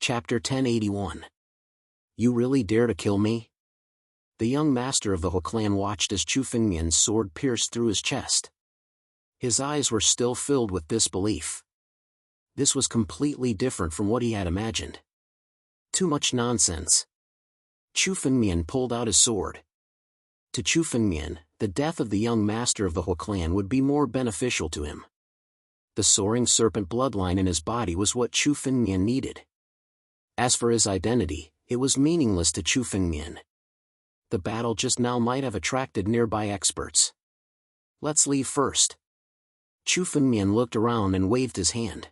Chapter 1081. You really dare to kill me? The young master of the He clan watched as Chu Fengmian's sword pierced through his chest. His eyes were still filled with disbelief. This was completely different from what he had imagined. Too much nonsense. Chu Fengmian pulled out his sword. To Chu Fengmian, the death of the young master of the He clan would be more beneficial to him. The soaring serpent bloodline in his body was what Chu Fengmian needed. As for his identity, it was meaningless to Chu Fengmian. The battle just now might have attracted nearby experts. Let's leave first. Chu Fengmian looked around and waved his hand.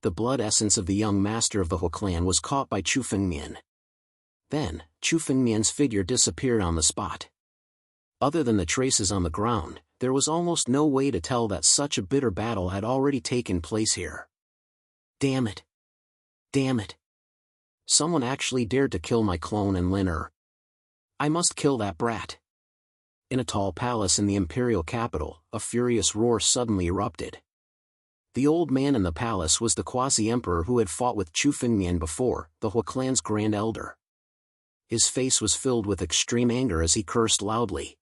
The blood essence of the young master of the He clan was caught by Chu Fengmian. Then, Chu Fengmian's figure disappeared on the spot. Other than the traces on the ground, there was almost no way to tell that such a bitter battle had already taken place here. Damn it! Damn it! Someone actually dared to kill my clone and Lin. I must kill that brat. In a tall palace in the imperial capital, a furious roar suddenly erupted. The old man in the palace was the quasi-emperor who had fought with Chu Fengmian before, the He clan's grand elder. His face was filled with extreme anger as he cursed loudly.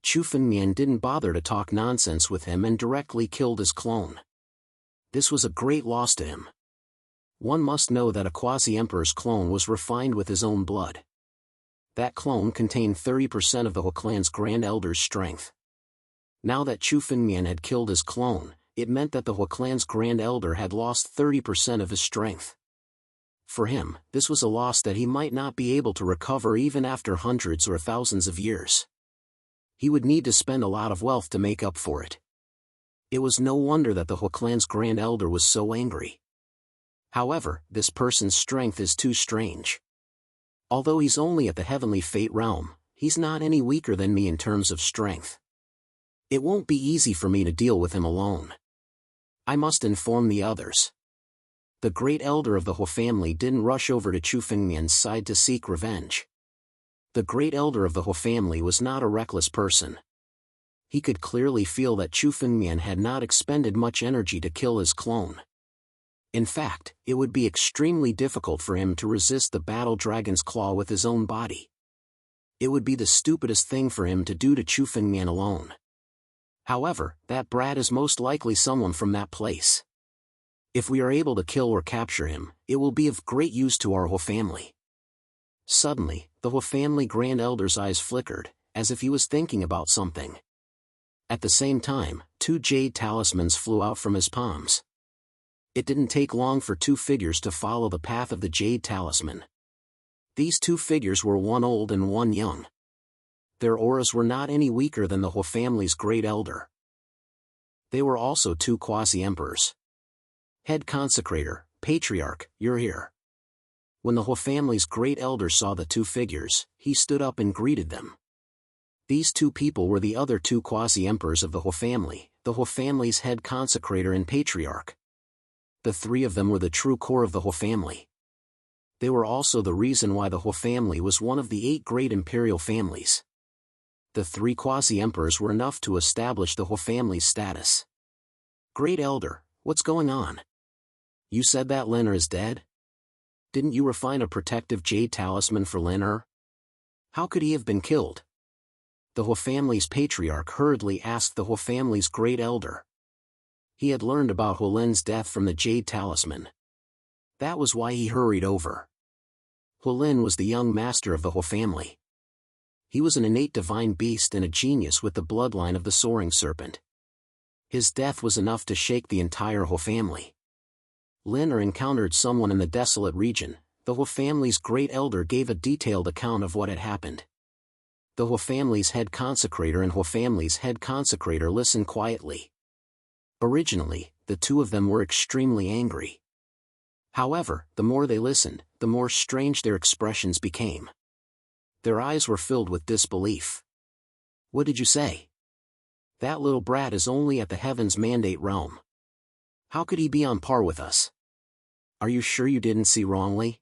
Chu Fengmian didn't bother to talk nonsense with him and directly killed his clone. This was a great loss to him. One must know that a quasi-emperor's clone was refined with his own blood. That clone contained 30% of the He clan's grand elder's strength. Now that Chu Fengmian had killed his clone, it meant that the He clan's grand elder had lost 30% of his strength. For him, this was a loss that he might not be able to recover even after hundreds or thousands of years. He would need to spend a lot of wealth to make up for it. It was no wonder that the He clan's grand elder was so angry. However, this person's strength is too strange. Although he's only at the heavenly fate realm, he's not any weaker than me in terms of strength. It won't be easy for me to deal with him alone. I must inform the others. The great elder of the He family didn't rush over to Chu Fengmian's side to seek revenge. The great elder of the He family was not a reckless person. He could clearly feel that Chu Fengmian had not expended much energy to kill his clone. In fact, it would be extremely difficult for him to resist the battle dragon's claw with his own body. It would be the stupidest thing for him to do to Chu Fengmian alone. However, that brat is most likely someone from that place. If we are able to kill or capture him, it will be of great use to our He family. Suddenly, the He family grand elder's eyes flickered, as if he was thinking about something. At the same time, 2 jade talismans flew out from his palms. It didn't take long for 2 figures to follow the path of the jade talisman. These 2 figures were one old and one young. Their auras were not any weaker than the He family's great elder. They were also 2 quasi-emperors. Head consecrator, patriarch, you're here. When the He family's great elder saw the 2 figures, he stood up and greeted them. These 2 people were the other 2 quasi-emperors of the He family's head consecrator and patriarch. The 3 of them were the true core of the He family. They were also the reason why the He family was one of the 8 great imperial families. The 3 quasi-emperors were enough to establish the He family's status. Great elder, what's going on? You said that Lin is dead? Didn't you refine a protective jade talisman for Lin? How could he have been killed? The He family's patriarch hurriedly asked the He family's great elder. He had learned about Hu Lin's death from the jade talisman. That was why he hurried over. Hu Lin was the young master of the He family. He was an innate divine beast and a genius with the bloodline of the soaring serpent. His death was enough to shake the entire He family. Lin encountered someone in the desolate region. The He family's great elder gave a detailed account of what had happened. The He family's head consecrator and He family's head consecrator listened quietly. Originally, the 2 of them were extremely angry. However, the more they listened, the more strange their expressions became. Their eyes were filled with disbelief. What did you say? That little brat is only at the heaven's mandate realm. How could he be on par with us? Are you sure you didn't see wrongly?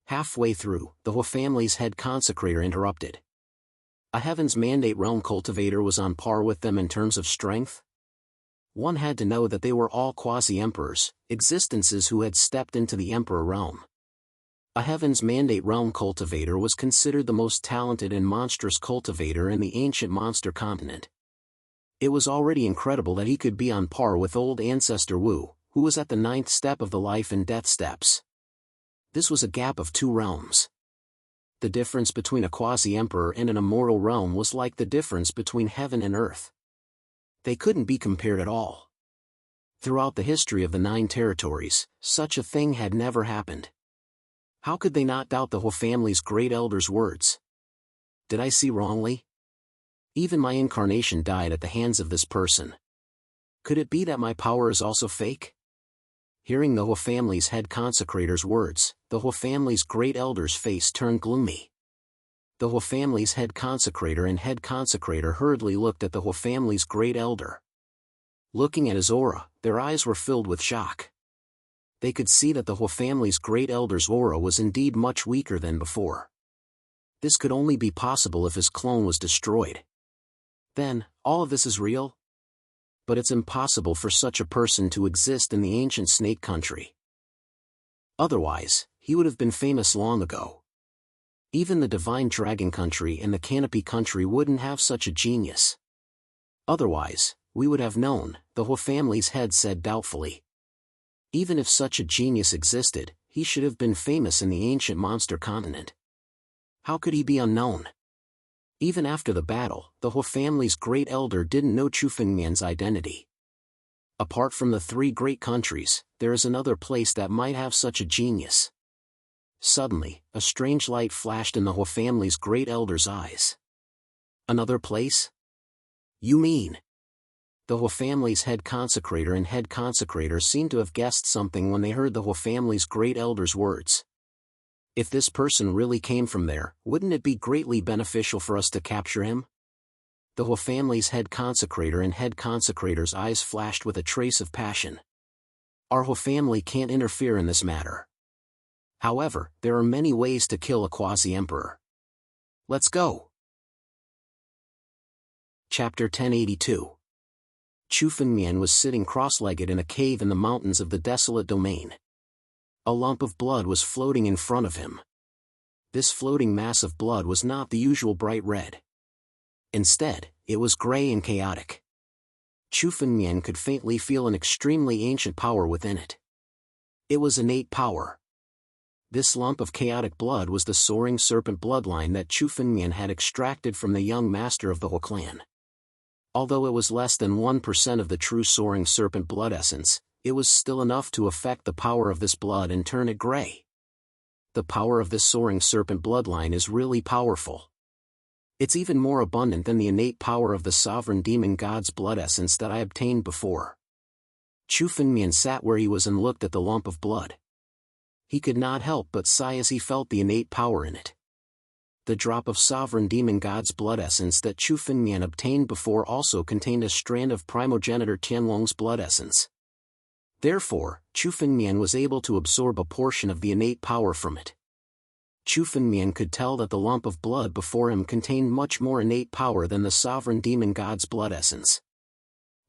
Halfway through, the He family's head consecrator interrupted. A heaven's mandate realm cultivator was on par with them in terms of strength? One had to know that they were all quasi-emperors, existences who had stepped into the emperor realm. A Heaven's Mandate realm cultivator was considered the most talented and monstrous cultivator in the ancient monster continent. It was already incredible that he could be on par with old ancestor Wu, who was at the 9th step of the life and death steps. This was a gap of 2 realms. The difference between a quasi-emperor and an immortal realm was like the difference between heaven and earth. They couldn't be compared at all. Throughout the history of the 9 territories, such a thing had never happened. How could they not doubt the He family's great elder's words? Did I see wrongly? Even my incarnation died at the hands of this person. Could it be that my power is also fake? Hearing the He family's head consecrator's words, the He family's great elder's face turned gloomy. The He family's head consecrator and head consecrator hurriedly looked at the He family's great elder. Looking at his aura, their eyes were filled with shock. They could see that the He family's great elder's aura was indeed much weaker than before. This could only be possible if his clone was destroyed. Then, all of this is real? But it's impossible for such a person to exist in the ancient snake country. Otherwise, he would have been famous long ago. Even the divine dragon country and the canopy country wouldn't have such a genius. Otherwise, we would have known, the He family's head said doubtfully. Even if such a genius existed, he should have been famous in the ancient monster continent. How could he be unknown? Even after the battle, the He family's great elder didn't know Chu Fengmian's identity. Apart from the 3 great countries, there is another place that might have such a genius. Suddenly, a strange light flashed in the He family's great elder's eyes. Another place? You mean? The He family's head consecrator and head consecrator seemed to have guessed something when they heard the He family's great elder's words. If this person really came from there, wouldn't it be greatly beneficial for us to capture him? The He family's head consecrator and head consecrator's eyes flashed with a trace of passion. Our He family can't interfere in this matter. However, there are many ways to kill a quasi-emperor. Let's go. Chapter 1082. Chu Fengmian was sitting cross-legged in a cave in the mountains of the desolate domain. A lump of blood was floating in front of him. This floating mass of blood was not the usual bright red. Instead, it was gray and chaotic. Chu Fengmian could faintly feel an extremely ancient power within it. It was innate power. This lump of chaotic blood was the soaring serpent bloodline that Chu Fengmian had extracted from the young master of the He clan. Although it was less than 1% of the true soaring serpent blood essence, it was still enough to affect the power of this blood and turn it gray. The power of this soaring serpent bloodline is really powerful. It's even more abundant than the innate power of the sovereign demon god's blood essence that I obtained before. Chu Fengmian sat where he was and looked at the lump of blood. He could not help but sigh as he felt the innate power in it. The drop of sovereign demon god's blood essence that Chu Fengmian obtained before also contained a strand of primogenitor Jianwang's blood essence. Therefore, Chu Fengmian was able to absorb a portion of the innate power from it. Chu Fengmian could tell that the lump of blood before him contained much more innate power than the sovereign demon god's blood essence.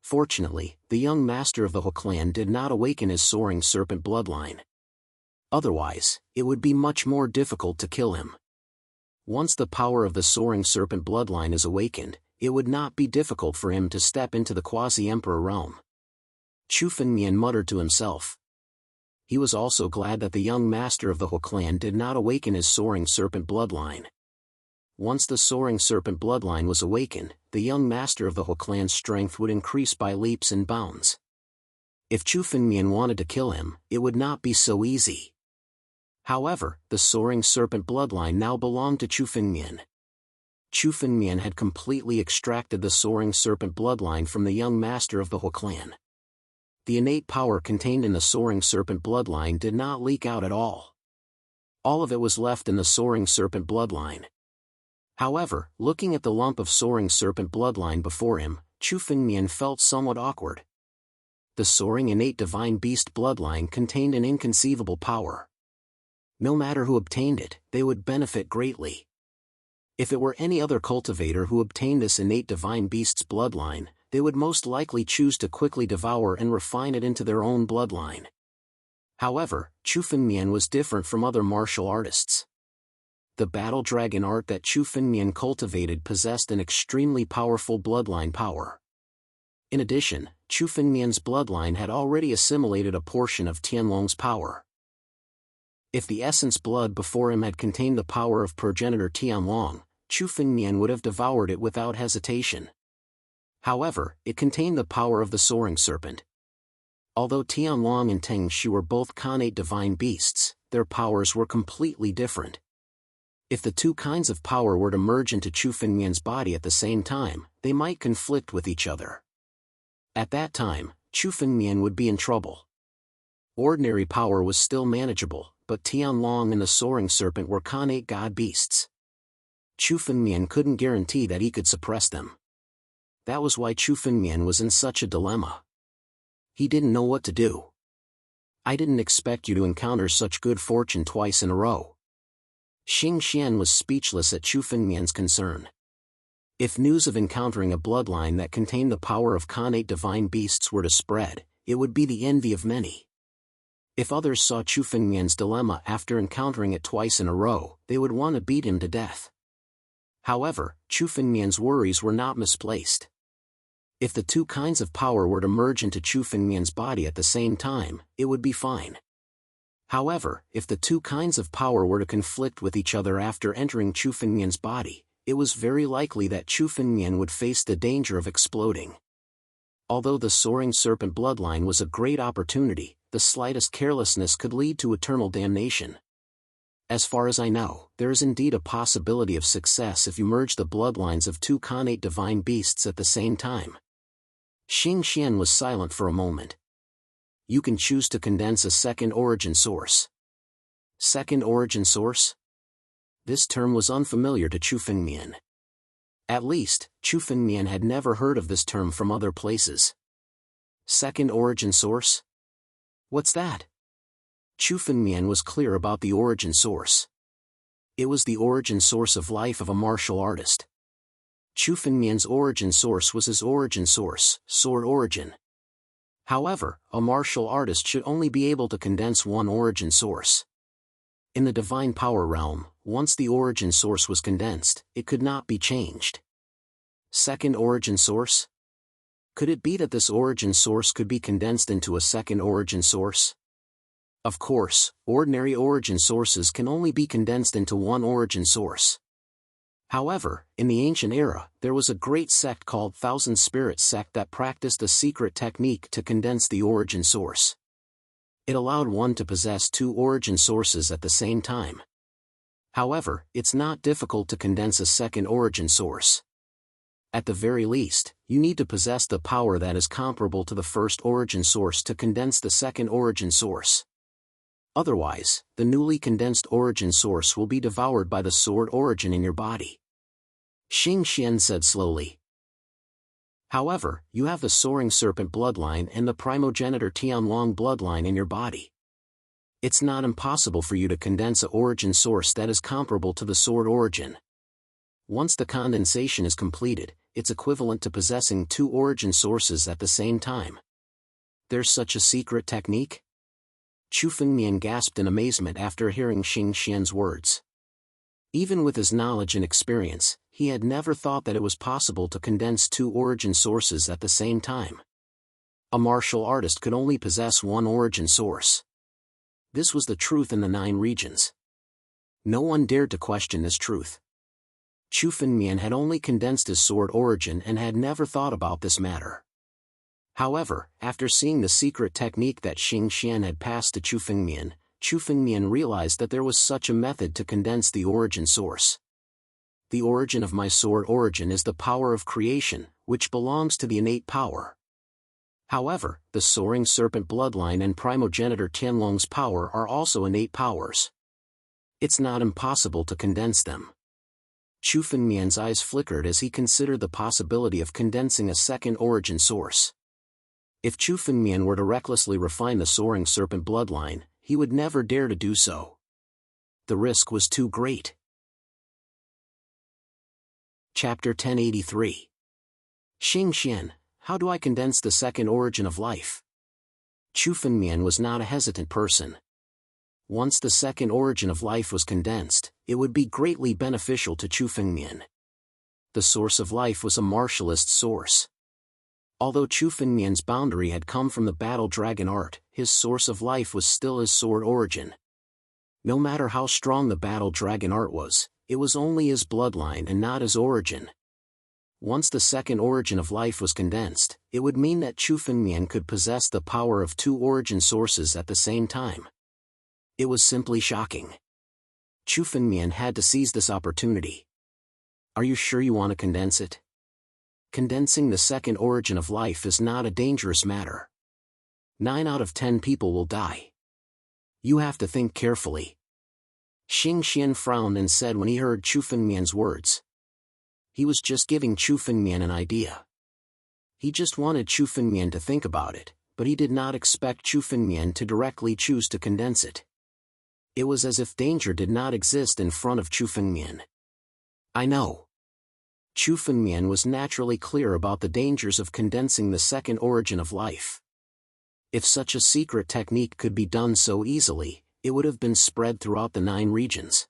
Fortunately, the young master of the He clan did not awaken his soaring serpent bloodline. Otherwise, it would be much more difficult to kill him. Once the power of the soaring serpent bloodline is awakened, it would not be difficult for him to step into the quasi-emperor realm. Chu Fengmian muttered to himself. He was also glad that the young master of the He clan did not awaken his soaring serpent bloodline. Once the soaring serpent bloodline was awakened, the young master of the He clan's strength would increase by leaps and bounds. If Chu Fengmian wanted to kill him, it would not be so easy. However, the soaring serpent bloodline now belonged to Chu Fengmian. Chu Fengmian had completely extracted the soaring serpent bloodline from the young master of the He clan. The innate power contained in the soaring serpent bloodline did not leak out at all. All of it was left in the soaring serpent bloodline. However, looking at the lump of soaring serpent bloodline before him, Chu Fengmian felt somewhat awkward. The soaring innate divine beast bloodline contained an inconceivable power. No matter who obtained it, they would benefit greatly. If it were any other cultivator who obtained this innate divine beast's bloodline, they would most likely choose to quickly devour and refine it into their own bloodline. However, Chu Fengmian was different from other martial artists. The battle dragon art that Chu Fengmian cultivated possessed an extremely powerful bloodline power. In addition, Chu Fengmian's bloodline had already assimilated a portion of Tianwang's power. If the essence blood before him had contained the power of progenitor Tianwang, Chu Fengmian would have devoured it without hesitation. However, it contained the power of the soaring serpent. Although Tianwang and Teng Shi were both connate divine beasts, their powers were completely different. If the two kinds of power were to merge into Chu Fengmian's body at the same time, they might conflict with each other. At that time, Chu Fengmian would be in trouble. Ordinary power was still manageable, but Tianwang and the soaring serpent were connate god beasts. Chu Fengmian couldn't guarantee that he could suppress them. That was why Chu Fengmian was in such a dilemma. He didn't know what to do. I didn't expect you to encounter such good fortune twice in a row. Xing Xian was speechless at Chu Fengmian's concern. If news of encountering a bloodline that contained the power of connate divine beasts were to spread, it would be the envy of many. If others saw Chu Fengmian's dilemma after encountering it twice in a row, they would want to beat him to death. However, Chu Fengmian's worries were not misplaced. If the two kinds of power were to merge into Chu Fengmian's body at the same time, it would be fine. However, if the two kinds of power were to conflict with each other after entering Chu Fengmian's body, it was very likely that Chu Fengmian would face the danger of exploding. Although the soaring serpent bloodline was a great opportunity, the slightest carelessness could lead to eternal damnation. As far as I know, there is indeed a possibility of success if you merge the bloodlines of two connate divine beasts at the same time. Xing Xian was silent for a moment. You can choose to condense a second origin source. Second origin source? This term was unfamiliar to Chu Fengmian. At least, Chu Fengmian had never heard of this term from other places. Second origin source? What's that? Chu Fengmian was clear about the origin source. It was the origin source of life of a martial artist. Chu Fengmian's origin source was his origin source, sword origin. However, a martial artist should only be able to condense one origin source. In the divine power realm, once the origin source was condensed, it could not be changed. Second origin source? Could it be that this origin source could be condensed into a second origin source? Of course, ordinary origin sources can only be condensed into one origin source. However, in the ancient era, there was a great sect called Thousand Spirit Sect that practiced a secret technique to condense the origin source. It allowed one to possess two origin sources at the same time. However, it's not difficult to condense a second origin source. At the very least, you need to possess the power that is comparable to the first origin source to condense the second origin source. Otherwise, the newly condensed origin source will be devoured by the sword origin in your body. Xing Xian said slowly. However, you have the soaring serpent bloodline and the primogenitor Tianwang bloodline in your body. It's not impossible for you to condense an origin source that is comparable to the sword origin. Once the condensation is completed, it's equivalent to possessing two origin sources at the same time. There's such a secret technique? Chu Fengmian gasped in amazement after hearing Xing Xian's words. Even with his knowledge and experience, he had never thought that it was possible to condense two origin sources at the same time. A martial artist could only possess one origin source. This was the truth in the 9 regions. No one dared to question this truth. Chu Fengmian had only condensed his sword origin and had never thought about this matter. However, after seeing the secret technique that Xing Xian had passed to Chu Fengmian realized that there was such a method to condense the origin source. The origin of my sword origin is the power of creation, which belongs to the innate power. However, the soaring serpent bloodline and primogenitor Tianwang's power are also innate powers. It's not impossible to condense them. Chu Fengmian's eyes flickered as he considered the possibility of condensing a second origin source. If Chu Fengmian were to recklessly refine the soaring serpent bloodline, he would never dare to do so. The risk was too great. Chapter 1083. Xing Xian, How do I condense the second origin of life? Chu Fengmian was not a hesitant person. Once the second origin of life was condensed, it would be greatly beneficial to Chu Fengmian. The source of life was a martialist source. Although Chu Fengmian's boundary had come from the battle dragon art, his source of life was still his sword origin. No matter how strong the battle dragon art was, it was only his bloodline and not his origin. Once the second origin of life was condensed, it would mean that Chu Fengmian could possess the power of two origin sources at the same time. It was simply shocking. Chu Fengmian had to seize this opportunity. Are you sure you want to condense it? Condensing the second origin of life is not a dangerous matter. 9 out of 10 people will die. You have to think carefully. Xing Xian frowned and said when he heard Chu Fengmian's words. He was just giving Chu Fengmian an idea. He just wanted Chu Fengmian to think about it, but he did not expect Chu Fengmian to directly choose to condense it. It was as if danger did not exist in front of Chu Fengmian. I know. Chu Fengmian was naturally clear about the dangers of condensing the second origin of life. If such a secret technique could be done so easily, it would have been spread throughout the 9 regions.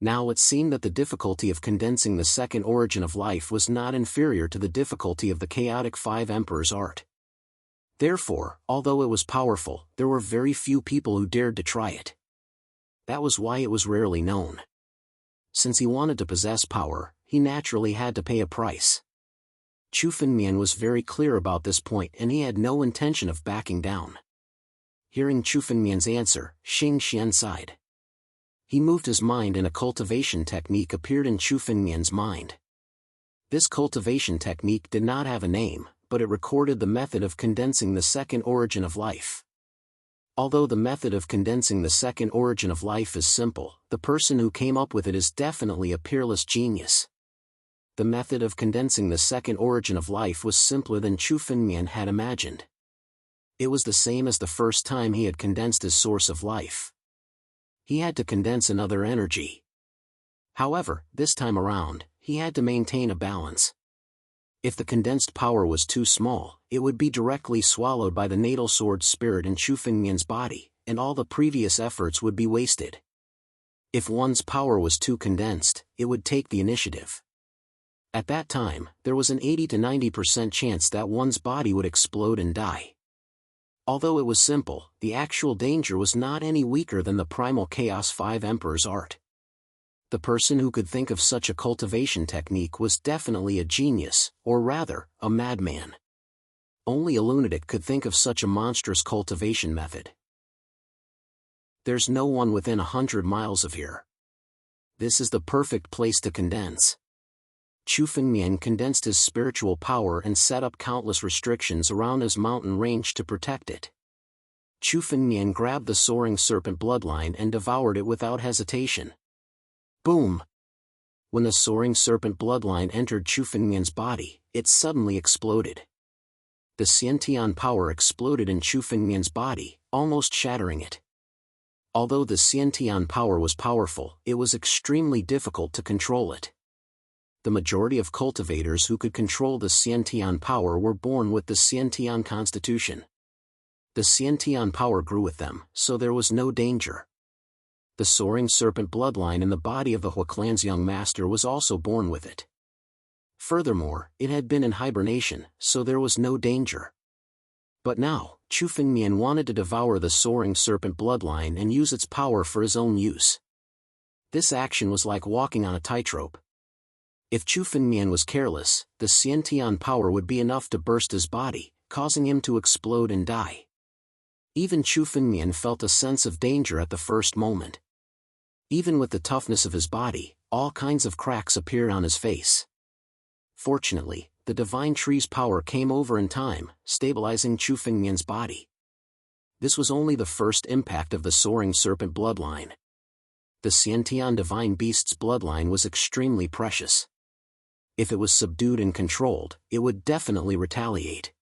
Now it seemed that the difficulty of condensing the second origin of life was not inferior to the difficulty of the chaotic 5 emperors' art. Therefore, although it was powerful, there were very few people who dared to try it. That was why it was rarely known. Since he wanted to possess power, he naturally had to pay a price. Chu Fengmian was very clear about this point and he had no intention of backing down. Hearing Chu Fengmian's answer, Xing Xian sighed. He moved his mind and a cultivation technique appeared in Chu Fengmian's mind. This cultivation technique did not have a name, but it recorded the method of condensing the second origin of life. Although the method of condensing the second origin of life is simple, the person who came up with it is definitely a peerless genius. The method of condensing the second origin of life was simpler than Chu Fengmian had imagined. It was the same as the first time he had condensed his source of life. He had to condense another energy. However, this time around, he had to maintain a balance. If the condensed power was too small, it would be directly swallowed by the natal sword spirit in Chu Fengmian's body, and all the previous efforts would be wasted. If one's power was too condensed, it would take the initiative. At that time, there was an 80 to 90% chance that one's body would explode and die. Although it was simple, the actual danger was not any weaker than the primal Chaos 5 Emperor's art. The person who could think of such a cultivation technique was definitely a genius, or rather, a madman. Only a lunatic could think of such a monstrous cultivation method. There's no one within 100 miles of here. This is the perfect place to condense. Chu Fengmian condensed his spiritual power and set up countless restrictions around his mountain range to protect it. Chu Fengmian grabbed the soaring serpent bloodline and devoured it without hesitation. Boom! When the soaring serpent bloodline entered Chu Fengmian's body, it suddenly exploded. The Xiantian power exploded in Chu Fengmian's body, almost shattering it. Although the Xiantian power was powerful, it was extremely difficult to control it. The majority of cultivators who could control the Xiantian power were born with the Xiantian constitution. The Xiantian power grew with them, so there was no danger. The soaring serpent bloodline in the body of the Huaclan's young master was also born with it. Furthermore, it had been in hibernation, so there was no danger. But now, Chu Fengmian wanted to devour the soaring serpent bloodline and use its power for his own use. This action was like walking on a tightrope. If Chu Fengmian was careless, the Xiantian power would be enough to burst his body, causing him to explode and die. Even Chu Fengmian felt a sense of danger at the first moment. Even with the toughness of his body, all kinds of cracks appeared on his face. Fortunately, the divine tree's power came over in time, stabilizing Chu Fengmian's body. This was only the first impact of the soaring serpent bloodline. The Xiantian divine beast's bloodline was extremely precious. If it was subdued and controlled, it would definitely retaliate.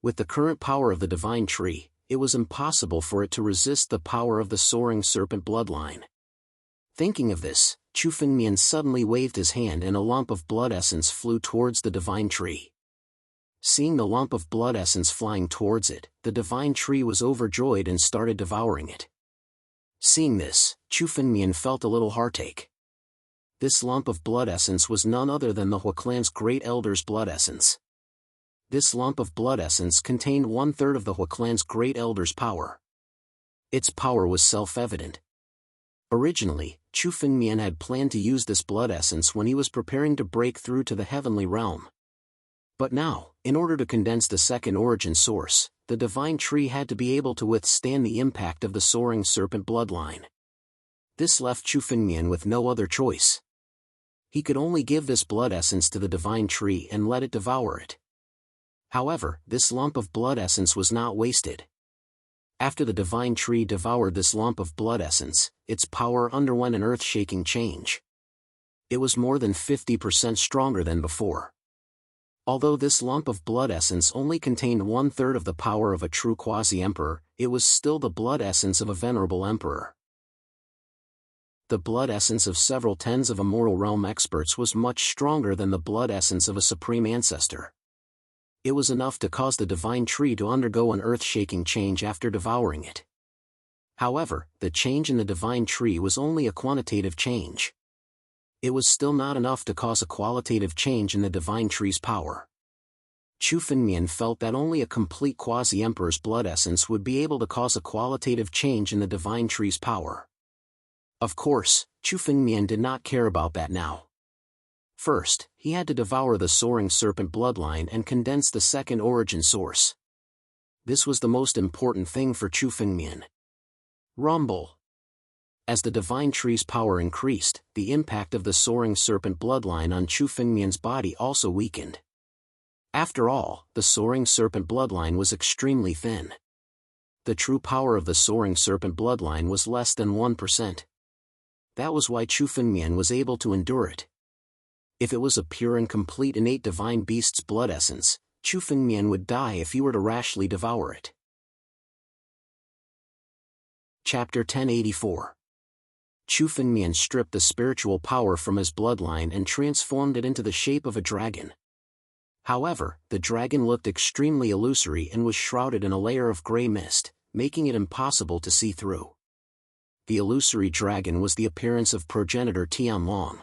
With the current power of the divine tree, it was impossible for it to resist the power of the soaring serpent bloodline. Thinking of this, Chu Fengmian suddenly waved his hand and a lump of blood essence flew towards the divine tree. Seeing the lump of blood essence flying towards it, the divine tree was overjoyed and started devouring it. Seeing this, Chu Fengmian felt a little heartache. This lump of blood essence was none other than the Hua clan's great elder's blood essence. This lump of blood essence contained 1/3 of the Hua clan's great elder's power. Its power was self-evident. Originally, Chu Fengmian had planned to use this blood essence when he was preparing to break through to the heavenly realm. But now, in order to condense the second origin source, the divine tree had to be able to withstand the impact of the soaring serpent bloodline. This left Chu Fengmian with no other choice. He could only give this blood essence to the divine tree and let it devour it. However, this lump of blood essence was not wasted. After the divine tree devoured this lump of blood essence, its power underwent an earth-shaking change. It was more than 50% stronger than before. Although this lump of blood essence only contained 1/3 of the power of a true quasi-emperor, it was still the blood essence of a venerable emperor. The blood essence of several tens of immortal realm experts was much stronger than the blood essence of a supreme ancestor. It was enough to cause the divine tree to undergo an earth-shaking change after devouring it. However, the change in the divine tree was only a quantitative change. It was still not enough to cause a qualitative change in the divine tree's power. Chu Fengmian felt that only a complete quasi-emperor's blood essence would be able to cause a qualitative change in the divine tree's power. Of course, Chu Fengmian did not care about that now. First, he had to devour the soaring serpent bloodline and condense the second origin source. This was the most important thing for Chu Fengmian. Rumble. As the divine tree's power increased, the impact of the soaring serpent bloodline on Chu Fengmian's body also weakened. After all, the soaring serpent bloodline was extremely thin. The true power of the soaring serpent bloodline was less than 1%. That was why Chu Fengmian was able to endure it. If it was a pure and complete innate divine beast's blood essence, Chu Fengmian would die if he were to rashly devour it. Chapter 1084. Chu Fengmian stripped the spiritual power from his bloodline and transformed it into the shape of a dragon. However, the dragon looked extremely illusory and was shrouded in a layer of gray mist, making it impossible to see through. The illusory dragon was the appearance of progenitor Jianwang.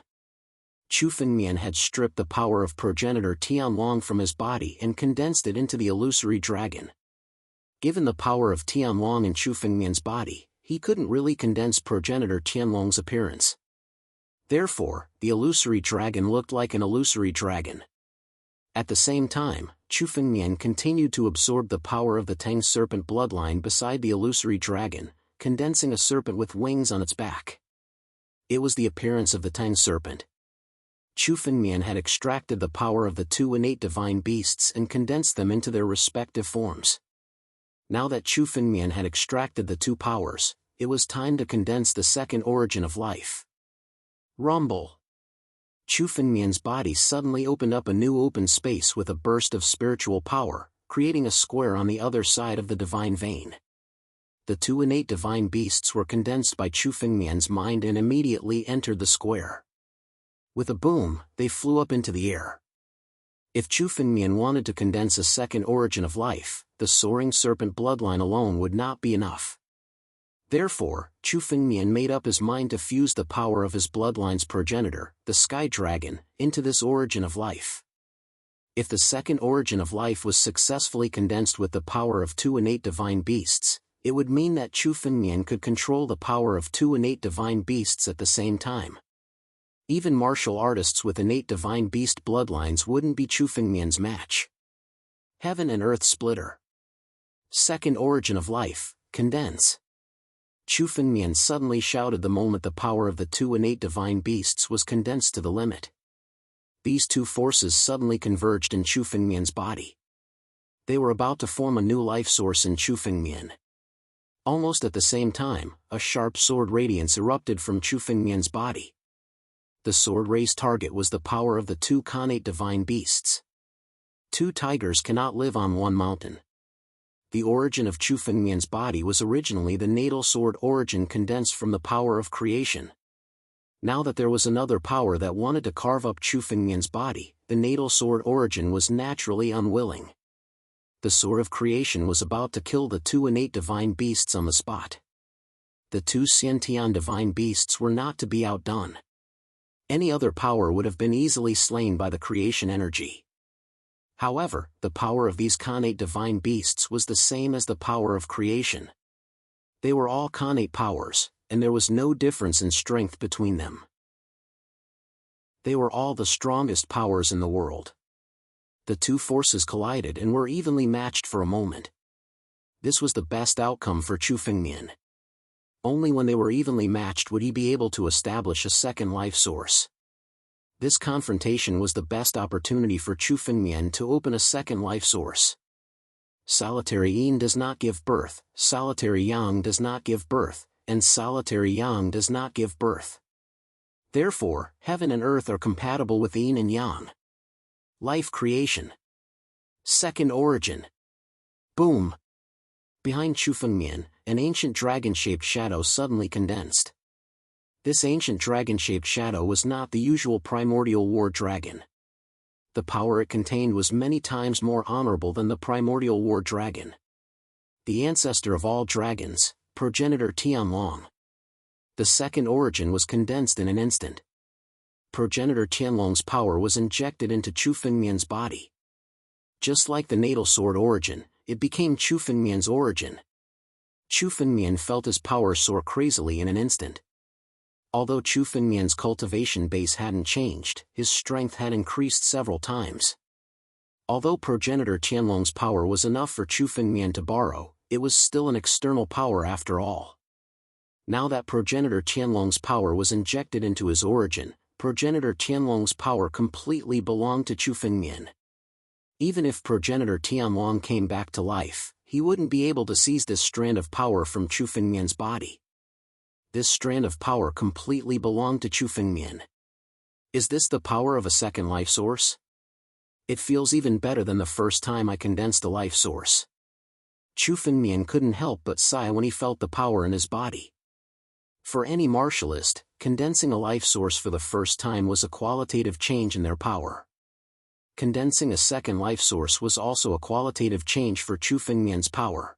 Chu Fengmian had stripped the power of progenitor Jianwang from his body and condensed it into the illusory dragon. Given the power of Jianwang in Chu Fengmian's body, he couldn't really condense progenitor Jianwang's appearance. Therefore, the illusory dragon looked like an illusory dragon. At the same time, Chu Fengmian continued to absorb the power of the Tang serpent bloodline beside the illusory dragon, condensing a serpent with wings on its back. It was the appearance of the Tang serpent. Chu Fengmian had extracted the power of the two innate divine beasts and condensed them into their respective forms. Now that Chu Fengmian had extracted the two powers, it was time to condense the second origin of life. Rumble. Chu Fengmian's body suddenly opened up a new open space with a burst of spiritual power, creating a square on the other side of the divine vein. The two innate divine beasts were condensed by Chu Fengmian's mind and immediately entered the square. With a boom, they flew up into the air. If Chu Fengmian wanted to condense a second origin of life, the soaring serpent bloodline alone would not be enough. Therefore, Chu Fengmian made up his mind to fuse the power of his bloodline's progenitor, the sky dragon, into this origin of life. If the second origin of life was successfully condensed with the power of two innate divine beasts, it would mean that Chu Fengmian could control the power of two innate divine beasts at the same time. Even martial artists with innate divine beast bloodlines wouldn't be Chu Fengmian's match. Heaven and Earth Splitter. Second origin of life, condense. Chu Fengmian suddenly shouted the moment the power of the two innate divine beasts was condensed to the limit. These two forces suddenly converged in Chu Fengmian's body. They were about to form a new life source in Chu Fengmian. Almost at the same time, a sharp sword radiance erupted from Chu Fengmian's body. The sword ray's target was the power of the two connate divine beasts. Two tigers cannot live on one mountain. The origin of Chu Fengmian's body was originally the natal sword origin condensed from the power of creation. Now that there was another power that wanted to carve up Chu Fengmian's body, the natal sword origin was naturally unwilling. The sword of creation was about to kill the two innate divine beasts on the spot. The two Xiantian divine beasts were not to be outdone. Any other power would have been easily slain by the creation energy. However, the power of these connate divine beasts was the same as the power of creation. They were all connate powers, and there was no difference in strength between them. They were all the strongest powers in the world. The two forces collided and were evenly matched for a moment. This was the best outcome for Chu Fengmian. Only when they were evenly matched would he be able to establish a second life source. This confrontation was the best opportunity for Chu Fengmian to open a second life source. Solitary yin does not give birth, solitary yang does not give birth, and solitary yang does not give birth. Therefore, heaven and earth are compatible with yin and yang. Life creation. Second origin. Boom! Behind Chu Fengmian, an ancient dragon-shaped shadow suddenly condensed. This ancient dragon-shaped shadow was not the usual primordial war dragon. The power it contained was many times more honorable than the primordial war dragon. The ancestor of all dragons, progenitor Jianwang. The second origin was condensed in an instant. Progenitor Tianlong's power was injected into Chu Fengmian's body. Just like the natal sword origin, it became Chu Fengmian's origin. Chu Fengmian felt his power soar crazily in an instant. Although Chu Fengmian's cultivation base hadn't changed, his strength had increased several times. Although progenitor Tianlong's power was enough for Chu Fengmian to borrow, it was still an external power after all. Now that progenitor Tianlong's power was injected into his origin, progenitor Tianlong's power completely belonged to Chu Fengmian. Even if progenitor Tianlong came back to life, he wouldn't be able to seize this strand of power from Chu Fengmian's body. This strand of power completely belonged to Chu Fengmian. Is this the power of a second life source? It feels even better than the first time I condensed a life source. Chu Fengmian couldn't help but sigh when he felt the power in his body. For any martialist, condensing a life source for the first time was a qualitative change in their power. Condensing a second life source was also a qualitative change for Chu Fengmian's power.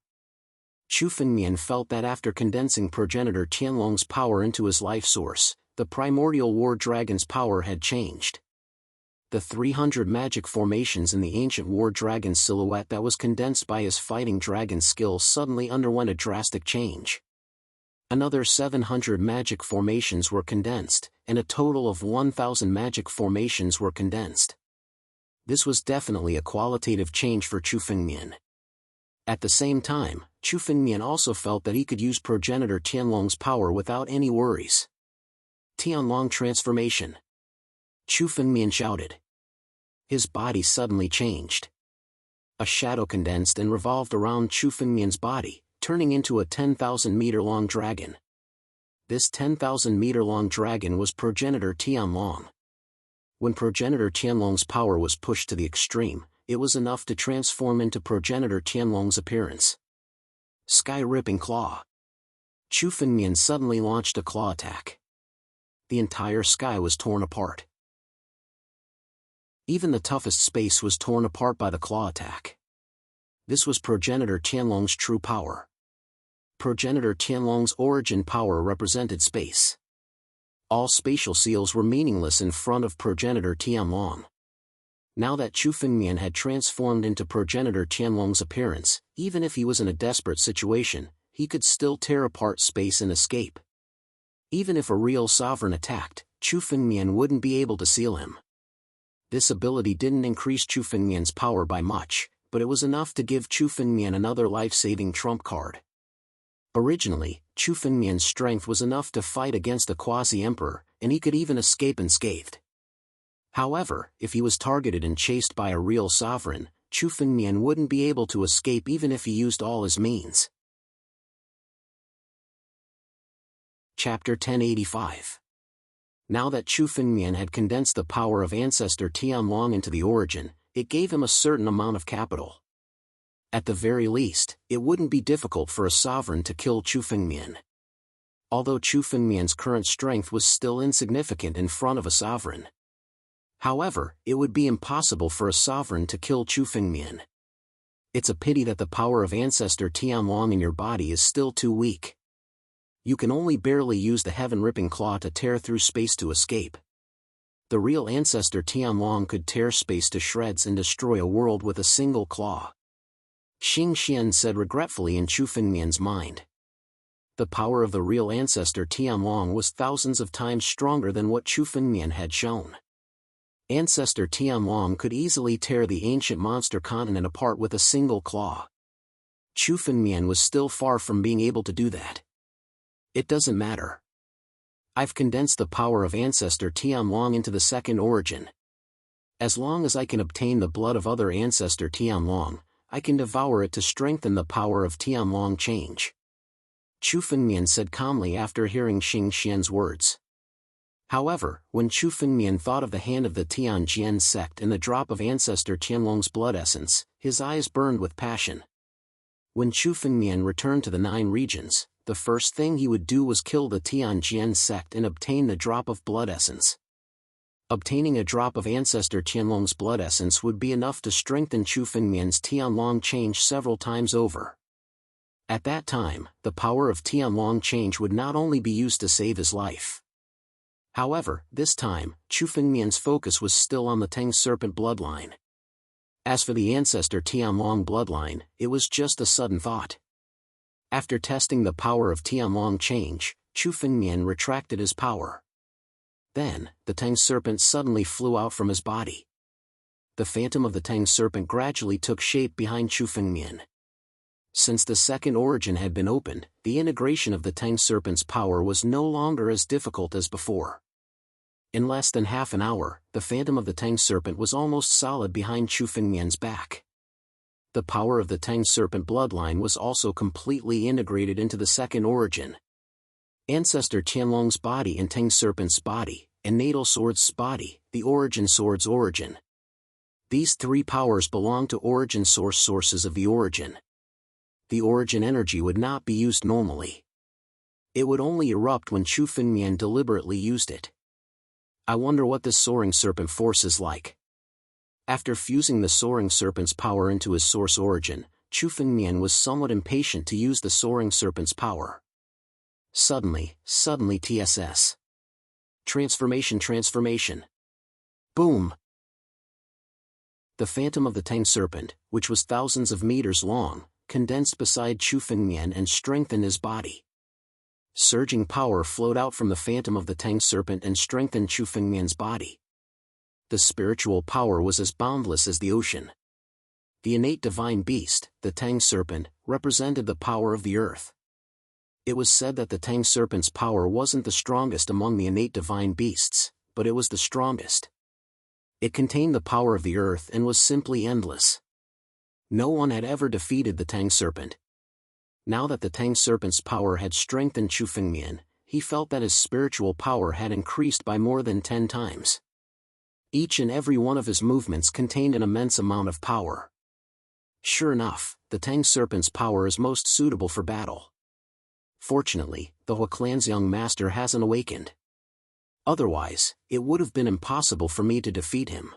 Chu Fengmian felt that after condensing progenitor Tianlong's power into his life source, the primordial war dragon's power had changed. The 300 magic formations in the ancient war dragon silhouette that was condensed by his fighting dragon skill suddenly underwent a drastic change. Another 700 magic formations were condensed, and a total of 1,000 magic formations were condensed. This was definitely a qualitative change for Chu Fengmian. At the same time, Chu Fengmian also felt that he could use progenitor Tianlong's power without any worries. Tianlong transformation. Chu Fengmian shouted. His body suddenly changed. A shadow condensed and revolved around Chu Fengmian's body, turning into a 10,000-meter-long dragon. This 10,000-meter-long dragon was progenitor Tianlong. When progenitor Tianlong's power was pushed to the extreme, it was enough to transform into progenitor Tianlong's appearance. Sky-ripping claw. Chu Fengmian suddenly launched a claw attack. The entire sky was torn apart. Even the toughest space was torn apart by the claw attack. This was progenitor Tianlong's true power. Progenitor Tianlong's origin power represented space. All spatial seals were meaningless in front of progenitor Tianlong. Now that Chu Fengmian had transformed into progenitor Tianlong's appearance, even if he was in a desperate situation, he could still tear apart space and escape. Even if a real sovereign attacked, Chu Fengmian wouldn't be able to seal him. This ability didn't increase Chu Fengmian's power by much, but it was enough to give Chu Fengmian another life-saving trump card. Originally, Chu Fengmian's strength was enough to fight against a quasi-emperor, and he could even escape unscathed. However, if he was targeted and chased by a real sovereign, Chu Fengmian wouldn't be able to escape even if he used all his means. Chapter 1085. Now that Chu Fengmian had condensed the power of ancestor Tianlong into the origin, it gave him a certain amount of capital. At the very least, it wouldn't be difficult for a sovereign to kill Chu Fengmian. Although Chu Fengmian's current strength was still insignificant in front of a sovereign. However, it would be impossible for a sovereign to kill Chu Fengmian. It's a pity that the power of Ancestor Jianwang in your body is still too weak. You can only barely use the heaven-ripping claw to tear through space to escape. The real Ancestor Jianwang could tear space to shreds and destroy a world with a single claw. Xing Xian said regretfully in Chu Fengmian's mind. The power of the real Ancestor Jianwang was thousands of times stronger than what Chu Fengmian had shown. Ancestor Jianwang could easily tear the ancient monster continent apart with a single claw. Chu Fengmian was still far from being able to do that. It doesn't matter. I've condensed the power of Ancestor Jianwang into the second origin. As long as I can obtain the blood of other Ancestor Jianwang, I can devour it to strengthen the power of Jianwang change. Chu Fengmian said calmly after hearing Xing Xian's words. However, when Chu Fengmian thought of the hand of the Tianjian sect and the drop of Ancestor Tianlong's blood essence, his eyes burned with passion. When Chu Fengmian returned to the 9 regions, the first thing he would do was kill the Tianjian sect and obtain the drop of blood essence. Obtaining a drop of Ancestor Tianlong's blood essence would be enough to strengthen Chu Fengmian's Tianlong change several times over. At that time, the power of Tianlong change would not only be used to save his life. However, this time, Chu Fengmian's focus was still on the Tang Serpent bloodline. As for the Ancestor Tianlong bloodline, it was just a sudden thought. After testing the power of Tianlong change, Chu Fengmian retracted his power. Then, the Tang Serpent suddenly flew out from his body. The phantom of the Tang Serpent gradually took shape behind Chu Fengmian. Since the second origin had been opened, the integration of the Tang Serpent's power was no longer as difficult as before. In less than half an hour, the phantom of the Tang Serpent was almost solid behind Chu Fengmian's back. The power of the Tang Serpent bloodline was also completely integrated into the second origin. Ancestor Tianlong's body and Tang Serpent's body, and Natal Sword's body, the Origin Sword's origin. These 3 powers belong to origin sources of the origin. The origin energy would not be used normally. It would only erupt when Chu Fengmian deliberately used it. I wonder what this Soaring Serpent force is like. After fusing the Soaring Serpent's power into his source origin, Chu Fengmian was somewhat impatient to use the Soaring Serpent's power. Suddenly TSS. Transformation. Boom! The phantom of the Tang Serpent, which was thousands of meters long, condensed beside Chu Fengmian and strengthened his body. Surging power flowed out from the phantom of the Tang Serpent and strengthened Chu Fengmian's body. The spiritual power was as boundless as the ocean. The innate divine beast, the Tang Serpent, represented the power of the earth. It was said that the Tang Serpent's power wasn't the strongest among the innate divine beasts, but it was the strongest. It contained the power of the earth and was simply endless. No one had ever defeated the Tang Serpent. Now that the Tang Serpent's power had strengthened Chu Fengmian, he felt that his spiritual power had increased by more than 10 times. Each and every one of his movements contained an immense amount of power. Sure enough, the Tang Serpent's power is most suitable for battle. Fortunately, the Hua clan's young master hasn't awakened. Otherwise, it would have been impossible for me to defeat him.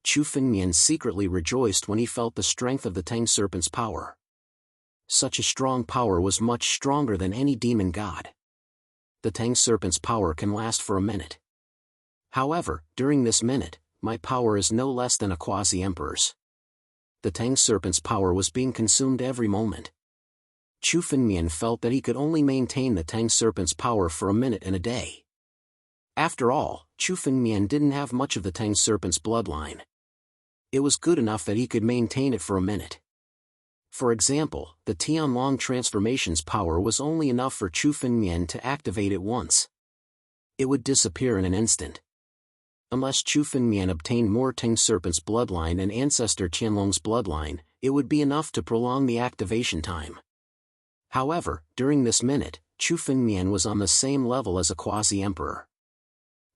Chu Fengmian secretly rejoiced when he felt the strength of the Tang Serpent's power. Such a strong power was much stronger than any demon god. The Tang Serpent's power can last for a minute. However, during this minute, my power is no less than a quasi-emperor's. The Tang Serpent's power was being consumed every moment. Chu Fengmian felt that he could only maintain the Tang Serpent's power for a minute and a day. After all, Chu Fengmian didn't have much of the Tang Serpent's bloodline. It was good enough that he could maintain it for a minute. For example, the Tianlong transformation's power was only enough for Chu Fengmian to activate it once. It would disappear in an instant. Unless Chu Fengmian obtained more Tang Serpent's bloodline and Ancestor Tianlong's bloodline, it would be enough to prolong the activation time. However, during this minute, Chu Fengmian was on the same level as a quasi-emperor.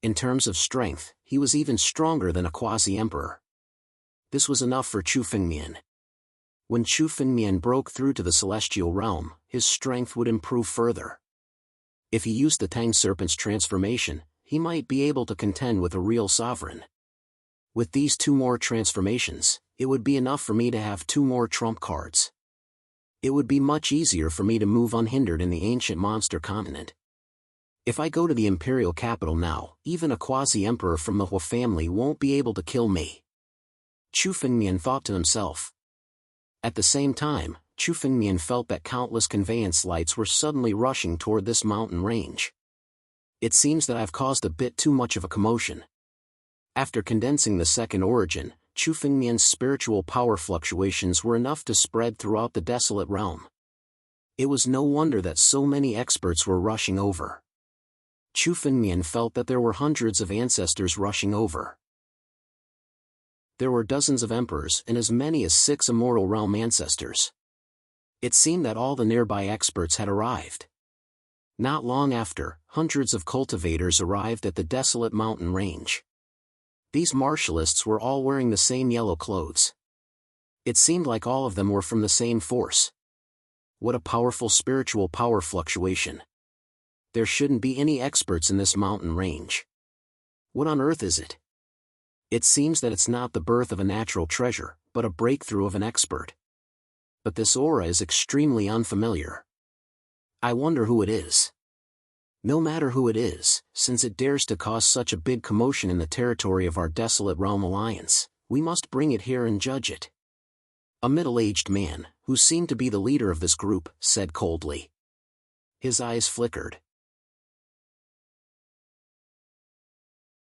In terms of strength, he was even stronger than a quasi-emperor. This was enough for Chu Fengmian. When Chu Fengmian broke through to the celestial realm, his strength would improve further. If he used the Tang Serpent's transformation, he might be able to contend with a real sovereign. With these 2 more transformations, it would be enough for me to have 2 more trump cards. It would be much easier for me to move unhindered in the ancient monster continent. If I go to the imperial capital now, even a quasi-emperor from the Hua family won't be able to kill me. Chu Fengmian thought to himself. At the same time, Chu Fengmian felt that countless conveyance lights were suddenly rushing toward this mountain range. It seems that I've caused a bit too much of a commotion. After condensing the second origin, Chu Fengmian's spiritual power fluctuations were enough to spread throughout the desolate realm. It was no wonder that so many experts were rushing over. Chu Fengmian felt that there were hundreds of ancestors rushing over. There were dozens of emperors and as many as 6 immortal realm ancestors. It seemed that all the nearby experts had arrived. Not long after, hundreds of cultivators arrived at the desolate mountain range. These martialists were all wearing the same yellow clothes. It seemed like all of them were from the same force. What a powerful spiritual power fluctuation. There shouldn't be any experts in this mountain range. What on earth is it? It seems that it's not the birth of a natural treasure, but a breakthrough of an expert. But this aura is extremely unfamiliar. I wonder who it is. No matter who it is, since it dares to cause such a big commotion in the territory of our desolate realm alliance, we must bring it here and judge it. A middle-aged man, who seemed to be the leader of this group, said coldly. His eyes flickered.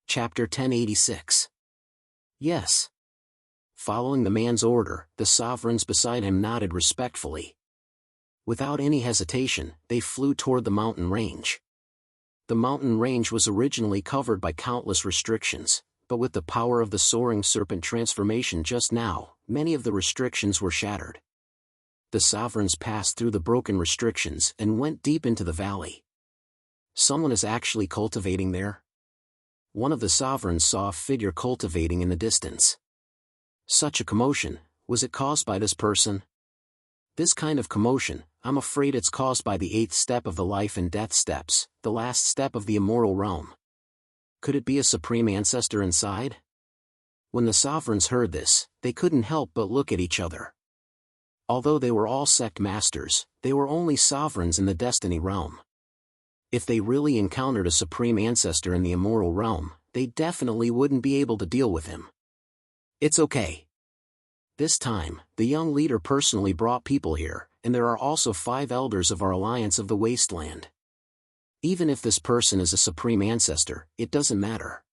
Chapter 1086. Yes. Following the man's order, the sovereigns beside him nodded respectfully. Without any hesitation, they flew toward the mountain range. The mountain range was originally covered by countless restrictions, but with the power of the soaring serpent transformation just now, many of the restrictions were shattered. The sovereigns passed through the broken restrictions and went deep into the valley. Someone is actually cultivating there? One of the sovereigns saw a figure cultivating in the distance. Such a commotion, was it caused by this person? This kind of commotion, I'm afraid it's caused by the 8th step of the life and death steps, the last step of the immortal realm. Could it be a supreme ancestor inside? When the sovereigns heard this, they couldn't help but look at each other. Although they were all sect masters, they were only sovereigns in the destiny realm. If they really encountered a supreme ancestor in the immortal realm, they definitely wouldn't be able to deal with him. It's okay. This time, the young leader personally brought people here, and there are also 5 elders of our Alliance of the Wasteland. Even if this person is a supreme ancestor, it doesn't matter.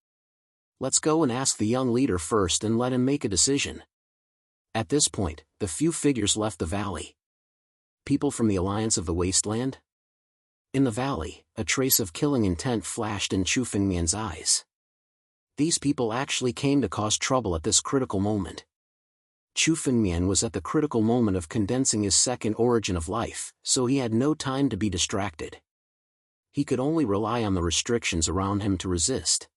Let's go and ask the young leader first and let him make a decision. At this point, the few figures left the valley. People from the Alliance of the Wasteland? In the valley, a trace of killing intent flashed in Chu Fengmian's eyes. These people actually came to cause trouble at this critical moment. Chu Fengmian was at the critical moment of condensing his second origin of life, so he had no time to be distracted. He could only rely on the restrictions around him to resist.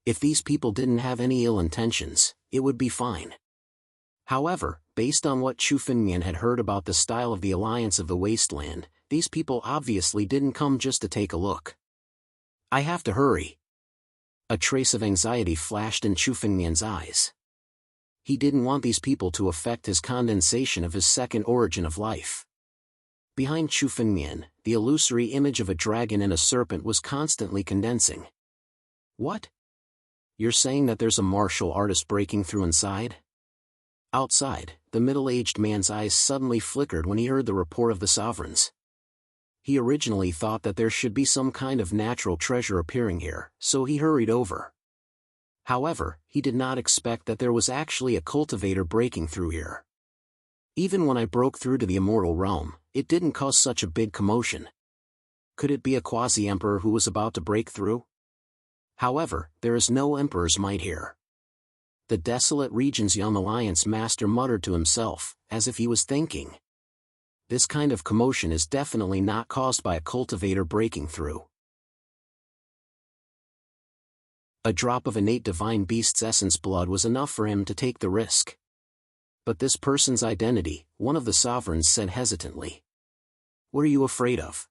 If these people didn't have any ill intentions, it would be fine. However, based on what Chu Fengmian had heard about the style of the Alliance of the Wasteland, these people obviously didn't come just to take a look. I have to hurry. A trace of anxiety flashed in Chu Fengmian's eyes. He didn't want these people to affect his condensation of his second origin of life. Behind Chu Fengmian, the illusory image of a dragon and a serpent was constantly condensing. What? You're saying that there's a martial artist breaking through inside? Outside, the middle-aged man's eyes suddenly flickered when he heard the report of the sovereigns. He originally thought that there should be some kind of natural treasure appearing here, so he hurried over. However, he did not expect that there was actually a cultivator breaking through here. Even when I broke through to the immortal realm, it didn't cause such a big commotion. Could it be a quasi-emperor who was about to break through? However, there is no emperor's might here. The desolate region's young alliance master muttered to himself, as if he was thinking. This kind of commotion is definitely not caused by a cultivator breaking through. A drop of innate divine beast's essence blood was enough for him to take the risk. But this person's identity, one of the sovereigns said hesitantly. What are you afraid of?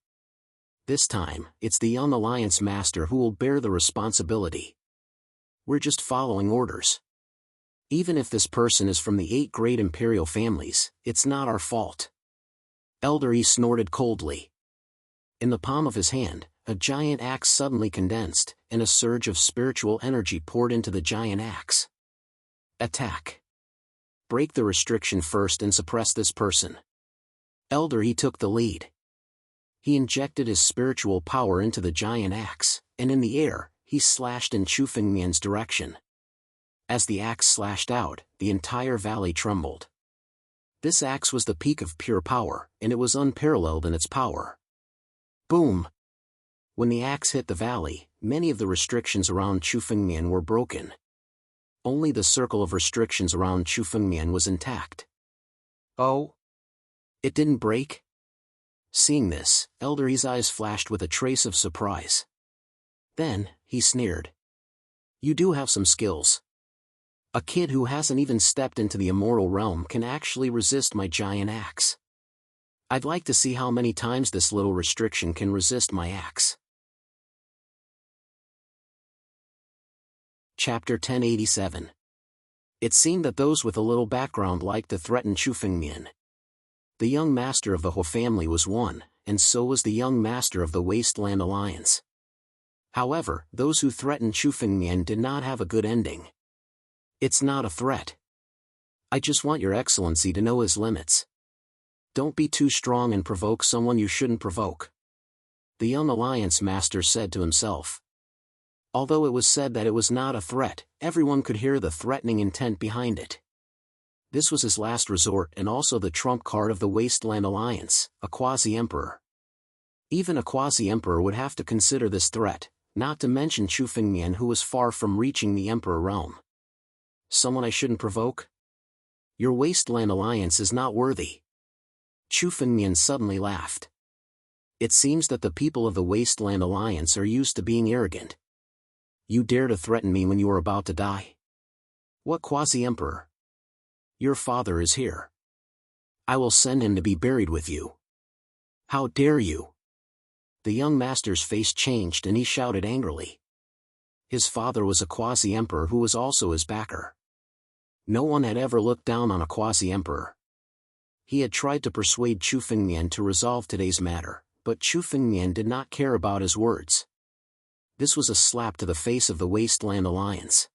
This time, it's the young alliance master who will bear the responsibility. We're just following orders. Even if this person is from the 8 great imperial families, it's not our fault. Elder E snorted coldly. In the palm of his hand, a giant axe suddenly condensed, and a surge of spiritual energy poured into the giant axe. Attack. Break the restriction first and suppress this person. Elder E took the lead. He injected his spiritual power into the giant axe, and in the air, he slashed in Chu Fengmian's direction. As the axe slashed out, the entire valley trembled. This axe was the peak of pure power, and it was unparalleled in its power. Boom! When the axe hit the valley, many of the restrictions around Chu Fengmian were broken. Only the circle of restrictions around Chu Fengmian was intact. Oh? It didn't break? Seeing this, Elder E's eyes flashed with a trace of surprise. Then, he sneered. You do have some skills. A kid who hasn't even stepped into the immortal realm can actually resist my giant axe. I'd like to see how many times this little restriction can resist my axe. Chapter 1087. It seemed that those with a little background liked to threaten Chu Fengmian. The young master of the Ho family was one, and so was the young master of the Wasteland Alliance. However, those who threatened Chu Fengmian did not have a good ending. It's not a threat. I just want your excellency to know his limits. Don't be too strong and provoke someone you shouldn't provoke. The young alliance master said to himself. Although it was said that it was not a threat, everyone could hear the threatening intent behind it. This was his last resort and also the trump card of the Wasteland Alliance, a quasi-emperor. Even a quasi-emperor would have to consider this threat, not to mention Chu Fengmian, who was far from reaching the emperor realm. Someone I shouldn't provoke? Your Wasteland Alliance is not worthy. Chu Fengmian suddenly laughed. It seems that the people of the Wasteland Alliance are used to being arrogant. You dare to threaten me when you are about to die? What quasi-emperor? Your father is here. I will send him to be buried with you. How dare you? The young master's face changed and he shouted angrily. His father was a quasi-emperor who was also his backer. No one had ever looked down on a quasi-emperor. He had tried to persuade Chu Fengmian to resolve today's matter, but Chu Fengmian did not care about his words. This was a slap to the face of the Wasteland Alliance.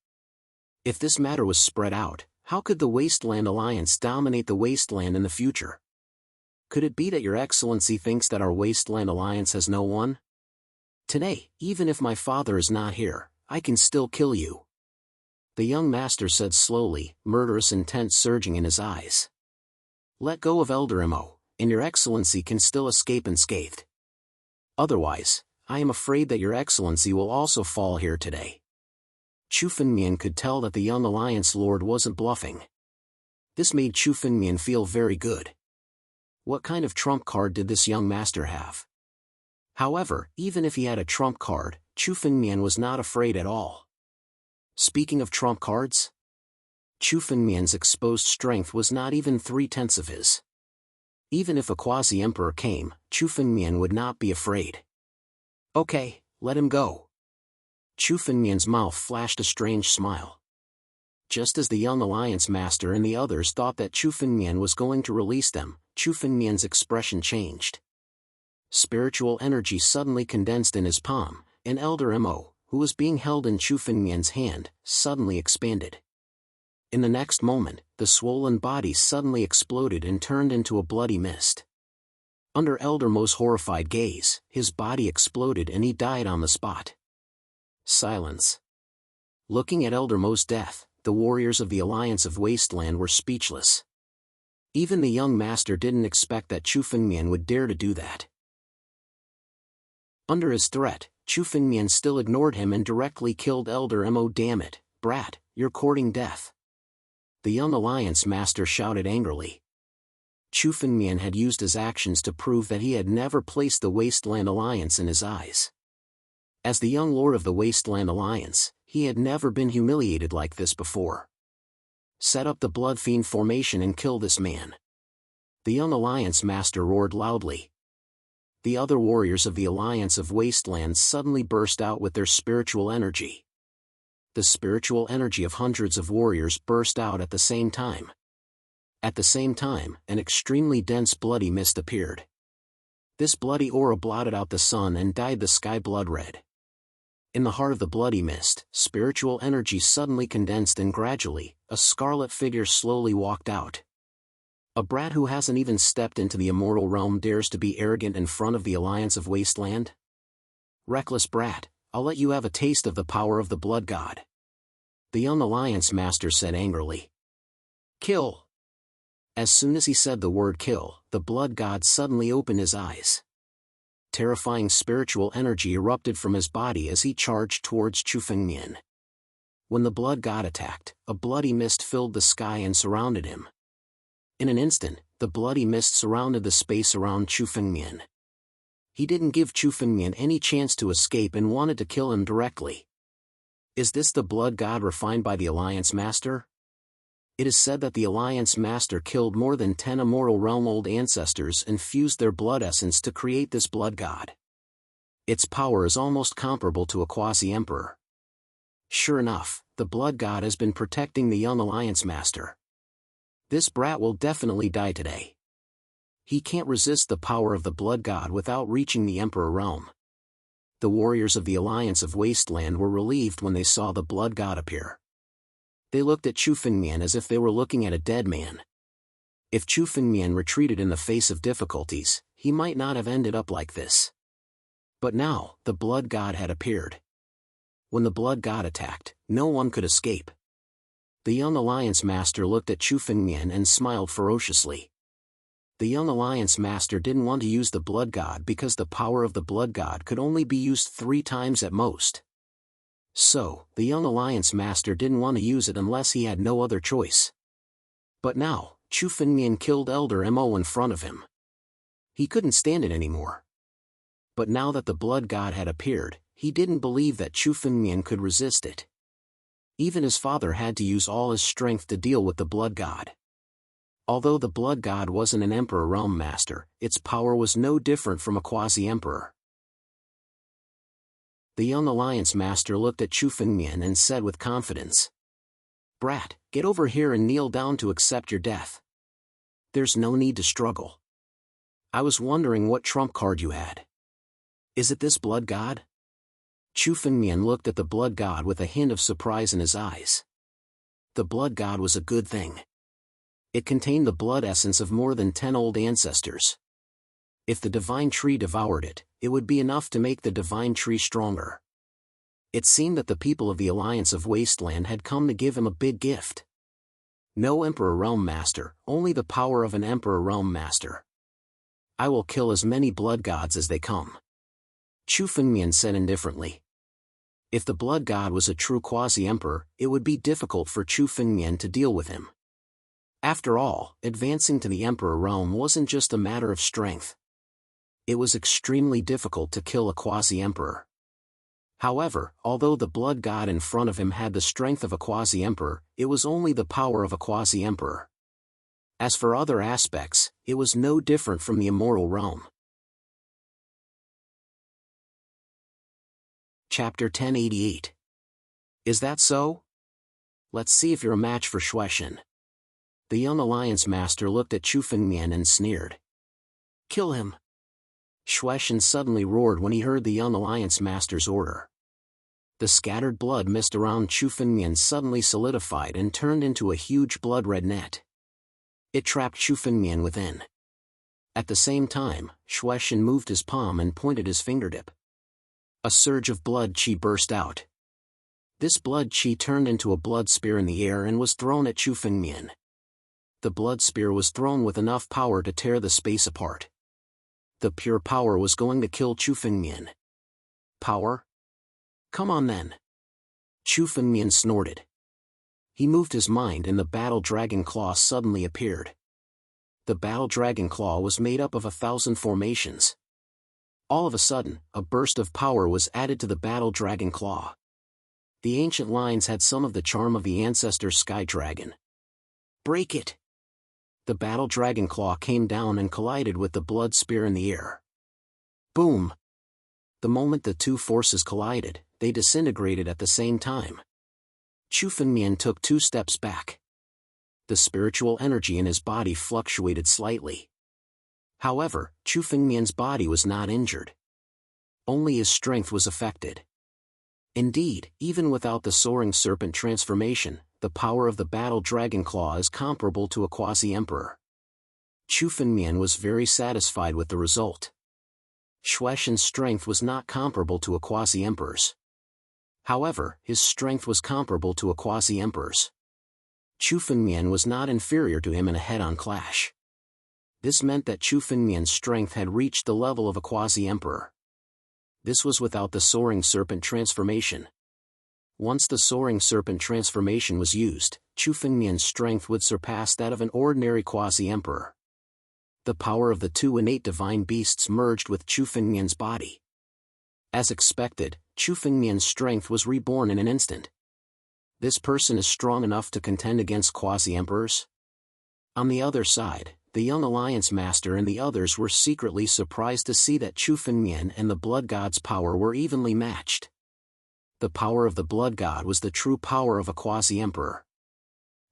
If this matter was spread out, how could the Wasteland Alliance dominate the Wasteland in the future? Could it be that your excellency thinks that our Wasteland Alliance has no one? Today, even if my father is not here, I can still kill you. The young master said slowly, murderous intent surging in his eyes. Let go of Elder Mo, and your excellency can still escape unscathed. Otherwise, I am afraid that your excellency will also fall here today. Chu Fengmian could tell that the young alliance lord wasn't bluffing. This made Chu Fengmian feel very good. What kind of trump card did this young master have? However, even if he had a trump card, Chu Fengmian was not afraid at all. Speaking of trump cards, Chu Fengmian's exposed strength was not even 3/10 of his. Even if a quasi-emperor came, Chu Fengmian would not be afraid. Okay, let him go. Chu Fengmian's mouth flashed a strange smile. Just as the young alliance master and the others thought that Chu Fengmian was going to release them, Chu Fengmian's expression changed. Spiritual energy suddenly condensed in his palm, and Elder Mo, who was being held in Chu Fengmian's hand, suddenly expanded. In the next moment, the swollen body suddenly exploded and turned into a bloody mist. Under Elder Mo's horrified gaze, his body exploded and he died on the spot. Silence. Looking at Elder Mo's death, the warriors of the Alliance of Wasteland were speechless. Even the young master didn't expect that Chu Fengmian would dare to do that. Under his threat, Chu Fengmian still ignored him and directly killed Elder Mo. Damn it, brat, you're courting death. The young alliance master shouted angrily. Chu Fengmian had used his actions to prove that he had never placed the Wasteland Alliance in his eyes. As the young lord of the Wasteland Alliance, he had never been humiliated like this before. Set up the Blood Fiend formation and kill this man. The young alliance master roared loudly. The other warriors of the Alliance of Wastelands suddenly burst out with their spiritual energy. The spiritual energy of hundreds of warriors burst out at the same time. At the same time, an extremely dense bloody mist appeared. This bloody aura blotted out the sun and dyed the sky blood red. In the heart of the bloody mist, spiritual energy suddenly condensed and gradually, a scarlet figure slowly walked out. A brat who hasn't even stepped into the immortal realm dares to be arrogant in front of the Alliance of Wasteland? Reckless brat, I'll let you have a taste of the power of the blood god. The young Alliance master said angrily. Kill! As soon as he said the word kill, the blood god suddenly opened his eyes. Terrifying spiritual energy erupted from his body as he charged towards Chu Fengmian. When the blood god attacked, a bloody mist filled the sky and surrounded him. In an instant, the bloody mist surrounded the space around Chu Fengmian. He didn't give Chu Fengmian any chance to escape and wanted to kill him directly. Is this the blood god refined by the Alliance Master? It is said that the Alliance Master killed more than 10 immortal realm-old ancestors and fused their blood essence to create this blood god. Its power is almost comparable to a quasi-emperor. Sure enough, the blood god has been protecting the young Alliance Master. This brat will definitely die today. He can't resist the power of the blood god without reaching the Emperor realm. The warriors of the Alliance of Wasteland were relieved when they saw the blood god appear. They looked at Chu Fengmian as if they were looking at a dead man. If Chu Fengmian retreated in the face of difficulties, he might not have ended up like this. But now, the blood god had appeared. When the blood god attacked, no one could escape. The young Alliance Master looked at Chu Fengmian and smiled ferociously. The young Alliance Master didn't want to use the blood god because the power of the blood god could only be used 3 times at most. So, the young Alliance Master didn't want to use it unless he had no other choice. But now, Chu Fengmian killed Elder Mo in front of him. He couldn't stand it anymore. But now that the blood god had appeared, he didn't believe that Chu Fengmian could resist it. Even his father had to use all his strength to deal with the blood god. Although the blood god wasn't an Emperor Realm Master, its power was no different from a quasi-emperor. The young Alliance Master looked at Chu Fengmian and said with confidence, Brat, get over here and kneel down to accept your death. There's no need to struggle. I was wondering what trump card you had. Is it this blood god? Chu Fengmian looked at the blood god with a hint of surprise in his eyes. The blood god was a good thing. It contained the blood essence of more than 10 old ancestors. If the divine tree devoured it, it would be enough to make the divine tree stronger. It seemed that the people of the Alliance of Wasteland had come to give him a big gift. No Emperor Realm Master, only the power of an Emperor Realm Master. I will kill as many blood gods as they come. Chu Fengmian said indifferently. If the blood god was a true quasi-emperor, it would be difficult for Chu Fengmian to deal with him. After all, advancing to the Emperor realm wasn't just a matter of strength. It was extremely difficult to kill a quasi-emperor. However, although the blood god in front of him had the strength of a quasi-emperor, it was only the power of a quasi-emperor. As for other aspects, it was no different from the immortal realm. Chapter 1088. Is that so? Let's see if you're a match for Shueishan. The young Alliance Master looked at Chu Fengmian and sneered. Kill him. Shueishan suddenly roared when he heard the young Alliance Master's order. The scattered blood mist around Chu Fengmian suddenly solidified and turned into a huge blood-red net. It trapped Chu Fengmian within. At the same time, Shueishan moved his palm and pointed his fingertip. A surge of blood chi burst out. This blood chi turned into a blood spear in the air and was thrown at Chu Fengmian. The blood spear was thrown with enough power to tear the space apart. The pure power was going to kill Chu Fengmian. Power? Come on then. Chu Fengmian snorted. He moved his mind and the battle dragon claw suddenly appeared. The battle dragon claw was made up of 1,000 formations. All of a sudden, a burst of power was added to the battle dragon claw. The ancient lines had some of the charm of the ancestor sky dragon. Break it! The battle dragon claw came down and collided with the blood spear in the air. Boom! The moment the two forces collided, they disintegrated at the same time. Chu Fengmian took 2 steps back. The spiritual energy in his body fluctuated slightly. However, Chu Fengmian's body was not injured. Only his strength was affected. Indeed, even without the soaring serpent transformation, the power of the battle dragon claw is comparable to a quasi-emperor. Chu Fengmian was very satisfied with the result. Shueishan's strength was not comparable to a quasi-emperor's. However, his strength was comparable to a quasi-emperor's. Chu Fengmian was not inferior to him in a head-on clash. This meant that Chu Fengmian's strength had reached the level of a quasi-emperor. This was without the soaring serpent transformation. Once the soaring serpent transformation was used, Chu Fengmian's strength would surpass that of an ordinary quasi-emperor. The power of the 2 innate divine beasts merged with Chu Fengmian's body. As expected, Chu Fengmian's strength was reborn in an instant. This person is strong enough to contend against quasi-emperors? On the other side, the young alliance master and the others were secretly surprised to see that Chu Fengmian and the blood god's power were evenly matched. The power of the blood god was the true power of a quasi-emperor.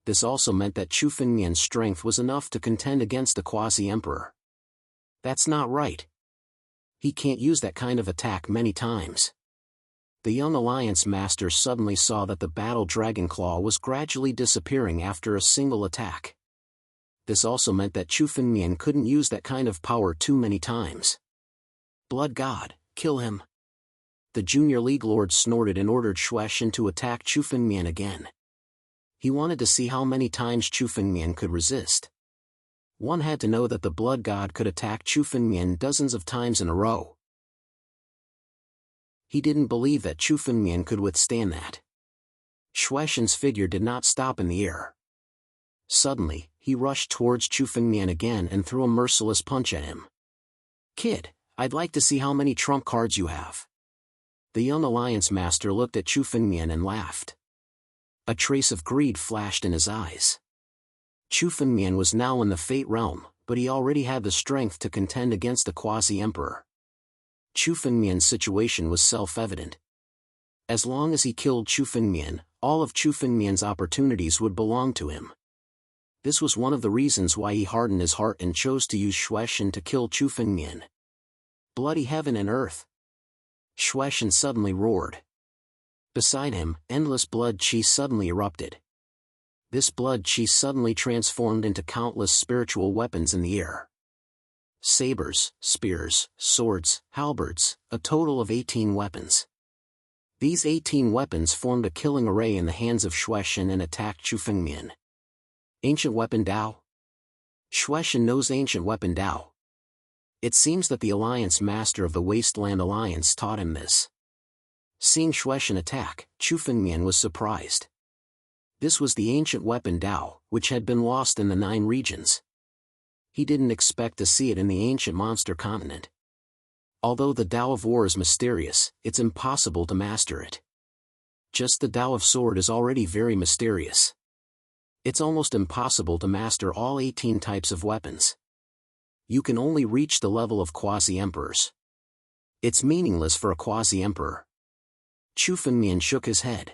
This also meant that Chu Fengmian's strength was enough to contend against the quasi-emperor. That's not right. He can't use that kind of attack many times. The young alliance master suddenly saw that the battle dragon claw was gradually disappearing after a single attack. This also meant that Chu Fengmian couldn't use that kind of power too many times. Blood god, kill him. The junior league lord snorted and ordered Shueishan to attack Chu Fengmian again. He wanted to see how many times Chu Fengmian could resist. One had to know that the blood god could attack Chu Fengmian dozens of times in a row. He didn't believe that Chu Fengmian could withstand that. Shueishan's figure did not stop in the air. Suddenly, he rushed towards Chu Fengmian again and threw a merciless punch at him. Kid, I'd like to see how many trump cards you have. The young alliance master looked at Chu Fengmian and laughed. A trace of greed flashed in his eyes. Chu Fengmian was now in the fate realm, but he already had the strength to contend against the quasi-emperor. Chu Fengmian's situation was self-evident. As long as he killed Chu Fengmian, all of Chu Fengmian's opportunities would belong to him. This was one of the reasons why he hardened his heart and chose to use Shueishan to kill Chu Fengmian. Bloody heaven and earth! Shueishan suddenly roared. Beside him, endless blood qi suddenly erupted. This blood qi suddenly transformed into countless spiritual weapons in the air. Sabers, spears, swords, halberds, a total of 18 weapons. These 18 weapons formed a killing array in the hands of Shueishan and attacked Chu Fengmian. Ancient weapon Dao? Shueishan knows ancient weapon Dao. It seems that the alliance master of the Wasteland Alliance taught him this. Seeing Shueishan attack, Chu Fengmian was surprised. This was the ancient weapon Dao, which had been lost in the 9 regions. He didn't expect to see it in the ancient monster continent. Although the Dao of War is mysterious, it's impossible to master it. Just the Dao of Sword is already very mysterious. It's almost impossible to master all 18 types of weapons. You can only reach the level of quasi-emperors. It's meaningless for a quasi-emperor. Chu Fengmian shook his head.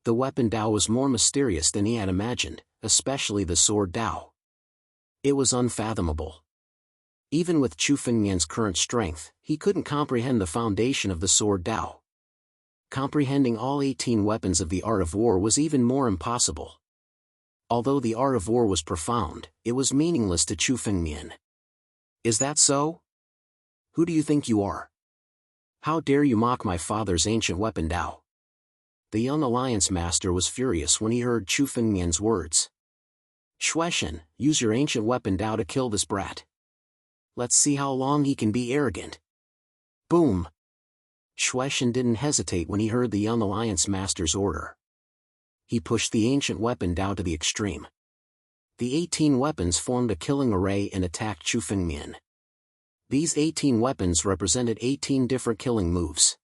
The weapon Dao was more mysterious than he had imagined, especially the sword Dao. It was unfathomable. Even with Chu Fengmian's current strength, he couldn't comprehend the foundation of the sword Dao. Comprehending all 18 weapons of the art of war was even more impossible. Although the art of war was profound, it was meaningless to Chu Fengmian. Is that so? Who do you think you are? How dare you mock my father's ancient weapon Dao? The young alliance master was furious when he heard Chu Fengmian's words. Shueishan, use your ancient weapon Dao to kill this brat. Let's see how long he can be arrogant. Boom! Shueishan didn't hesitate when he heard the young alliance master's order. He pushed the ancient weapon Dao to the extreme. The 18 weapons formed a killing array and attacked Chu Fengmian. These 18 weapons represented 18 different killing moves.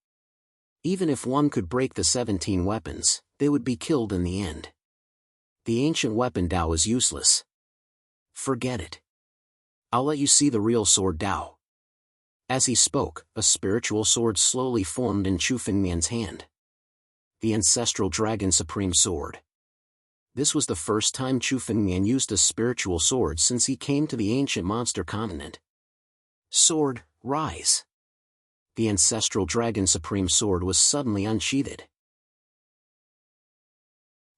Even if one could break the 17 weapons, they would be killed in the end. The ancient weapon Dao is useless. Forget it. I'll let you see the real sword Dao. As he spoke, a spiritual sword slowly formed in Chu Fengmian's hand. the ancestral dragon supreme sword. This was the first time Chu Fengmian used a spiritual sword since he came to the ancient monster continent. Sword, rise. The ancestral dragon supreme sword was suddenly unsheathed.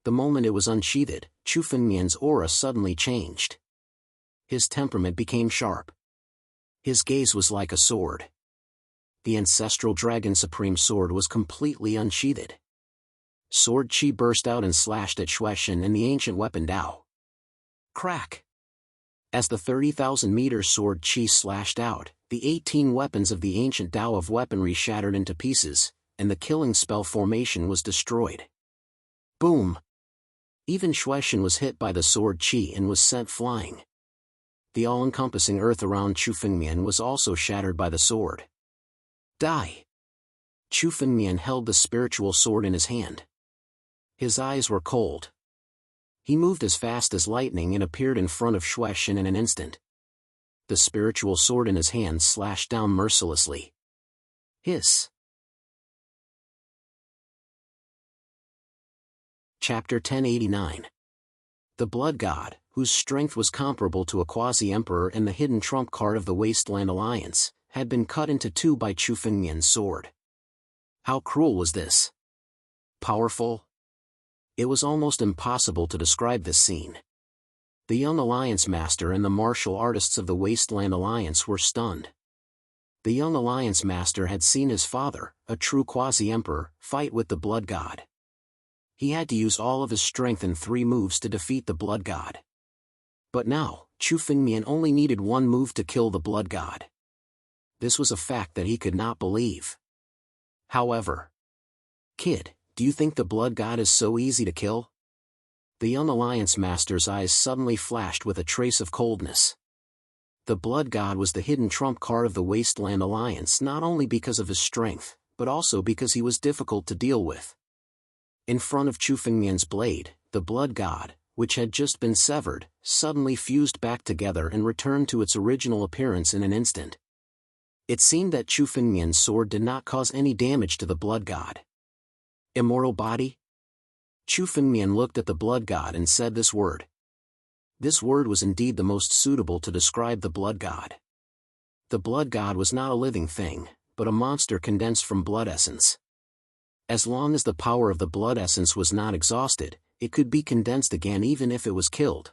The moment it was unsheathed, Chu Fengmian's aura suddenly changed. His temperament became sharp. His gaze was like a sword. The ancestral dragon supreme sword was completely unsheathed. Sword chi burst out and slashed at Shueishan and the ancient weapon Dao. Crack! As the 30,000-meter sword chi slashed out, the 18 weapons of the ancient Dao of weaponry shattered into pieces, and the killing spell formation was destroyed. Boom! Even Shueishan was hit by the sword chi and was sent flying. The all-encompassing earth around Chu Fengmian was also shattered by the sword. Die! Chu Fengmian held the spiritual sword in his hand. His eyes were cold. He moved as fast as lightning and appeared in front of Shueishan in an instant. The spiritual sword in his hand slashed down mercilessly. Hiss! Chapter 1089. The Blood God, whose strength was comparable to a quasi-emperor and the hidden trump card of the Wasteland Alliance, had been cut into two by Chu Fengmian's sword. How cruel was this? Powerful? It was almost impossible to describe this scene. The young Alliance Master and the martial artists of the Wasteland Alliance were stunned. The young Alliance Master had seen his father, a true quasi-emperor, fight with the Blood God. He had to use all of his strength in 3 moves to defeat the Blood God. But now, Chu Fengmian only needed 1 move to kill the Blood God. This was a fact that he could not believe. However, kid, do you think the Blood God is so easy to kill? The young Alliance Master's eyes suddenly flashed with a trace of coldness. The Blood God was the hidden trump card of the Wasteland Alliance not only because of his strength, but also because he was difficult to deal with. In front of Chu Fengmian's blade, the Blood God, which had just been severed, suddenly fused back together and returned to its original appearance in an instant. It seemed that Chu Fengmian's sword did not cause any damage to the Blood God. Immortal body? Chu Fengmian looked at the Blood God and said this word. This word was indeed the most suitable to describe the Blood God. The Blood God was not a living thing, but a monster condensed from blood essence. As long as the power of the blood essence was not exhausted, it could be condensed again even if it was killed.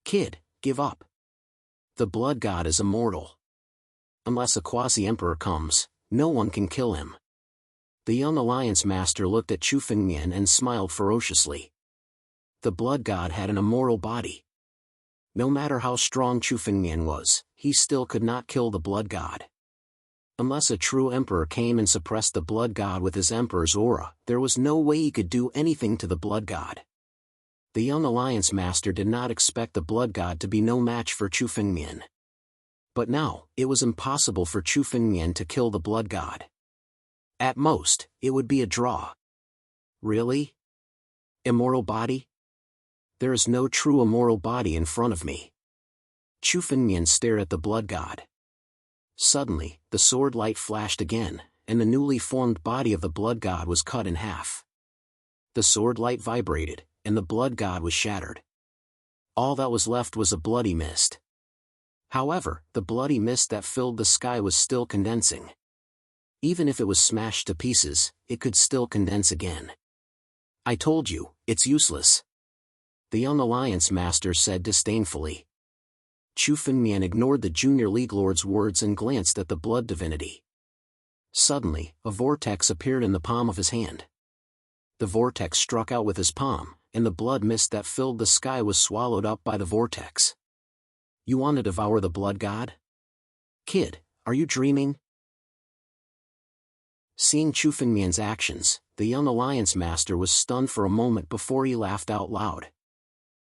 Kid, give up. The Blood God is immortal. Unless a quasi-emperor comes, no one can kill him. The young Alliance Master looked at Chu Fengmian and smiled ferociously. The Blood God had an immortal body. No matter how strong Chu Fengmian was, he still could not kill the Blood God. Unless a true emperor came and suppressed the Blood God with his emperor's aura, there was no way he could do anything to the Blood God. The young Alliance Master did not expect the Blood God to be no match for Chu Fengmian. But now, it was impossible for Chu Fengmian to kill the Blood God. At most, it would be a draw. Really? Immortal body? There is no true immortal body in front of me. Chu Fengmian stared at the Blood God. Suddenly, the sword light flashed again, and the newly formed body of the Blood God was cut in half. The sword light vibrated, and the Blood God was shattered. All that was left was a bloody mist. However, the bloody mist that filled the sky was still condensing. Even if it was smashed to pieces, it could still condense again. I told you, it's useless. The young Alliance Master said disdainfully. Chu Fengmian ignored the Junior League Lord's words and glanced at the blood divinity. Suddenly, a vortex appeared in the palm of his hand. The vortex struck out with his palm, and the blood mist that filled the sky was swallowed up by the vortex. You want to devour the Blood God? Kid, are you dreaming? Seeing Chu Fengmian's actions, the young Alliance Master was stunned for a moment before he laughed out loud.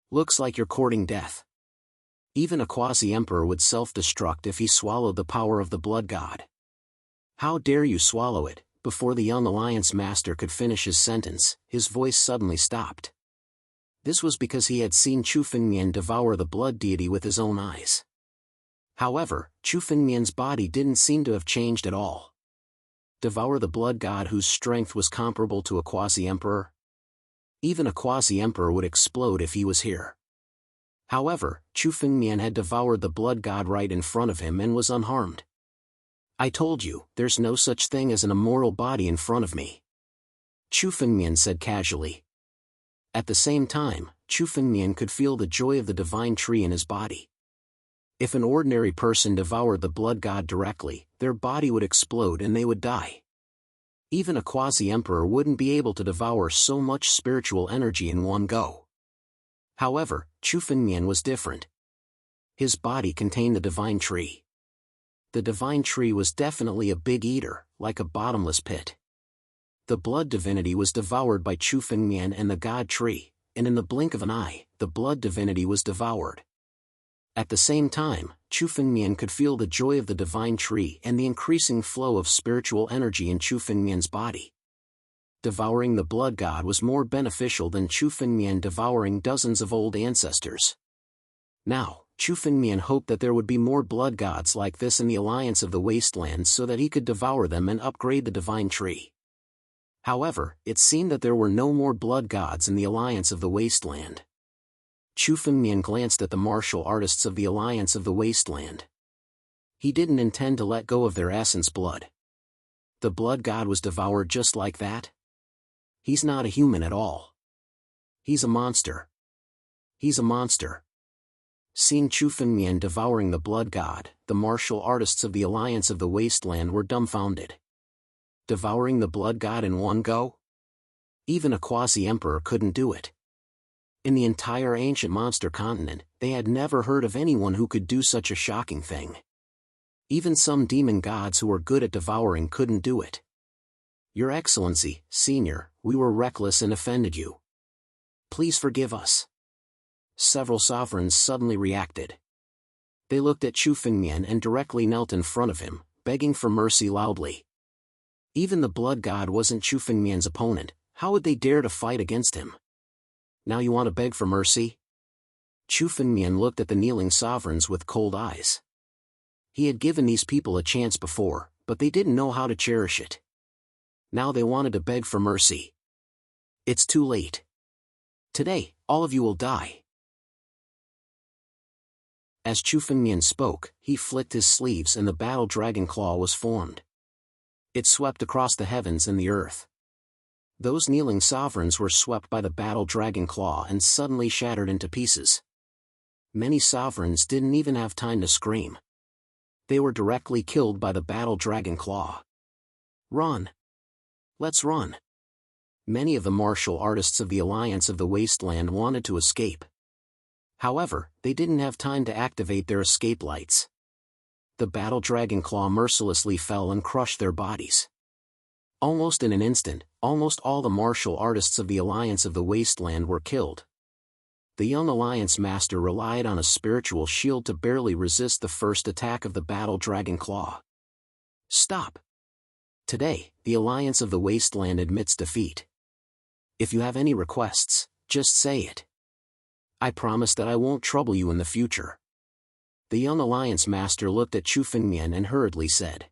Looks like you're courting death. Even a quasi-emperor would self-destruct if he swallowed the power of the Blood God. How dare you swallow it? Before the young Alliance Master could finish his sentence, his voice suddenly stopped. This was because he had seen Chu Fengmian devour the blood deity with his own eyes. However, Chu Fengmian's body didn't seem to have changed at all. Devour the blood god whose strength was comparable to a quasi-emperor? Even a quasi-emperor would explode if he was here. However, Chu Fengmian had devoured the blood god right in front of him and was unharmed. I told you, there's no such thing as an immortal body in front of me, Chu Fengmian said casually. At the same time, Chu Fengmian could feel the joy of the divine tree in his body. If an ordinary person devoured the blood god directly, their body would explode and they would die. Even a quasi-emperor wouldn't be able to devour so much spiritual energy in one go. However, Chu Fengmian was different. His body contained the divine tree. The divine tree was definitely a big eater, like a bottomless pit. The blood divinity was devoured by Chu Fengmian and the god tree, and in the blink of an eye, the blood divinity was devoured. At the same time, Chu Fengmian could feel the joy of the divine tree and the increasing flow of spiritual energy in Chu Fengmian's body. Devouring the blood god was more beneficial than Chu Fengmian devouring dozens of old ancestors. Now, Chu Fengmian hoped that there would be more blood gods like this in the Alliance of the Wastelands so that he could devour them and upgrade the divine tree. However, it seemed that there were no more blood gods in the Alliance of the Wasteland. Chu Fengmian glanced at the martial artists of the Alliance of the Wasteland. He didn't intend to let go of their essence blood. The blood god was devoured just like that? He's not a human at all. He's a monster. He's a monster. Seeing Chu Fengmian devouring the blood god, the martial artists of the Alliance of the Wasteland were dumbfounded. Devouring the blood god in one go? Even a quasi-emperor couldn't do it. In the entire ancient monster continent, they had never heard of anyone who could do such a shocking thing. Even some demon gods who were good at devouring couldn't do it. Your Excellency, Senior, we were reckless and offended you. Please forgive us. Several sovereigns suddenly reacted. They looked at Chu Fengmian and directly knelt in front of him, begging for mercy loudly. Even the blood god wasn't Chu Fengmian's opponent, how would they dare to fight against him? Now you want to beg for mercy? Chu Fengmian looked at the kneeling sovereigns with cold eyes. He had given these people a chance before, but they didn't know how to cherish it. Now they wanted to beg for mercy. It's too late. Today, all of you will die. As Chu Fengmian spoke, he flicked his sleeves and the battle dragon claw was formed. It swept across the heavens and the earth. Those kneeling sovereigns were swept by the battle dragon claw and suddenly shattered into pieces. Many sovereigns didn't even have time to scream. They were directly killed by the battle dragon claw. Run! Let's run! Many of the martial artists of the Alliance of the Wasteland wanted to escape. However, they didn't have time to activate their escape lights. The battle dragon claw mercilessly fell and crushed their bodies. Almost in an instant, almost all the martial artists of the Alliance of the Wasteland were killed. The young Alliance Master relied on a spiritual shield to barely resist the first attack of the battle dragon claw. Stop! Today, the Alliance of the Wasteland admits defeat. If you have any requests, just say it. I promise that I won't trouble you in the future. The young Alliance Master looked at Chu Fengmian and hurriedly said,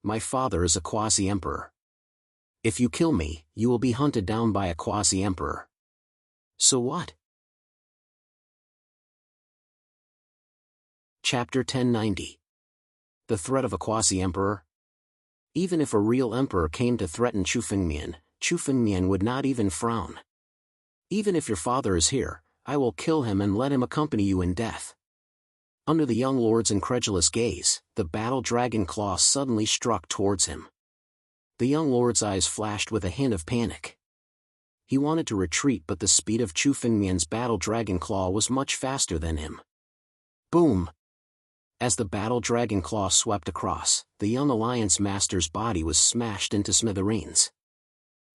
My father is a quasi-emperor. If you kill me, you will be hunted down by a quasi-emperor. So what? Chapter 1090. The threat of a quasi-emperor? Even if a real emperor came to threaten Chu Fengmian would not even frown. Even if your father is here, I will kill him and let him accompany you in death. Under the young lord's incredulous gaze, the battle dragon claw suddenly struck towards him. The young lord's eyes flashed with a hint of panic. He wanted to retreat, but the speed of Chu Fengmian's battle dragon claw was much faster than him. Boom! As the battle dragon claw swept across, the young Alliance Master's body was smashed into smithereens.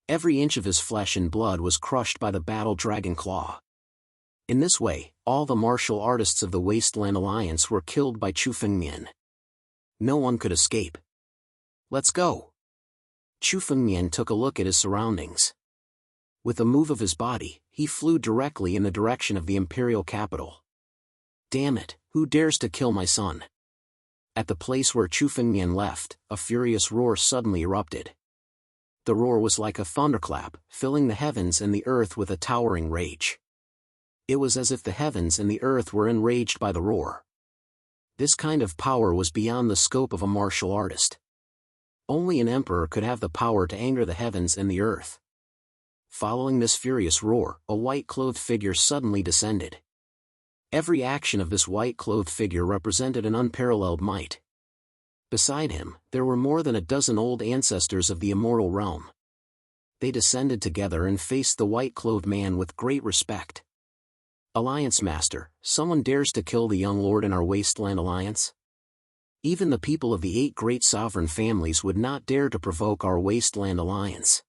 Every inch of his flesh and blood was crushed by the battle dragon claw. In this way, all the martial artists of the Wasteland Alliance were killed by Chu Fengmian. No one could escape. Let's go! Chu Fengmian took a look at his surroundings. With a move of his body, he flew directly in the direction of the imperial capital. Damn it, who dares to kill my son? At the place where Chu Fengmian left, a furious roar suddenly erupted. The roar was like a thunderclap, filling the heavens and the earth with a towering rage. It was as if the heavens and the earth were enraged by the roar. This kind of power was beyond the scope of a martial artist. Only an emperor could have the power to anger the heavens and the earth. Following this furious roar, a white-clothed figure suddenly descended. Every action of this white-clothed figure represented an unparalleled might. Beside him, there were more than a dozen old ancestors of the immortal realm. They descended together and faced the white-clothed man with great respect. "Alliance Master, someone dares to kill the young lord in our wasteland alliance? Even the people of the 8 great sovereign families would not dare to provoke our wasteland alliance."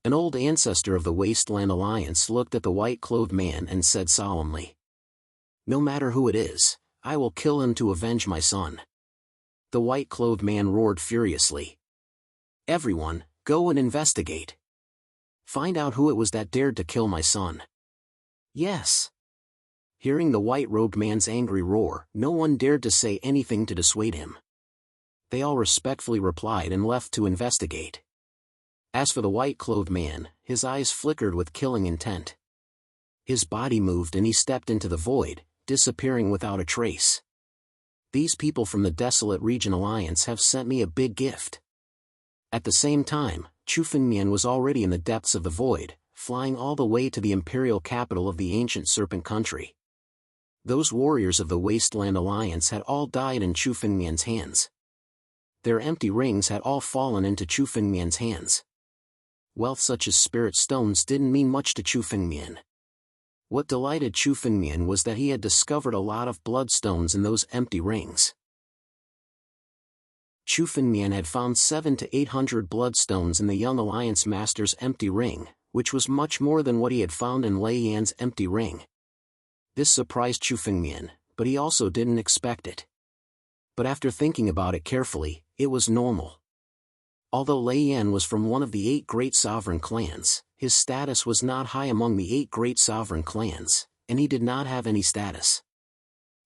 An old ancestor of the wasteland alliance looked at the white-clothed man and said solemnly, "No matter who it is, I will kill him to avenge my son." The white-clothed man roared furiously. "Everyone, go and investigate. Find out who it was that dared to kill my son." "Yes." Hearing the white-robed man's angry roar, no one dared to say anything to dissuade him. They all respectfully replied and left to investigate. As for the white-clothed man, his eyes flickered with killing intent. His body moved and he stepped into the void, disappearing without a trace. "These people from the Desolate Region Alliance have sent me a big gift." At the same time, Chu Fengmian was already in the depths of the void, flying all the way to the imperial capital of the ancient serpent country. Those warriors of the Wasteland Alliance had all died in Chu Fengmian's hands. Their empty rings had all fallen into Chu Fengmian's hands. Wealth such as spirit stones didn't mean much to Chu Fengmian. What delighted Chu Fengmian was that he had discovered a lot of bloodstones in those empty rings. Chu Fengmian had found 700 to 800 bloodstones in the young Alliance Master's empty ring, which was much more than what he had found in Lei Yan's empty ring. This surprised Chu Fengmian, but he also didn't expect it. But after thinking about it carefully, it was normal. Although Lei Yan was from one of the 8 great sovereign clans, his status was not high among the 8 great sovereign clans, and he did not have any status.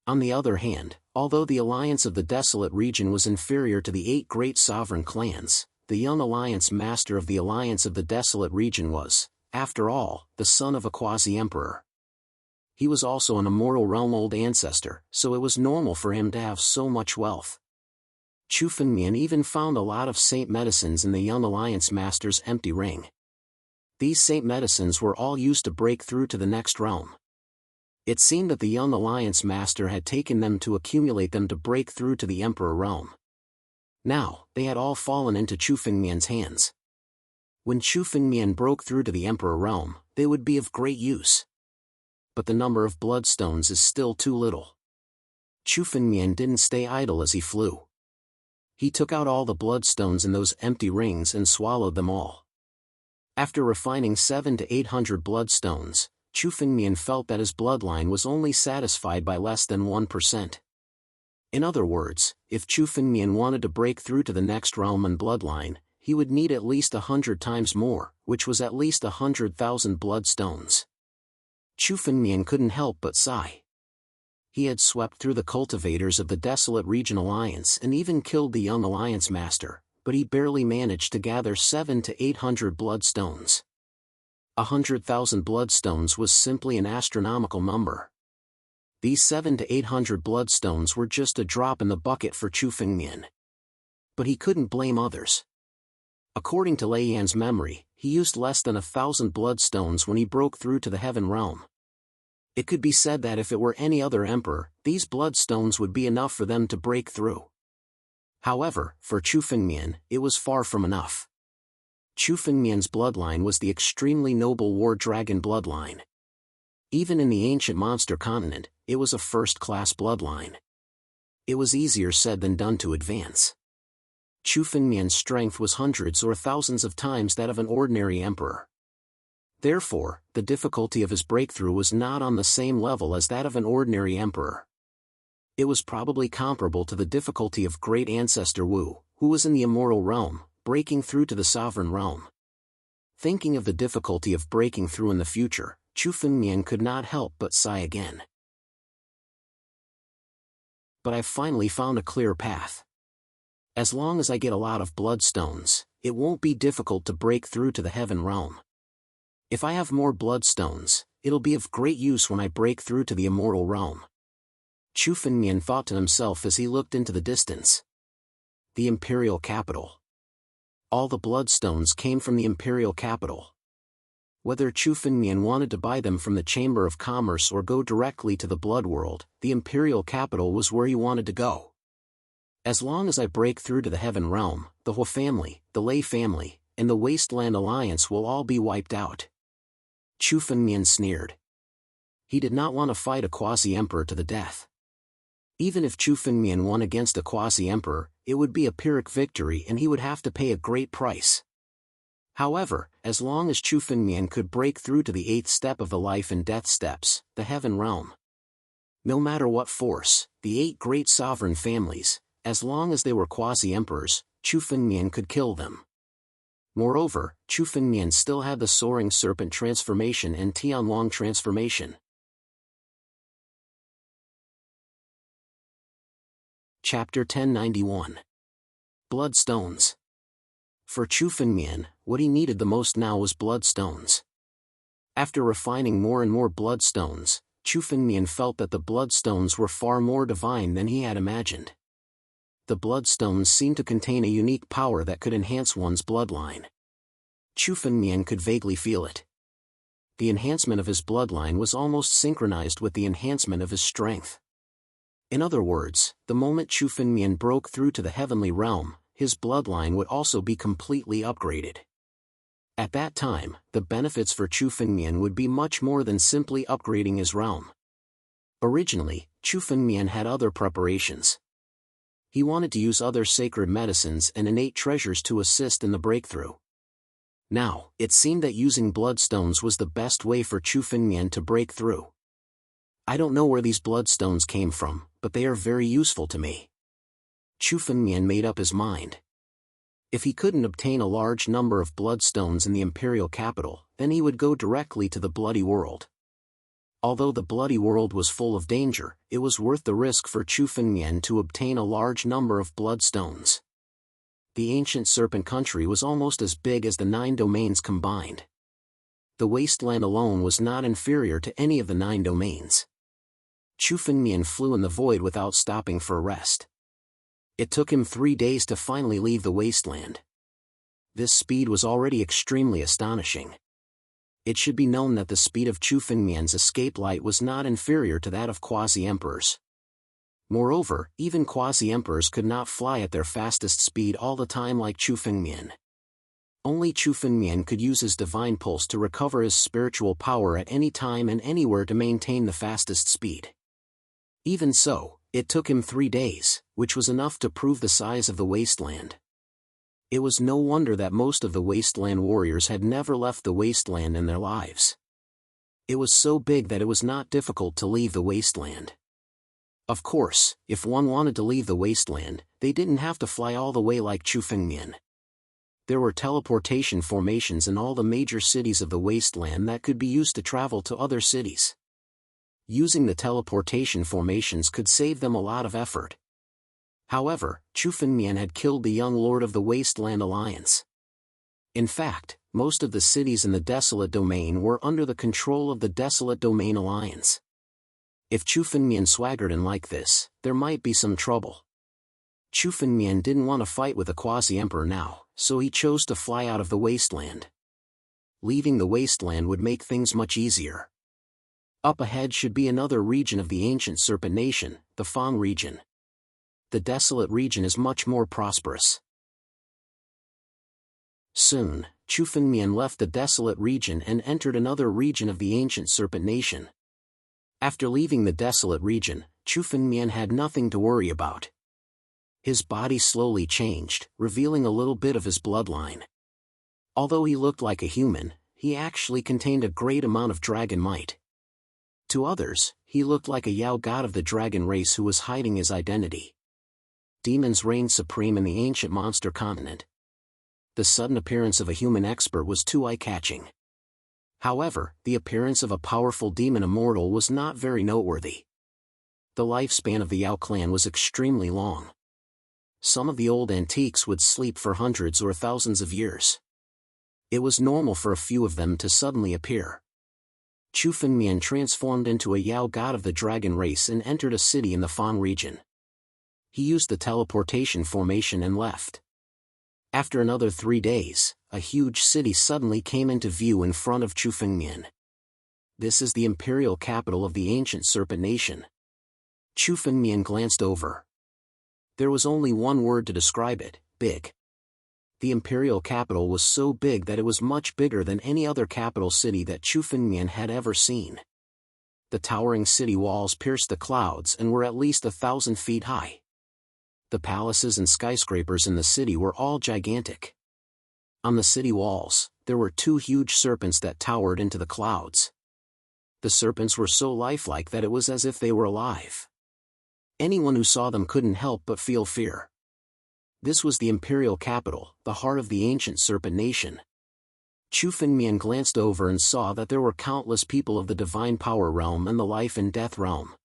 On the other hand, although the alliance of the Desolate Region was inferior to the 8 great sovereign clans, the young Alliance Master of the Alliance of the Desolate Region was, after all, the son of a quasi-emperor. He was also an immortal realm old ancestor, so it was normal for him to have so much wealth. Chu Fengmian even found a lot of saint medicines in the young Alliance Master's empty ring. These saint medicines were all used to break through to the next realm. It seemed that the young Alliance Master had taken them to accumulate them to break through to the Emperor realm. Now, they had all fallen into Chu Fengmian's hands. When Chu Fengmian broke through to the Emperor realm, they would be of great use. But the number of bloodstones is still too little. Chu Fengmian didn't stay idle as he flew. He took out all the bloodstones in those empty rings and swallowed them all. After refining 700 to 800 bloodstones, Chu Fengmian felt that his bloodline was only satisfied by less than 1%. In other words, if Chu Fengmian wanted to break through to the next realm and bloodline, he would need at least 100 times more, which was at least 100,000 bloodstones. Chu Fengmian couldn't help but sigh. He had swept through the cultivators of the Desolate Region Alliance and even killed the young Alliance Master, but he barely managed to gather 700 to 800 bloodstones. 100,000 bloodstones was simply an astronomical number. These 700 to 800 bloodstones were just a drop in the bucket for Chu Fengmian. But he couldn't blame others. According to Lei Yan's memory, he used less than 1,000 bloodstones when he broke through to the Heaven Realm. It could be said that if it were any other emperor, these bloodstones would be enough for them to break through. However, for Chu Fengmian, it was far from enough. Chu Fengmian's bloodline was the extremely noble war dragon bloodline. Even in the ancient monster continent, it was a first-class bloodline. It was easier said than done to advance. Chu Fengmian's strength was hundreds or thousands of times that of an ordinary emperor. Therefore, the difficulty of his breakthrough was not on the same level as that of an ordinary emperor. It was probably comparable to the difficulty of great ancestor Wu, who was in the immortal realm, breaking through to the sovereign realm. Thinking of the difficulty of breaking through in the future, Chu Fengmian could not help but sigh again. but I've finally found a clear path. As long as I get a lot of bloodstones, it won't be difficult to break through to the heaven realm. If I have more bloodstones, it'll be of great use when I break through to the immortal realm. Chu Fengmian thought to himself as he looked into the distance. The imperial capital. All the bloodstones came from the imperial capital. Whether Chu Fengmian wanted to buy them from the Chamber of Commerce or go directly to the Blood World, the imperial capital was where he wanted to go. As long as I break through to the heaven realm, the Hua family, the Lei family, and the Wasteland Alliance will all be wiped out. Chu Fengmian sneered. He did not want to fight a quasi-emperor to the death. Even if Chu Fengmian won against a quasi-emperor, it would be a Pyrrhic victory and he would have to pay a great price. However, as long as Chu Fengmian could break through to the 8th step of the life and death steps, the heaven realm. No matter what force, the 8 great sovereign families, as long as they were quasi-emperors, Chu Fengmian could kill them. Moreover, Chu Fengmian still had the Soaring Serpent transformation and Jianwang transformation. Chapter 1091. Bloodstones. For Chu Fengmian, what he needed the most now was bloodstones. After refining more and more bloodstones, Chu Fengmian felt that the bloodstones were far more divine than he had imagined. The bloodstones seemed to contain a unique power that could enhance one's bloodline. Chu Fengmian could vaguely feel it. The enhancement of his bloodline was almost synchronized with the enhancement of his strength. In other words, the moment Chu Fengmian broke through to the heavenly realm, his bloodline would also be completely upgraded. At that time, the benefits for Chu Fengmian would be much more than simply upgrading his realm. Originally, Chu Fengmian had other preparations. He wanted to use other sacred medicines and innate treasures to assist in the breakthrough. Now, it seemed that using bloodstones was the best way for Chu Fengmian to break through. I don't know where these bloodstones came from, but they are very useful to me. Chu Fengmian made up his mind. If he couldn't obtain a large number of bloodstones in the imperial capital, then he would go directly to the Bloody World. Although the Bloody World was full of danger, it was worth the risk for Chu Fengmian to obtain a large number of bloodstones. The ancient serpent country was almost as big as the 9 domains combined. The wasteland alone was not inferior to any of the 9 domains. Chu Fengmian flew in the void without stopping for rest. It took him 3 days to finally leave the wasteland. This speed was already extremely astonishing. It should be known that the speed of Chu Fengmian's escape light was not inferior to that of quasi-emperors. Moreover, even quasi-emperors could not fly at their fastest speed all the time like Chu Fengmian. Only Chu Fengmian could use his divine pulse to recover his spiritual power at any time and anywhere to maintain the fastest speed. Even so, it took him 3 days, which was enough to prove the size of the wasteland. It was no wonder that most of the wasteland warriors had never left the wasteland in their lives. It was so big that it was not difficult to leave the wasteland. Of course, if one wanted to leave the wasteland, they didn't have to fly all the way like Chu Fengmian. There were teleportation formations in all the major cities of the wasteland that could be used to travel to other cities. Using the teleportation formations could save them a lot of effort. However, Chu Fengmian had killed the young lord of the Wasteland Alliance. In fact, most of the cities in the Desolate Domain were under the control of the Desolate Domain Alliance. If Chu Fengmian swaggered in like this, there might be some trouble. Chu Fengmian didn't want to fight with a quasi-emperor now, so he chose to fly out of the wasteland. Leaving the wasteland would make things much easier. Up ahead should be another region of the ancient serpent nation, the Fang region. The desolate region is much more prosperous. Soon, Chu Fengmian left the desolate region and entered another region of the ancient serpent nation. After leaving the desolate region, Chu Fengmian had nothing to worry about. His body slowly changed, revealing a little bit of his bloodline. Although he looked like a human, he actually contained a great amount of dragon might. To others, he looked like a Yao god of the dragon race who was hiding his identity. Demons reigned supreme in the ancient monster continent. The sudden appearance of a human expert was too eye-catching. However, the appearance of a powerful demon immortal was not very noteworthy. The lifespan of the Yao clan was extremely long. Some of the old antiques would sleep for hundreds or thousands of years. It was normal for a few of them to suddenly appear. Chu Fengmian transformed into a Yao god of the dragon race and entered a city in the Fan region. He used the teleportation formation and left. After another 3 days, a huge city suddenly came into view in front of Chu Fengmian. This is the imperial capital of the ancient serpent nation. Chu Fengmian glanced over. There was only one word to describe it: big. The imperial capital was so big that it was much bigger than any other capital city that Chu Fengmian had ever seen. The towering city walls pierced the clouds and were at least 1,000 feet high. The palaces and skyscrapers in the city were all gigantic. On the city walls, there were 2 huge serpents that towered into the clouds. The serpents were so lifelike that it was as if they were alive. Anyone who saw them couldn't help but feel fear. This was the imperial capital, the heart of the ancient serpent nation. Chu Fengmian glanced over and saw that there were countless people of the divine power realm and the life and death realm.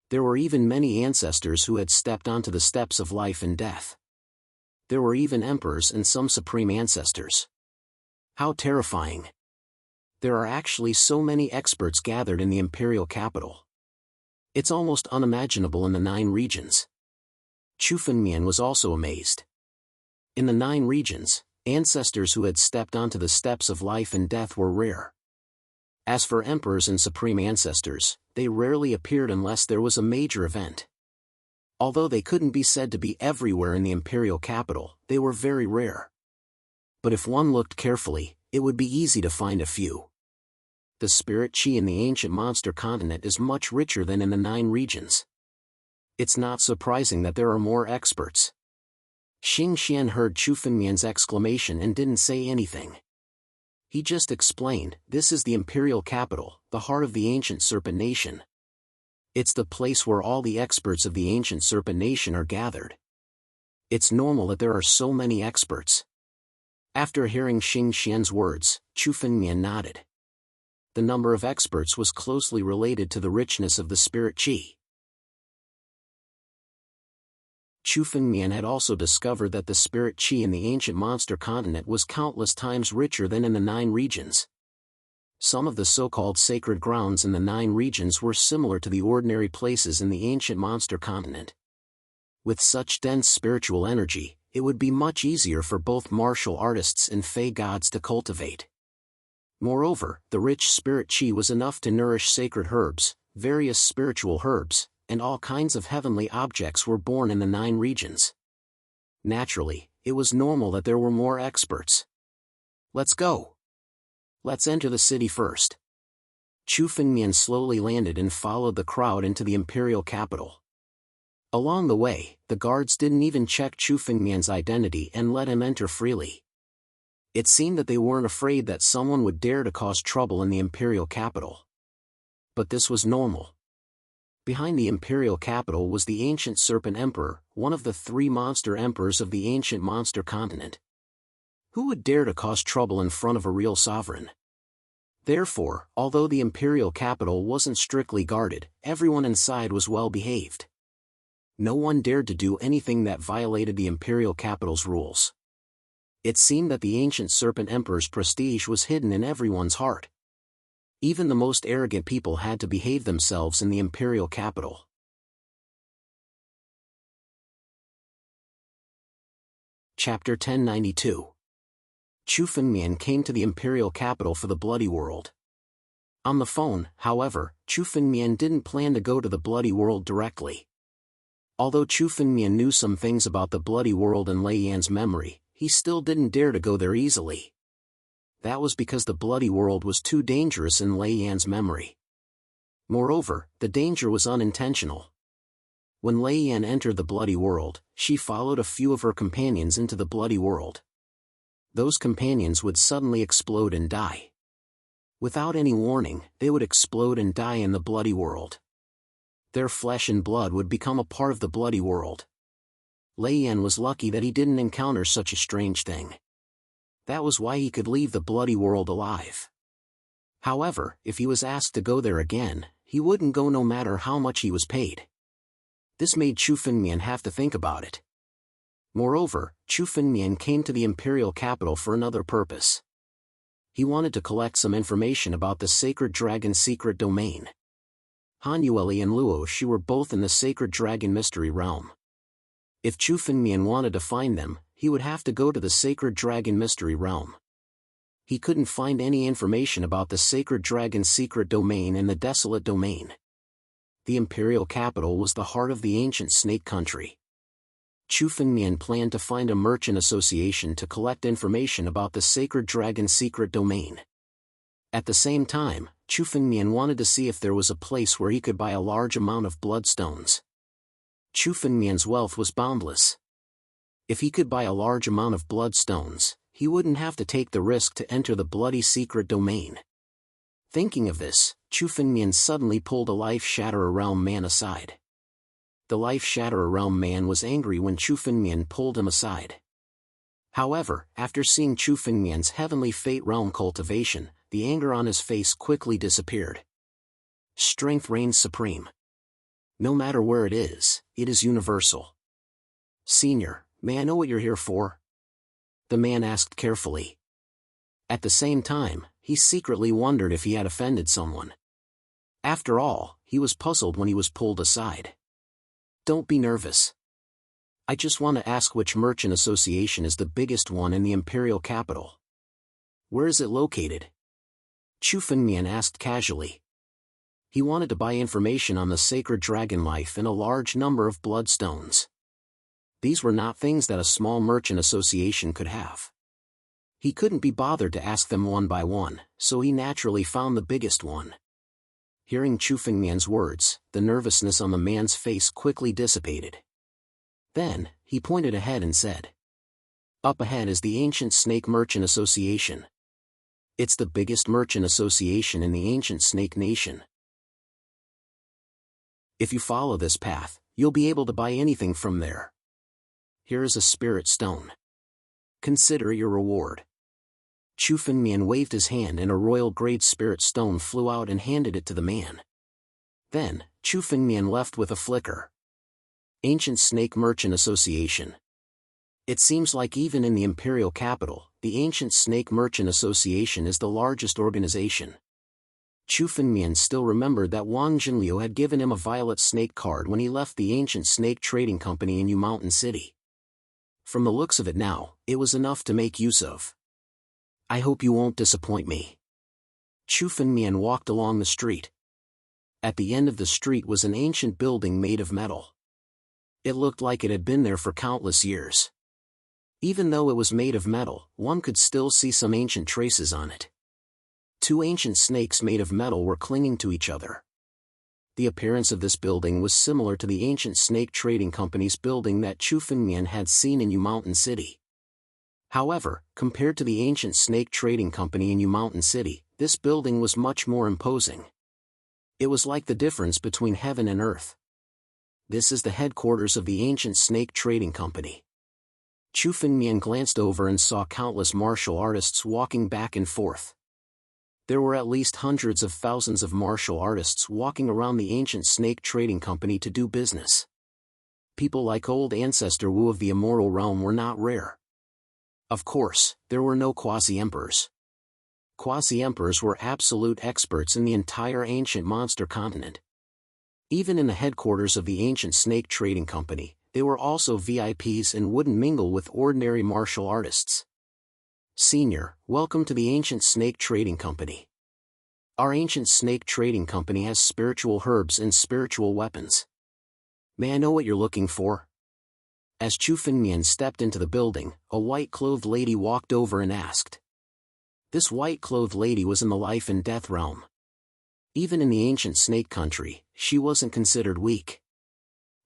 There were even many ancestors who had stepped onto the steps of life and death. There were even emperors and some supreme ancestors. How terrifying! There are actually so many experts gathered in the imperial capital. It's almost unimaginable in the 9 regions. Chu Fengmian was also amazed. In the 9 regions, ancestors who had stepped onto the steps of life and death were rare. As for emperors and supreme ancestors, they rarely appeared unless there was a major event. Although they couldn't be said to be everywhere in the imperial capital, they were very rare. But if one looked carefully, it would be easy to find a few. The spirit chi in the ancient monster continent is much richer than in the 9 regions. It's not surprising that there are more experts. Xing Xian heard Chu Fengmian's exclamation and didn't say anything. He just explained, "This is the imperial capital, the heart of the ancient serpent nation. It's the place where all the experts of the ancient serpent nation are gathered. It's normal that there are so many experts." After hearing Xing Xian's words, Chu Fengmian nodded. The number of experts was closely related to the richness of the spirit chi. Chu Fengmian had also discovered that the spirit chi in the ancient monster continent was countless times richer than in the 9 regions. Some of the so-called sacred grounds in the 9 regions were similar to the ordinary places in the ancient monster continent. With such dense spiritual energy, it would be much easier for both martial artists and fey gods to cultivate. Moreover, the rich spirit chi was enough to nourish sacred herbs, various spiritual herbs, and all kinds of heavenly objects were born in the 9 regions. Naturally, it was normal that there were more experts. Let's go. Let's enter the city first. Chu Fengmian slowly landed and followed the crowd into the imperial capital. Along the way, the guards didn't even check Chu Fengmian's identity and let him enter freely. It seemed that they weren't afraid that someone would dare to cause trouble in the imperial capital. But this was normal. Behind the imperial capital was the ancient serpent emperor, one of the 3 monster emperors of the ancient monster continent. Who would dare to cause trouble in front of a real sovereign? Therefore, although the imperial capital wasn't strictly guarded, everyone inside was well behaved. No one dared to do anything that violated the imperial capital's rules. It seemed that the ancient serpent emperor's prestige was hidden in everyone's heart. Even the most arrogant people had to behave themselves in the imperial capital. Chapter 1092. Chu Fengmian came to the imperial capital for the Bloody World. On the phone, however, Chu Fengmian didn't plan to go to the Bloody World directly. Although Chu Fengmian knew some things about the Bloody World and Lei Yan's memory, he still didn't dare to go there easily. That was because the Bloody World was too dangerous in Lei Yan's memory. Moreover, the danger was unintentional. When Lei Yan entered the Bloody World, she followed a few of her companions into the Bloody World. Those companions would suddenly explode and die. Without any warning, they would explode and die in the Bloody World. Their flesh and blood would become a part of the Bloody World. Lei Yan was lucky that he didn't encounter such a strange thing. That was why he could leave the Bloody World alive. However, if he was asked to go there again, he wouldn't go no matter how much he was paid. This made Chu Fengmian have to think about it. Moreover, Chu Fengmian came to the imperial capital for another purpose. He wanted to collect some information about the Sacred Dragon's secret domain. Han Yueli and Luo Shi were both in the Sacred Dragon Mystery Realm. If Chu Fengmian wanted to find them, he would have to go to the Sacred Dragon Mystery Realm. He couldn't find any information about the Sacred Dragon's secret domain and the Desolate Domain. The imperial capital was the heart of the ancient snake country. Chu Fengmian planned to find a merchant association to collect information about the Sacred Dragon's secret domain. At the same time, Chu Fengmian wanted to see if there was a place where he could buy a large amount of bloodstones. Chu Fengmian's wealth was boundless. If he could buy a large amount of bloodstones, he wouldn't have to take the risk to enter the bloody secret domain. Thinking of this, Chu Fengmian suddenly pulled a Life Shatterer Realm man aside. The Life Shatterer Realm man was angry when Chu Fengmian pulled him aside. However, after seeing Chu Fengmian's Heavenly Fate Realm cultivation, the anger on his face quickly disappeared. Strength reigns supreme. No matter where it is universal. Senior, may I know what you're here for? The man asked carefully. At the same time, he secretly wondered if he had offended someone. After all, he was puzzled when he was pulled aside. Don't be nervous. I just want to ask which merchant association is the biggest one in the imperial capital. Where is it located? Chu Fengmian asked casually. He wanted to buy information on the sacred dragon life and a large number of bloodstones. These were not things that a small merchant association could have. He couldn't be bothered to ask them one by one, so he naturally found the biggest one. Hearing Chu Fengmian's words, the nervousness on the man's face quickly dissipated. Then, he pointed ahead and said, "Up ahead is the Ancient Snake Merchant Association. It's the biggest merchant association in the ancient snake nation. If you follow this path, you'll be able to buy anything from there. Here is a spirit stone. Consider your reward." Chu Fengmian waved his hand and a royal-grade spirit stone flew out and handed it to the man. Then, Chu Fengmian left with a flicker. Ancient Snake Merchant Association. It seems like even in the imperial capital, the Ancient Snake Merchant Association is the largest organization. Chu Fengmian still remembered that Wang Jinliu had given him a violet snake card when he left the Ancient Snake Trading Company in Yu Mountain City. From the looks of it now, it was enough to make use of. I hope you won't disappoint me. Chu Fengmian walked along the street. At the end of the street was an ancient building made of metal. It looked like it had been there for countless years. Even though it was made of metal, one could still see some ancient traces on it. Two ancient snakes made of metal were clinging to each other. The appearance of this building was similar to the Ancient Snake Trading Company's building that Chu Fengmian had seen in Yu Mountain City. However, compared to the Ancient Snake Trading Company in Yu Mountain City, this building was much more imposing. It was like the difference between heaven and earth. This is the headquarters of the Ancient Snake Trading Company. Chu Fengmian glanced over and saw countless martial artists walking back and forth. There were at least hundreds of thousands of martial artists walking around the Ancient Snake Trading Company to do business. People like Old Ancestor Wu of the Immortal Realm were not rare. Of course, there were no quasi-emperors. Quasi-emperors were absolute experts in the entire ancient monster continent. Even in the headquarters of the Ancient Snake Trading Company, they were also VIPs and wouldn't mingle with ordinary martial artists. Senior, welcome to the Ancient Snake Trading Company. Our Ancient Snake Trading Company has spiritual herbs and spiritual weapons. May I know what you're looking for? As Chu Fengmian stepped into the building, a white-clothed lady walked over and asked. This white-clothed lady was in the life and death realm. Even in the ancient snake country, she wasn't considered weak.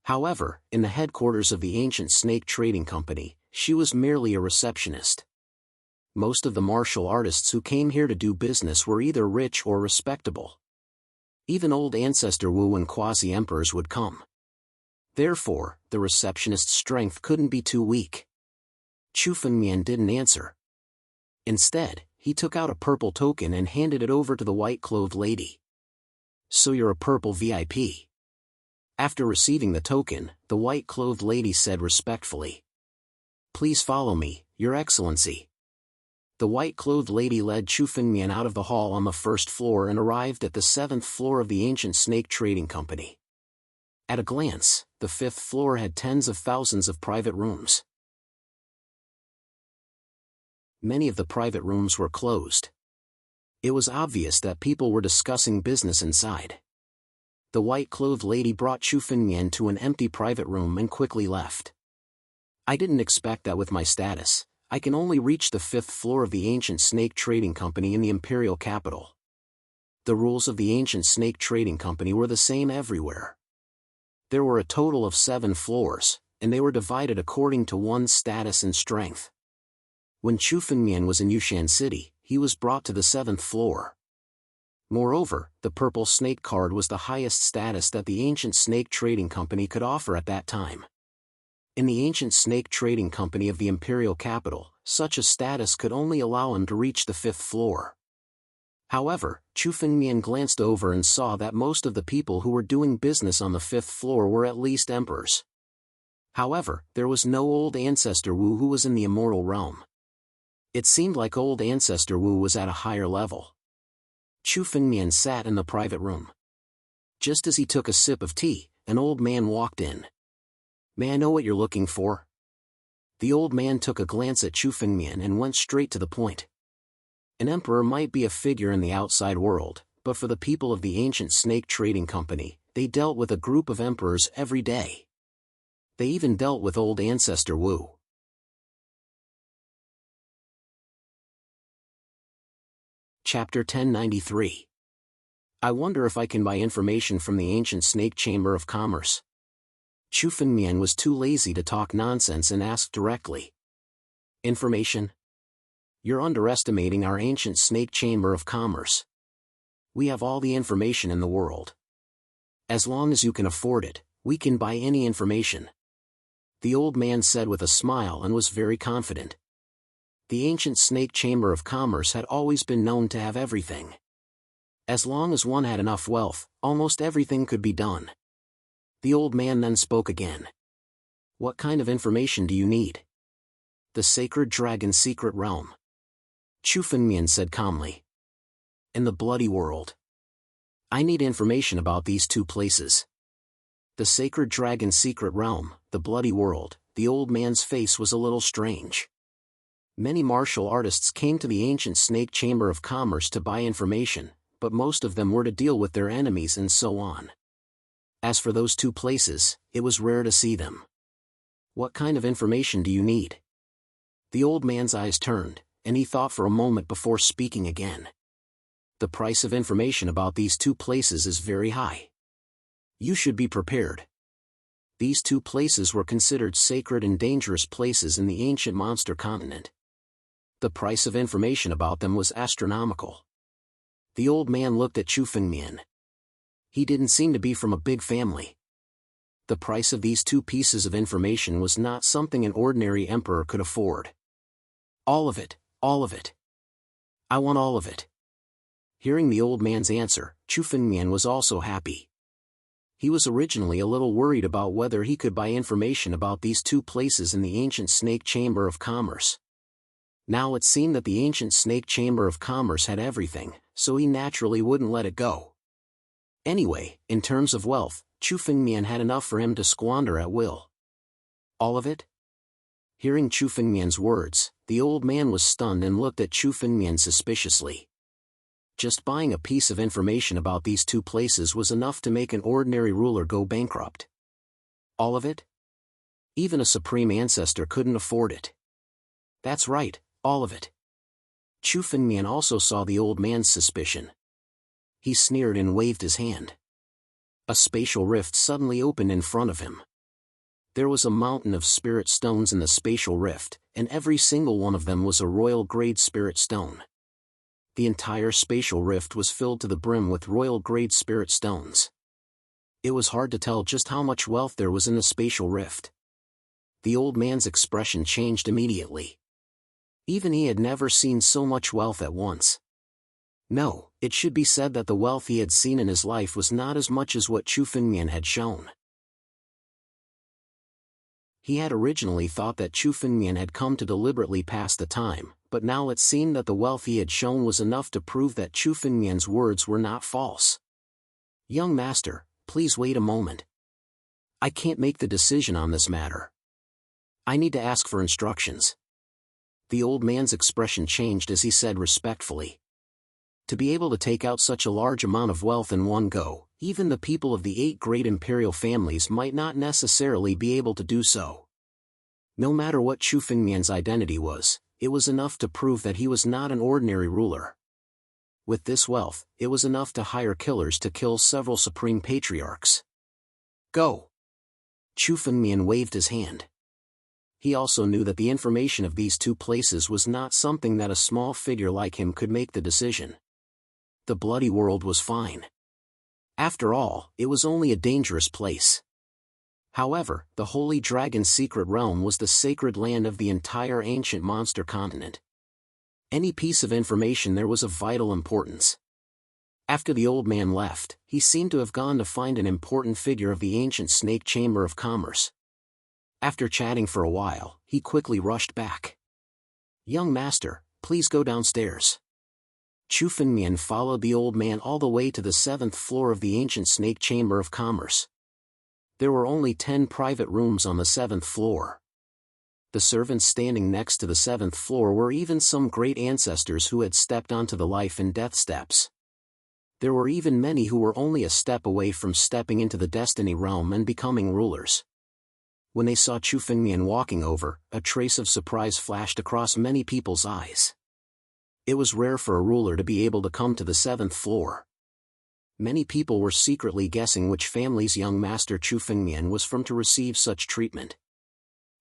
However, in the headquarters of the Ancient Snake Trading Company, she was merely a receptionist. Most of the martial artists who came here to do business were either rich or respectable. Even Old Ancestor Wu and quasi-emperors would come. Therefore, the receptionist's strength couldn't be too weak. Chu Fengmian didn't answer. Instead, he took out a purple token and handed it over to the white-clothed lady. So you're a purple VIP. After receiving the token, the white-clothed lady said respectfully, "Please follow me, Your Excellency." The white-clothed lady led Chu Fengmian out of the hall on the first floor and arrived at the 7th floor of the ancient snake trading company. At a glance, the 5th floor had tens of thousands of private rooms. Many of the private rooms were closed. It was obvious that people were discussing business inside. The white-clothed lady brought Chu Fengmian to an empty private room and quickly left. "I didn't expect that with my status. I can only reach the 5th floor of the ancient snake trading company in the imperial capital." The rules of the ancient snake trading company were the same everywhere. There were a total of 7 floors, and they were divided according to one's status and strength. When Chu Fengmian was in Yushan City, he was brought to the 7th floor. Moreover, the purple snake card was the highest status that the ancient snake trading company could offer at that time. In the ancient snake trading company of the imperial capital, such a status could only allow him to reach the 5th floor. However, Chu Fengmian glanced over and saw that most of the people who were doing business on the 5th floor were at least emperors. However, there was no old ancestor Wu who was in the immortal realm. It seemed like old ancestor Wu was at a higher level. Chu Fengmian sat in the private room. Just as he took a sip of tea, an old man walked in. "May I know what you're looking for?" The old man took a glance at Chu Fengmian and went straight to the point. An emperor might be a figure in the outside world, but for the people of the ancient snake trading company, they dealt with a group of emperors every day. They even dealt with old ancestor Wu. Chapter 1093. I wonder if I can buy information from the ancient snake chamber of commerce. Chu Fengmian was too lazy to talk nonsense and asked directly. "Information? You're underestimating our ancient snake chamber of commerce. We have all the information in the world. As long as you can afford it, we can buy any information." The old man said with a smile and was very confident. The ancient snake chamber of commerce had always been known to have everything. As long as one had enough wealth, almost everything could be done. The old man then spoke again. "What kind of information do you need?" "The sacred dragon secret realm," Chu Fengmian said calmly. "In the bloody world. I need information about these 2 places." The sacred dragon secret realm, the bloody world. The old man's face was a little strange. Many martial artists came to the ancient snake chamber of commerce to buy information, but most of them were to deal with their enemies and so on. As for those 2 places, it was rare to see them. "What kind of information do you need?" The old man's eyes turned, and he thought for a moment before speaking again. "The price of information about these 2 places is very high. You should be prepared." These 2 places were considered sacred and dangerous places in the ancient monster continent. The price of information about them was astronomical. The old man looked at Chu Fengmian. He didn't seem to be from a big family. The price of these 2 pieces of information was not something an ordinary emperor could afford. "All of it, all of it. I want all of it." Hearing the old man's answer, Chu Fengmian was also happy. He was originally a little worried about whether he could buy information about these 2 places in the ancient snake chamber of commerce. Now it seemed that the ancient snake chamber of commerce had everything, so he naturally wouldn't let it go. Anyway, in terms of wealth, Chu Fengmian had enough for him to squander at will. "All of it?" Hearing Chu Fengmian's words, the old man was stunned and looked at Chu Fengmian suspiciously. Just buying a piece of information about these 2 places was enough to make an ordinary ruler go bankrupt. "All of it?" Even a supreme ancestor couldn't afford it. "That's right, all of it." Chu Fengmian also saw the old man's suspicion. He sneered and waved his hand. A spatial rift suddenly opened in front of him. There was a mountain of spirit stones in the spatial rift, and every single one of them was a royal-grade spirit stone. The entire spatial rift was filled to the brim with royal-grade spirit stones. It was hard to tell just how much wealth there was in the spatial rift. The old man's expression changed immediately. Even he had never seen so much wealth at once. No, it should be said that the wealth he had seen in his life was not as much as what Chu Fengmian had shown. He had originally thought that Chu Fengmian had come to deliberately pass the time, but now it seemed that the wealth he had shown was enough to prove that Chu Fengmian's words were not false. "Young master, please wait a moment. I can't make the decision on this matter. I need to ask for instructions." The old man's expression changed as he said respectfully. To be able to take out such a large amount of wealth in one go, even the people of the 8 great imperial families might not necessarily be able to do so. No matter what Chu Fengmian's identity was, it was enough to prove that he was not an ordinary ruler. With this wealth, it was enough to hire killers to kill several supreme patriarchs. "Go!" Chu Fengmian waved his hand. He also knew that the information of these 2 places was not something that a small figure like him could make the decision. The bloody world was fine. After all, it was only a dangerous place. However, the Holy Dragon's secret realm was the sacred land of the entire ancient monster continent. Any piece of information there was of vital importance. After the old man left, he seemed to have gone to find an important figure of the ancient Snake Chamber of Commerce. After chatting for a while, he quickly rushed back. "Young master, please go downstairs." Chu Fengmian followed the old man all the way to the 7th floor of the ancient Snake Chamber of Commerce. There were only 10 private rooms on the 7th floor. The servants standing next to the 7th floor were even some great ancestors who had stepped onto the life and death steps. There were even many who were only a step away from stepping into the destiny realm and becoming rulers. When they saw Chu Fengmian walking over, a trace of surprise flashed across many people's eyes. It was rare for a ruler to be able to come to the 7th floor. Many people were secretly guessing which family's young master Chu Fengmian was from to receive such treatment.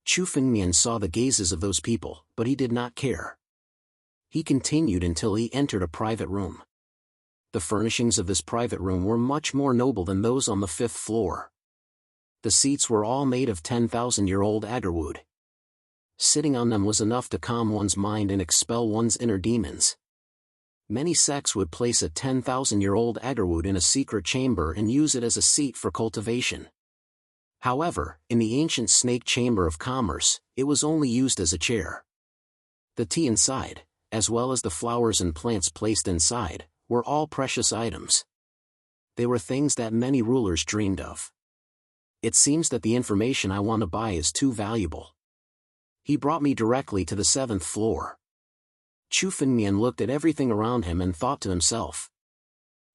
Chu Fengmian saw the gazes of those people, but he did not care. He continued until he entered a private room. The furnishings of this private room were much more noble than those on the 5th floor. The seats were all made of 10,000-year-old agarwood. Sitting on them was enough to calm one's mind and expel one's inner demons. Many sects would place a 10,000-year-old agarwood in a secret chamber and use it as a seat for cultivation. However, in the ancient Snake Chamber of Commerce, it was only used as a chair. The tea inside, as well as the flowers and plants placed inside, were all precious items. They were things that many rulers dreamed of. "It seems that the information I want to buy is too valuable. He brought me directly to the 7th floor." Chu Fengmian looked at everything around him and thought to himself.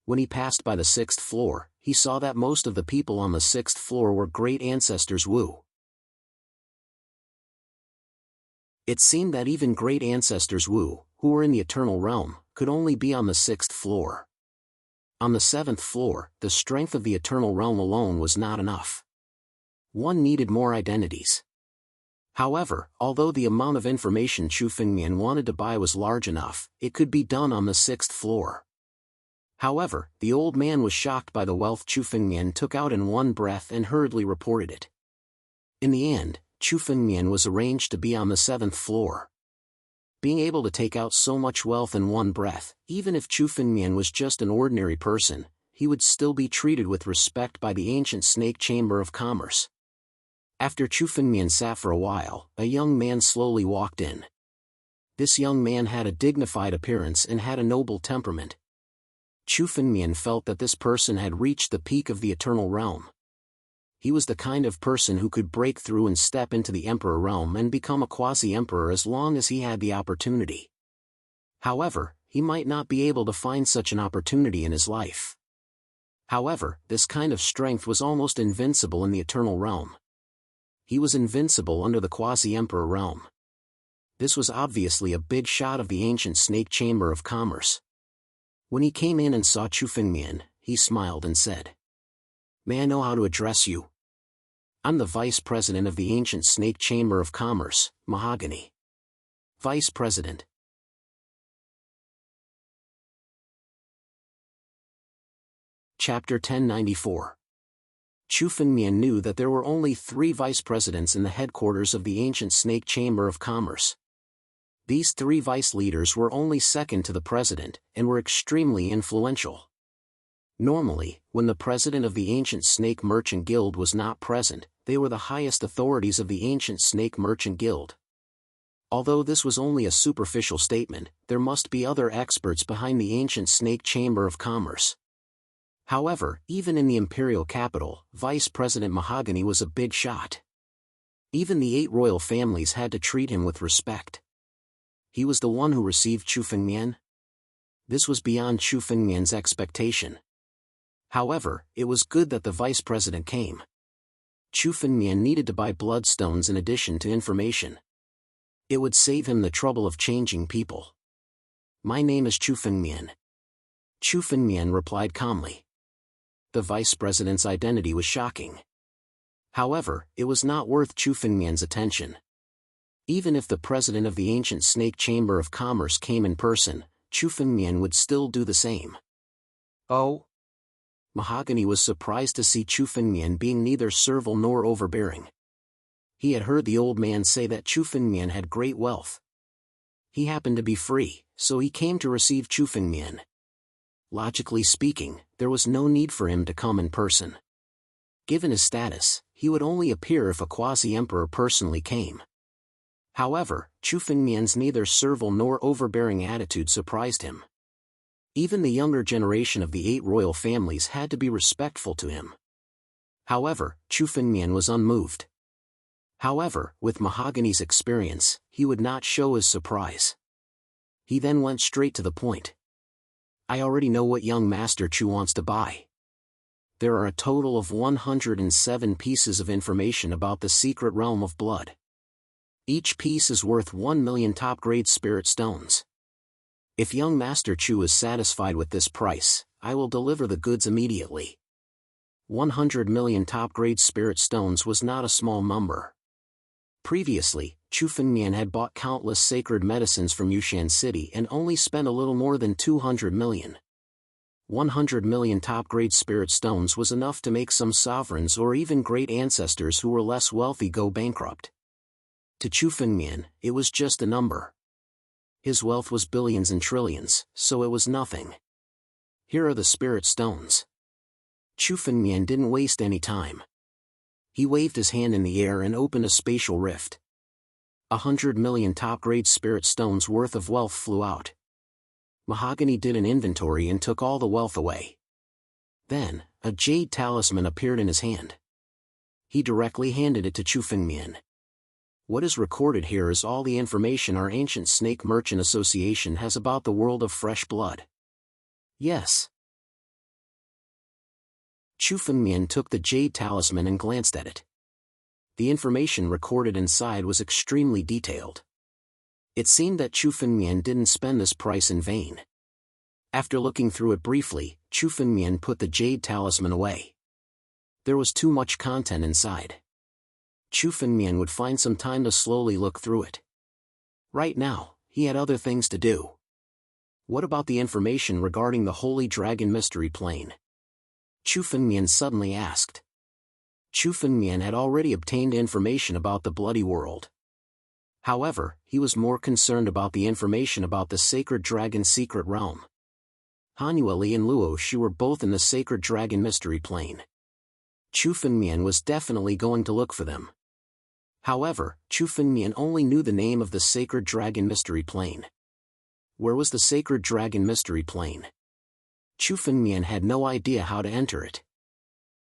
When he passed by the 6th floor, he saw that most of the people on the 6th floor were great ancestors Wu. It seemed that even great ancestors Wu, who were in the eternal realm, could only be on the 6th floor. On the 7th floor, the strength of the eternal realm alone was not enough. One needed more identities. However, although the amount of information Chu Fengmian wanted to buy was large enough, it could be done on the 6th floor. However, the old man was shocked by the wealth Chu Fengmian took out in one breath and hurriedly reported it. In the end, Chu Fengmian was arranged to be on the 7th floor. Being able to take out so much wealth in one breath, even if Chu Fengmian was just an ordinary person, he would still be treated with respect by the ancient Snake Chamber of Commerce. After Chu Fengmian sat for a while, a young man slowly walked in. This young man had a dignified appearance and had a noble temperament. Chu Fengmian felt that this person had reached the peak of the eternal realm. He was the kind of person who could break through and step into the emperor realm and become a quasi-emperor as long as he had the opportunity. However, he might not be able to find such an opportunity in his life. However, this kind of strength was almost invincible in the eternal realm. He was invincible under the quasi-emperor realm. This was obviously a big shot of the ancient Snake Chamber of Commerce. When he came in and saw Chu Fengmian, he smiled and said, "May I know how to address you?" "I'm the Vice President of the ancient Snake Chamber of Commerce, Mahogany." "Vice President." Chapter 1094. Chu Fengmian knew that there were only 3 vice presidents in the headquarters of the ancient Snake Chamber of Commerce. These 3 vice leaders were only second to the president, and were extremely influential. Normally, when the president of the Ancient Snake Merchant Guild was not present, they were the highest authorities of the Ancient Snake Merchant Guild. Although this was only a superficial statement, there must be other experts behind the Ancient Snake Chamber of Commerce. However, even in the imperial capital, Vice President Mahogany was a big shot. Even the 8 royal families had to treat him with respect. He was the one who received Chu Fengmian. This was beyond Chu Fengmian's expectation. However, it was good that the vice president came. Chu Fengmian needed to buy bloodstones in addition to information. It would save him the trouble of changing people. My name is Chu Fengmian. Chu Fengmian replied calmly. The vice president's identity was shocking. However, it was not worth Chu Fengmian's attention. Even if the president of the Ancient Snake Chamber of Commerce came in person, Chu Fengmian would still do the same. Oh? Mahogany was surprised to see Chu Fengmian being neither servile nor overbearing. He had heard the old man say that Chu Fengmian had great wealth. He happened to be free, so he came to receive Chu Fengmian. Logically speaking, there was no need for him to come in person. Given his status, he would only appear if a quasi-emperor personally came. However, Chu Fengmian's neither servile nor overbearing attitude surprised him. Even the younger generation of the 8 royal families had to be respectful to him. However, Chu Fengmian was unmoved. However, with Mahogany's experience, he would not show his surprise. He then went straight to the point. I already know what young Master Chu wants to buy. There are a total of 107 pieces of information about the secret realm of blood. Each piece is worth 1 million top-grade spirit stones. If young Master Chu is satisfied with this price, I will deliver the goods immediately. 100 million top-grade spirit stones was not a small number. Previously, Chu Fengmian had bought countless sacred medicines from Yushan City and only spent a little more than 200 million. 100 million top-grade spirit stones was enough to make some sovereigns or even great ancestors who were less wealthy go bankrupt. To Chu Fengmian, it was just a number. His wealth was billions and trillions, so it was nothing. Here are the spirit stones. Chu Fengmian didn't waste any time. He waved his hand in the air and opened a spatial rift. 100 million top-grade spirit stones worth of wealth flew out. Mahogany did an inventory and took all the wealth away. Then, a jade talisman appeared in his hand. He directly handed it to Chu Fengmian. What is recorded here is all the information our Ancient Snake Merchant Association has about the world of fresh blood. Yes. Chu Fengmian took the jade talisman and glanced at it. The information recorded inside was extremely detailed. It seemed that Chu Fengmian didn't spend this price in vain. After looking through it briefly, Chu Fengmian put the jade talisman away. There was too much content inside. Chu Fengmian would find some time to slowly look through it. Right now, he had other things to do. What about the information regarding the Holy Dragon Mystery Plane? Chu Fengmian suddenly asked. Chu Fengmian had already obtained information about the Bloody World. However, he was more concerned about the information about the Sacred Dragon Secret Realm. Hanueli and Luo Shi were both in the Sacred Dragon Mystery Plane. Chu Fengmian was definitely going to look for them. However, Chu Fengmian only knew the name of the Sacred Dragon Mystery Plane. Where was the Sacred Dragon Mystery Plane? Chu Fengmian had no idea how to enter it.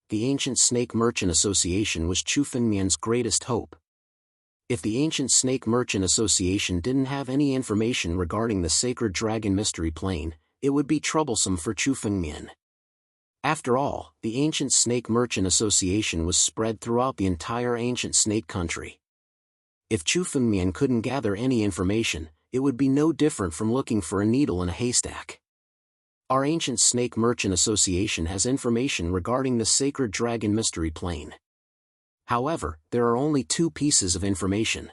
The Ancient Snake Merchant Association was Chu Fengmian's greatest hope. If the Ancient Snake Merchant Association didn't have any information regarding the Sacred Dragon Mystery Plane, it would be troublesome for Chu Fengmian. After all, the Ancient Snake Merchant Association was spread throughout the entire Ancient Snake Country. If Chu Fengmian couldn't gather any information, it would be no different from looking for a needle in a haystack. Our Ancient Snake Merchant Association has information regarding the Sacred Dragon Mystery Plane. However, there are only 2 pieces of information.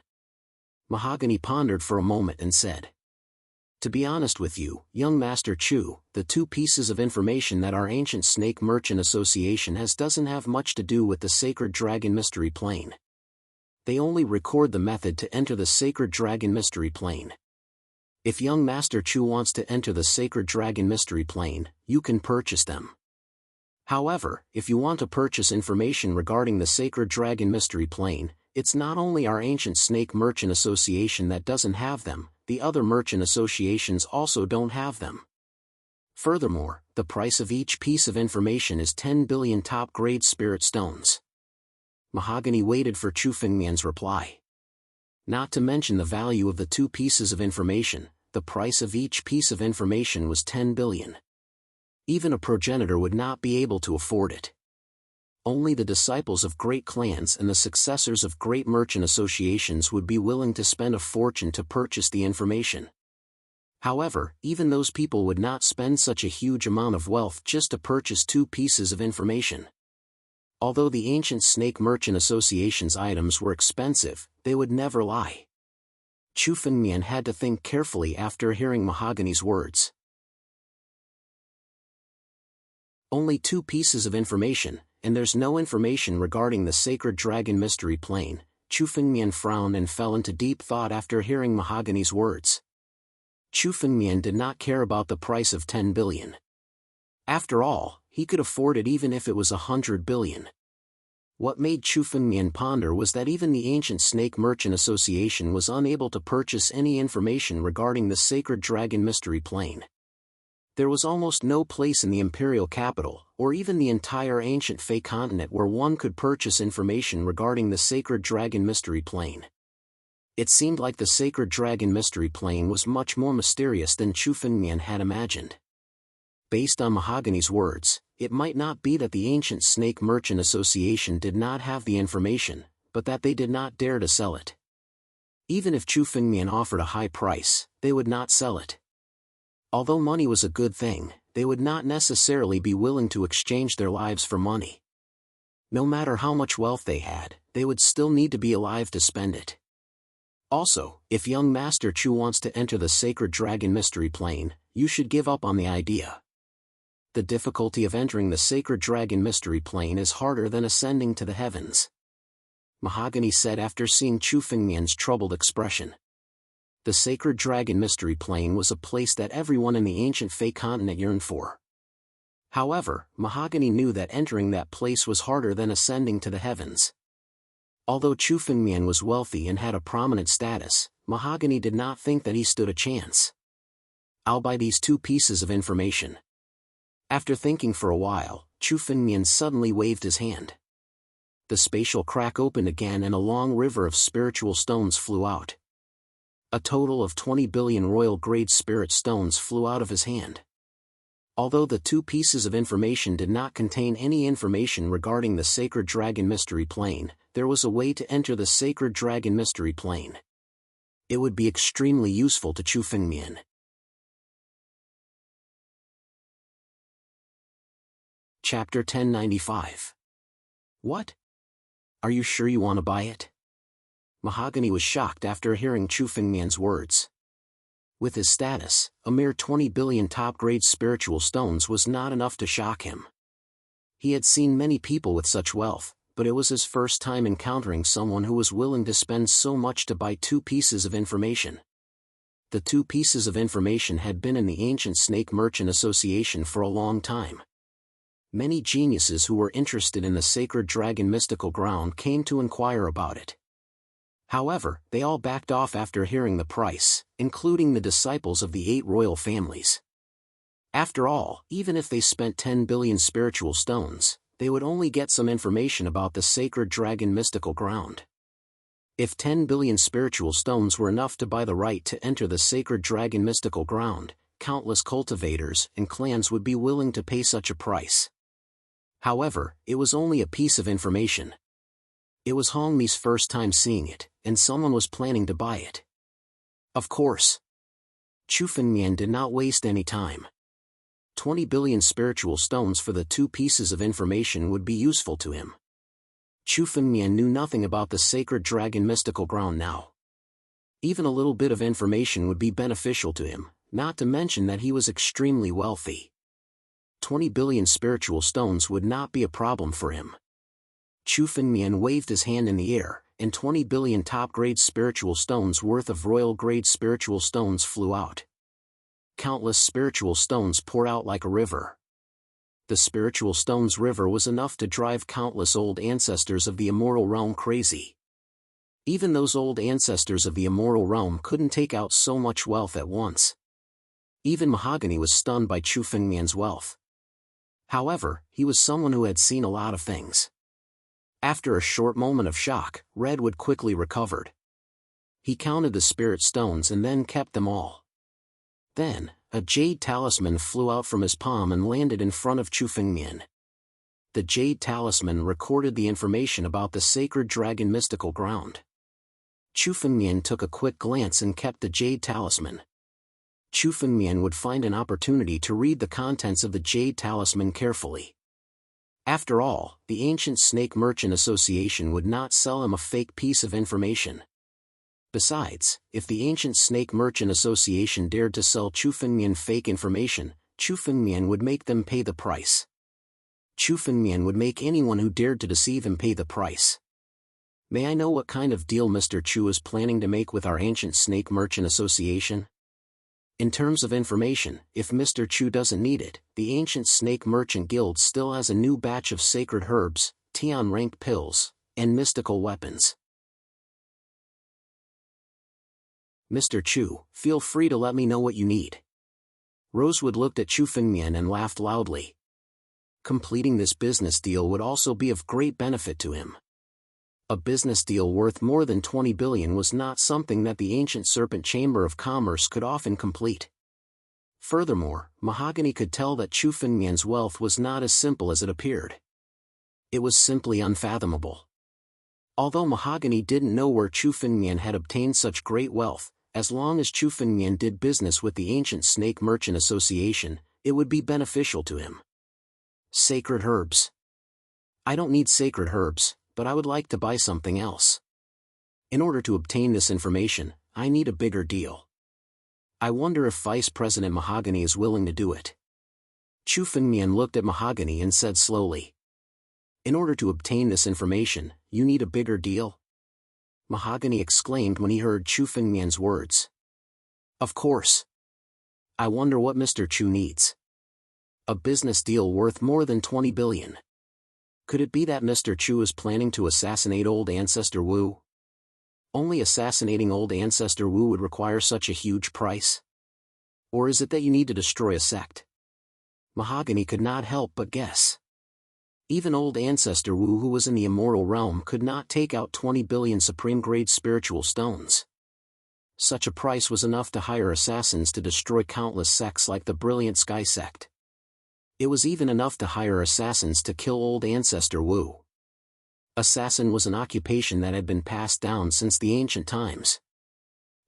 Mahogany pondered for a moment and said, to be honest with you, young Master Chu, the 2 pieces of information that our Ancient Snake Merchant Association has doesn't have much to do with the Sacred Dragon Mystery Plane. They only record the method to enter the Sacred Dragon Mystery Plane. If young Master Chu wants to enter the Sacred Dragon Mystery Plane, you can purchase them. However, if you want to purchase information regarding the Sacred Dragon Mystery Plane, it's not only our ancient Snake Merchant Association that doesn't have them, the other merchant associations also don't have them. Furthermore, the price of each piece of information is 10 billion top-grade spirit stones. Mahogany waited for Chu Fengmian's reply. Not to mention the value of the 2 pieces of information, the price of each piece of information was 10 billion. Even a progenitor would not be able to afford it. Only the disciples of great clans and the successors of great merchant associations would be willing to spend a fortune to purchase the information. However, even those people would not spend such a huge amount of wealth just to purchase 2 pieces of information. Although the ancient Snake Merchant Association's items were expensive, they would never lie. Chu Fengmian had to think carefully after hearing Mahogany's words. Only 2 pieces of information, and there's no information regarding the Sacred Dragon Mystery Plane. Chu Fengmian frowned and fell into deep thought after hearing Mahogany's words. Chu Fengmian did not care about the price of 10 billion. After all, he could afford it even if it was 100 billion. What made Chu Fengmian ponder was that even the ancient Snake Merchant Association was unable to purchase any information regarding the Sacred Dragon Mystery Plane. There was almost no place in the imperial capital, or even the entire ancient Fey continent where one could purchase information regarding the Sacred Dragon Mystery Plane. It seemed like the Sacred Dragon Mystery Plane was much more mysterious than Chu Fengmian had imagined. Based on Mahogany's words, it might not be that the ancient Snake Merchant Association did not have the information, but that they did not dare to sell it. Even if Chu Fengmian offered a high price, they would not sell it. Although money was a good thing, they would not necessarily be willing to exchange their lives for money. No matter how much wealth they had, they would still need to be alive to spend it. Also, if young Master Chu wants to enter the Sacred Dragon Mystery Plane, you should give up on the idea. The difficulty of entering the Sacred Dragon Mystery Plane is harder than ascending to the heavens. Mahogany said after seeing Chu Fengmian's troubled expression. The Sacred Dragon Mystery Plane was a place that everyone in the ancient Fey continent yearned for. However, Mahogany knew that entering that place was harder than ascending to the heavens. Although Chu Fengmian was wealthy and had a prominent status, Mahogany did not think that he stood a chance. I'll buy these 2 pieces of information. After thinking for a while, Chu Fengmian suddenly waved his hand. The spatial crack opened again and a long river of spiritual stones flew out. A total of 20 billion royal-grade spirit stones flew out of his hand. Although the 2 pieces of information did not contain any information regarding the Sacred Dragon Mystery Plane, there was a way to enter the Sacred Dragon Mystery Plane. It would be extremely useful to Chu Fengmian. Chapter 1095. What? Are you sure you want to buy it? Mahogany was shocked after hearing Chu Fengmian's words. With his status, a mere 20 billion top-grade spiritual stones was not enough to shock him. He had seen many people with such wealth, but it was his first time encountering someone who was willing to spend so much to buy 2 pieces of information. The 2 pieces of information had been in the ancient Snake Merchant Association for a long time. Many geniuses who were interested in the Sacred Dragon mystical ground came to inquire about it. However, they all backed off after hearing the price, including the disciples of the 8 royal families. After all, even if they spent 10 billion spiritual stones, they would only get some information about the Sacred Dragon mystical ground. If 10 billion spiritual stones were enough to buy the right to enter the Sacred Dragon mystical ground, countless cultivators and clans would be willing to pay such a price. However, it was only a piece of information. It was Hongmi's first time seeing it, and someone was planning to buy it. Of course. Chu Fengmian did not waste any time. 20 billion spiritual stones for the 2 pieces of information would be useful to him. Chu Fengmian knew nothing about the Sacred Dragon mystical ground now. Even a little bit of information would be beneficial to him, not to mention that he was extremely wealthy. 20 billion spiritual stones would not be a problem for him. Chu Fengmian waved his hand in the air, and 20 billion top-grade spiritual stones worth of royal-grade spiritual stones flew out. Countless spiritual stones poured out like a river. The spiritual stones river was enough to drive countless old ancestors of the immoral realm crazy. Even those old ancestors of the immoral realm couldn't take out so much wealth at once. Even Mahogany was stunned by Chu Fengmian's wealth. However, he was someone who had seen a lot of things. After a short moment of shock, Redwood quickly recovered. He counted the spirit stones and then kept them all. Then, a jade talisman flew out from his palm and landed in front of Chu Fengmian. The jade talisman recorded the information about the sacred dragon mystical ground. Chu Fengmian took a quick glance and kept the jade talisman. Chu Fengmian would find an opportunity to read the contents of the jade talisman carefully. After all, the Ancient Snake Merchant Association would not sell him a fake piece of information. Besides, if the Ancient Snake Merchant Association dared to sell Chu Fengmian fake information, Chu Fengmian would make them pay the price. Chu Fengmian would make anyone who dared to deceive him pay the price. May I know what kind of deal Mr. Chu is planning to make with our Ancient Snake Merchant Association? In terms of information, if Mr. Chu doesn't need it, the Ancient Snake Merchant Guild still has a new batch of sacred herbs, Tian rank pills, and mystical weapons. Mr. Chu, feel free to let me know what you need. Rosewood looked at Chu Fengmian and laughed loudly. Completing this business deal would also be of great benefit to him. A business deal worth more than 20 billion was not something that the Ancient Serpent Chamber of Commerce could often complete. Furthermore, Mahogany could tell that Chu Fengmian's wealth was not as simple as it appeared. It was simply unfathomable. Although Mahogany didn't know where Chu Fengmian had obtained such great wealth, as long as Chu Fengmian did business with the Ancient Snake Merchant Association, it would be beneficial to him. Sacred herbs. I don't need sacred herbs, but I would like to buy something else. In order to obtain this information, I need a bigger deal. I wonder if Vice President Mahogany is willing to do it. Chu Fengmian looked at Mahogany and said slowly. In order to obtain this information, you need a bigger deal? Mahogany exclaimed when he heard Chu Fengmian's words. Of course. I wonder what Mr. Chu needs. A business deal worth more than 20 billion. Could it be that Mr. Chu is planning to assassinate old Ancestor Wu? Only assassinating old Ancestor Wu would require such a huge price? Or is it that you need to destroy a sect? Mahogany could not help but guess. Even old Ancestor Wu, who was in the immortal realm, could not take out 20 billion supreme-grade spiritual stones. Such a price was enough to hire assassins to destroy countless sects like the Brilliant Sky sect. It was even enough to hire assassins to kill old Ancestor Wu. Assassin was an occupation that had been passed down since the ancient times.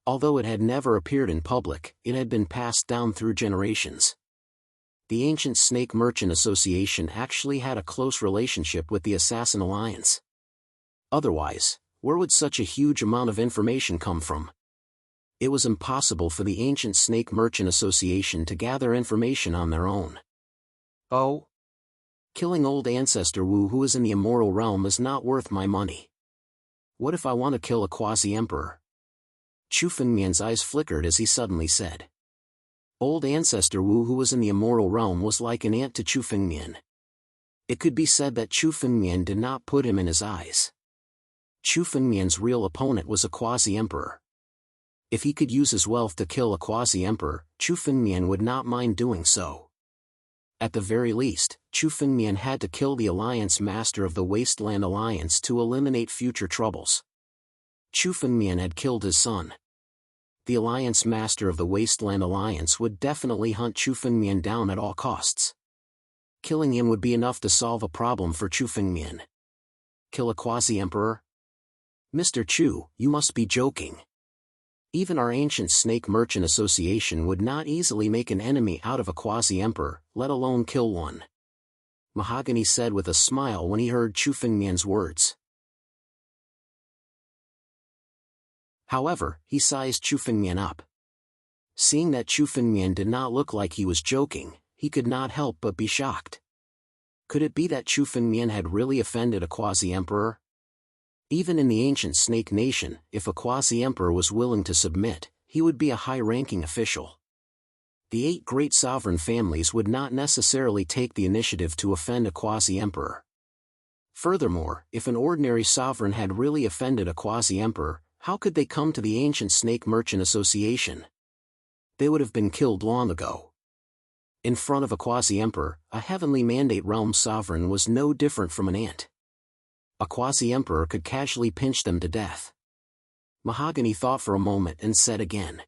Although it had never appeared in public, it had been passed down through generations. The Ancient Snake Merchant Association actually had a close relationship with the Assassin Alliance. Otherwise, where would such a huge amount of information come from? It was impossible for the Ancient Snake Merchant Association to gather information on their own. Oh? Killing old Ancestor Wu, who is in the immoral realm, is not worth my money. What if I want to kill a quasi-emperor? Chu Fengmian's eyes flickered as he suddenly said. Old Ancestor Wu, who was in the immoral realm, was like an ant to Chu Fengmian. It could be said that Chu Fengmian did not put him in his eyes. Chu Fengmian's real opponent was a quasi-emperor. If he could use his wealth to kill a quasi-emperor, Chu Fengmian would not mind doing so. At the very least, Chu Fengmian had to kill the Alliance Master of the Wasteland Alliance to eliminate future troubles. Chu Fengmian had killed his son. The Alliance Master of the Wasteland Alliance would definitely hunt Chu Fengmian down at all costs. Killing him would be enough to solve a problem for Chu Fengmian. Kill a quasi-emperor? Mr. Chu, you must be joking. Even our Ancient Snake Merchant Association would not easily make an enemy out of a quasi-emperor, let alone kill one. Mahogany said with a smile when he heard Chu Fengmian's words. However, he sized Chu Fengmian up. Seeing that Chu Fengmian did not look like he was joking, he could not help but be shocked. Could it be that Chu Fengmian had really offended a quasi-emperor? Even in the ancient Snake Nation, if a quasi-emperor was willing to submit, he would be a high-ranking official. The 8 great sovereign families would not necessarily take the initiative to offend a quasi-emperor. Furthermore, if an ordinary sovereign had really offended a quasi-emperor, how could they come to the ancient Snake Merchant Association? They would have been killed long ago. In front of a quasi-emperor, a heavenly mandate realm sovereign was no different from an ant. A quasi-emperor could casually pinch them to death. Mahogany thought for a moment and said again,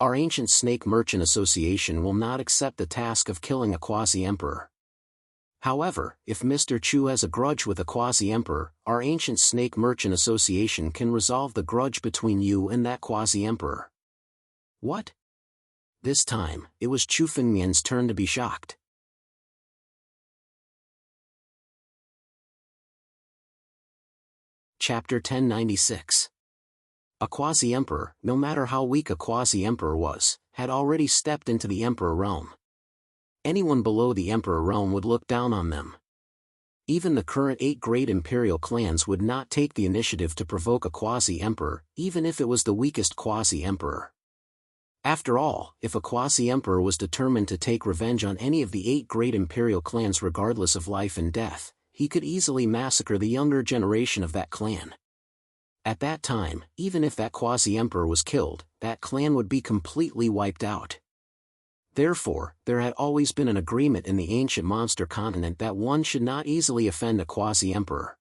"Our ancient Snake Merchant Association will not accept the task of killing a quasi-emperor. However, if Mr. Chu has a grudge with a quasi-emperor, our ancient Snake Merchant Association can resolve the grudge between you and that quasi-emperor." What? This time, it was Chu Fengmian's turn to be shocked. Chapter 1096. A quasi-emperor, no matter how weak a quasi-emperor was, had already stepped into the emperor realm. Anyone below the emperor realm would look down on them. Even the current 8 great imperial clans would not take the initiative to provoke a quasi-emperor, even if it was the weakest quasi-emperor. After all, if a quasi-emperor was determined to take revenge on any of the 8 great imperial clans regardless of life and death, he could easily massacre the younger generation of that clan. At that time, even if that quasi-emperor was killed, that clan would be completely wiped out. Therefore, there had always been an agreement in the ancient monster continent that one should not easily offend a quasi-emperor.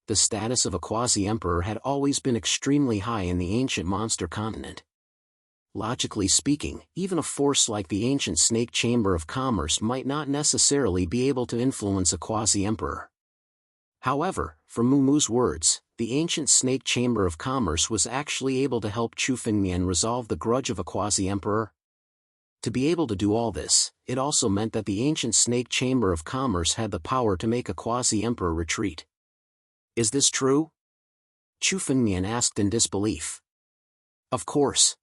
The status of a quasi-emperor had always been extremely high in the ancient monster continent. Logically speaking, even a force like the ancient Snake Chamber of Commerce might not necessarily be able to influence a quasi-emperor. However, from Mumu's words, the ancient Snake Chamber of Commerce was actually able to help Chu Fengmian resolve the grudge of a quasi-emperor. To be able to do all this, it also meant that the ancient Snake Chamber of Commerce had the power to make a quasi-emperor retreat. Is this true? Chu Fengmian asked in disbelief. Of course.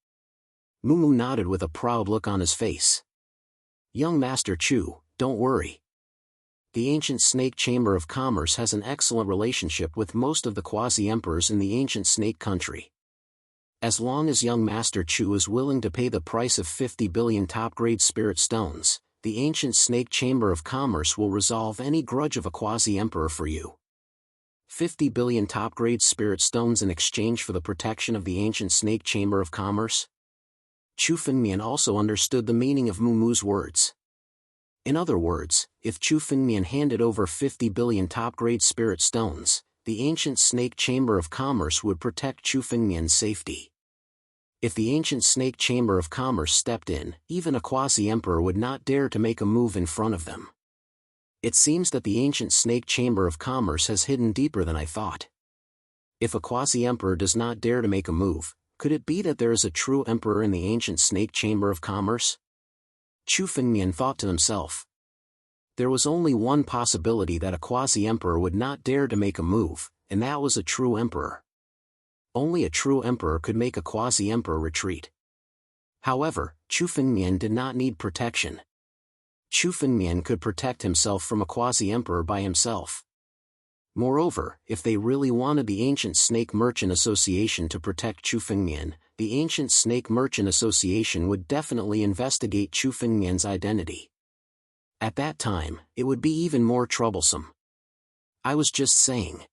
Mumu nodded with a proud look on his face. Young Master Chu, don't worry. The ancient Snake Chamber of Commerce has an excellent relationship with most of the quasi-emperors in the ancient Snake Country. As long as young Master Chu is willing to pay the price of 50 billion top-grade spirit stones, the ancient Snake Chamber of Commerce will resolve any grudge of a quasi-emperor for you. 50 billion top-grade spirit stones in exchange for the protection of the ancient Snake Chamber of Commerce? Chu Fengmian also understood the meaning of Mumu's words. In other words, if Chu Fengmian handed over 50 billion top-grade spirit stones, the ancient Snake Chamber of Commerce would protect Chu Fengmian's safety. If the ancient Snake Chamber of Commerce stepped in, even a quasi-emperor would not dare to make a move in front of them. It seems that the ancient Snake Chamber of Commerce has hidden deeper than I thought. If a quasi-emperor does not dare to make a move, could it be that there is a true emperor in the ancient Snake Chamber of Commerce? Chu Fengmian thought to himself. There was only one possibility that a quasi-emperor would not dare to make a move, and that was a true emperor. Only a true emperor could make a quasi-emperor retreat. However, Chu Fengmian did not need protection. Chu Fengmian could protect himself from a quasi-emperor by himself. Moreover, if they really wanted the ancient Snake Merchant Association to protect Chu Fengmian, the ancient Snake Merchant Association would definitely investigate Chu Fengmian's identity. At that time, it would be even more troublesome. I was just saying.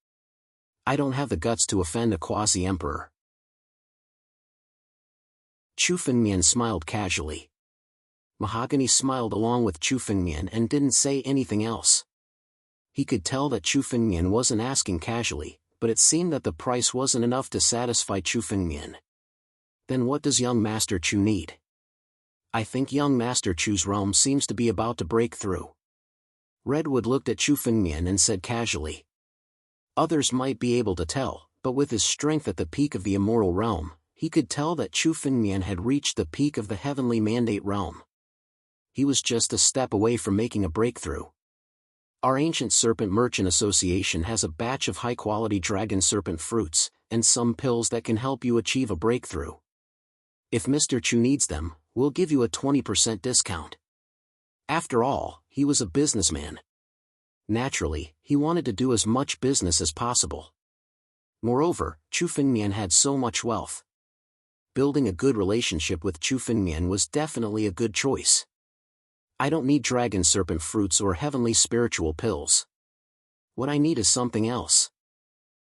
I don't have the guts to offend a quasi-emperor. Chu Fengmian smiled casually. Mahogany smiled along with Chu Fengmian and didn't say anything else. He could tell that Chu Fengmian wasn't asking casually, but it seemed that the price wasn't enough to satisfy Chu Fengmian. Then what does young Master Chu need? I think young Master Chu's realm seems to be about to break through. Redwood looked at Chu Fengmian and said casually. Others might be able to tell, but with his strength at the peak of the immoral realm, he could tell that Chu Fengmian had reached the peak of the heavenly mandate realm. He was just a step away from making a breakthrough. Our ancient Serpent Merchant Association has a batch of high-quality dragon serpent fruits, and some pills that can help you achieve a breakthrough. If Mr. Chu needs them, we'll give you a 20% discount. After all, he was a businessman. Naturally, he wanted to do as much business as possible. Moreover, Chu Fengmian had so much wealth. Building a good relationship with Chu Fengmian was definitely a good choice. I don't need dragon serpent fruits or heavenly spiritual pills. What I need is something else.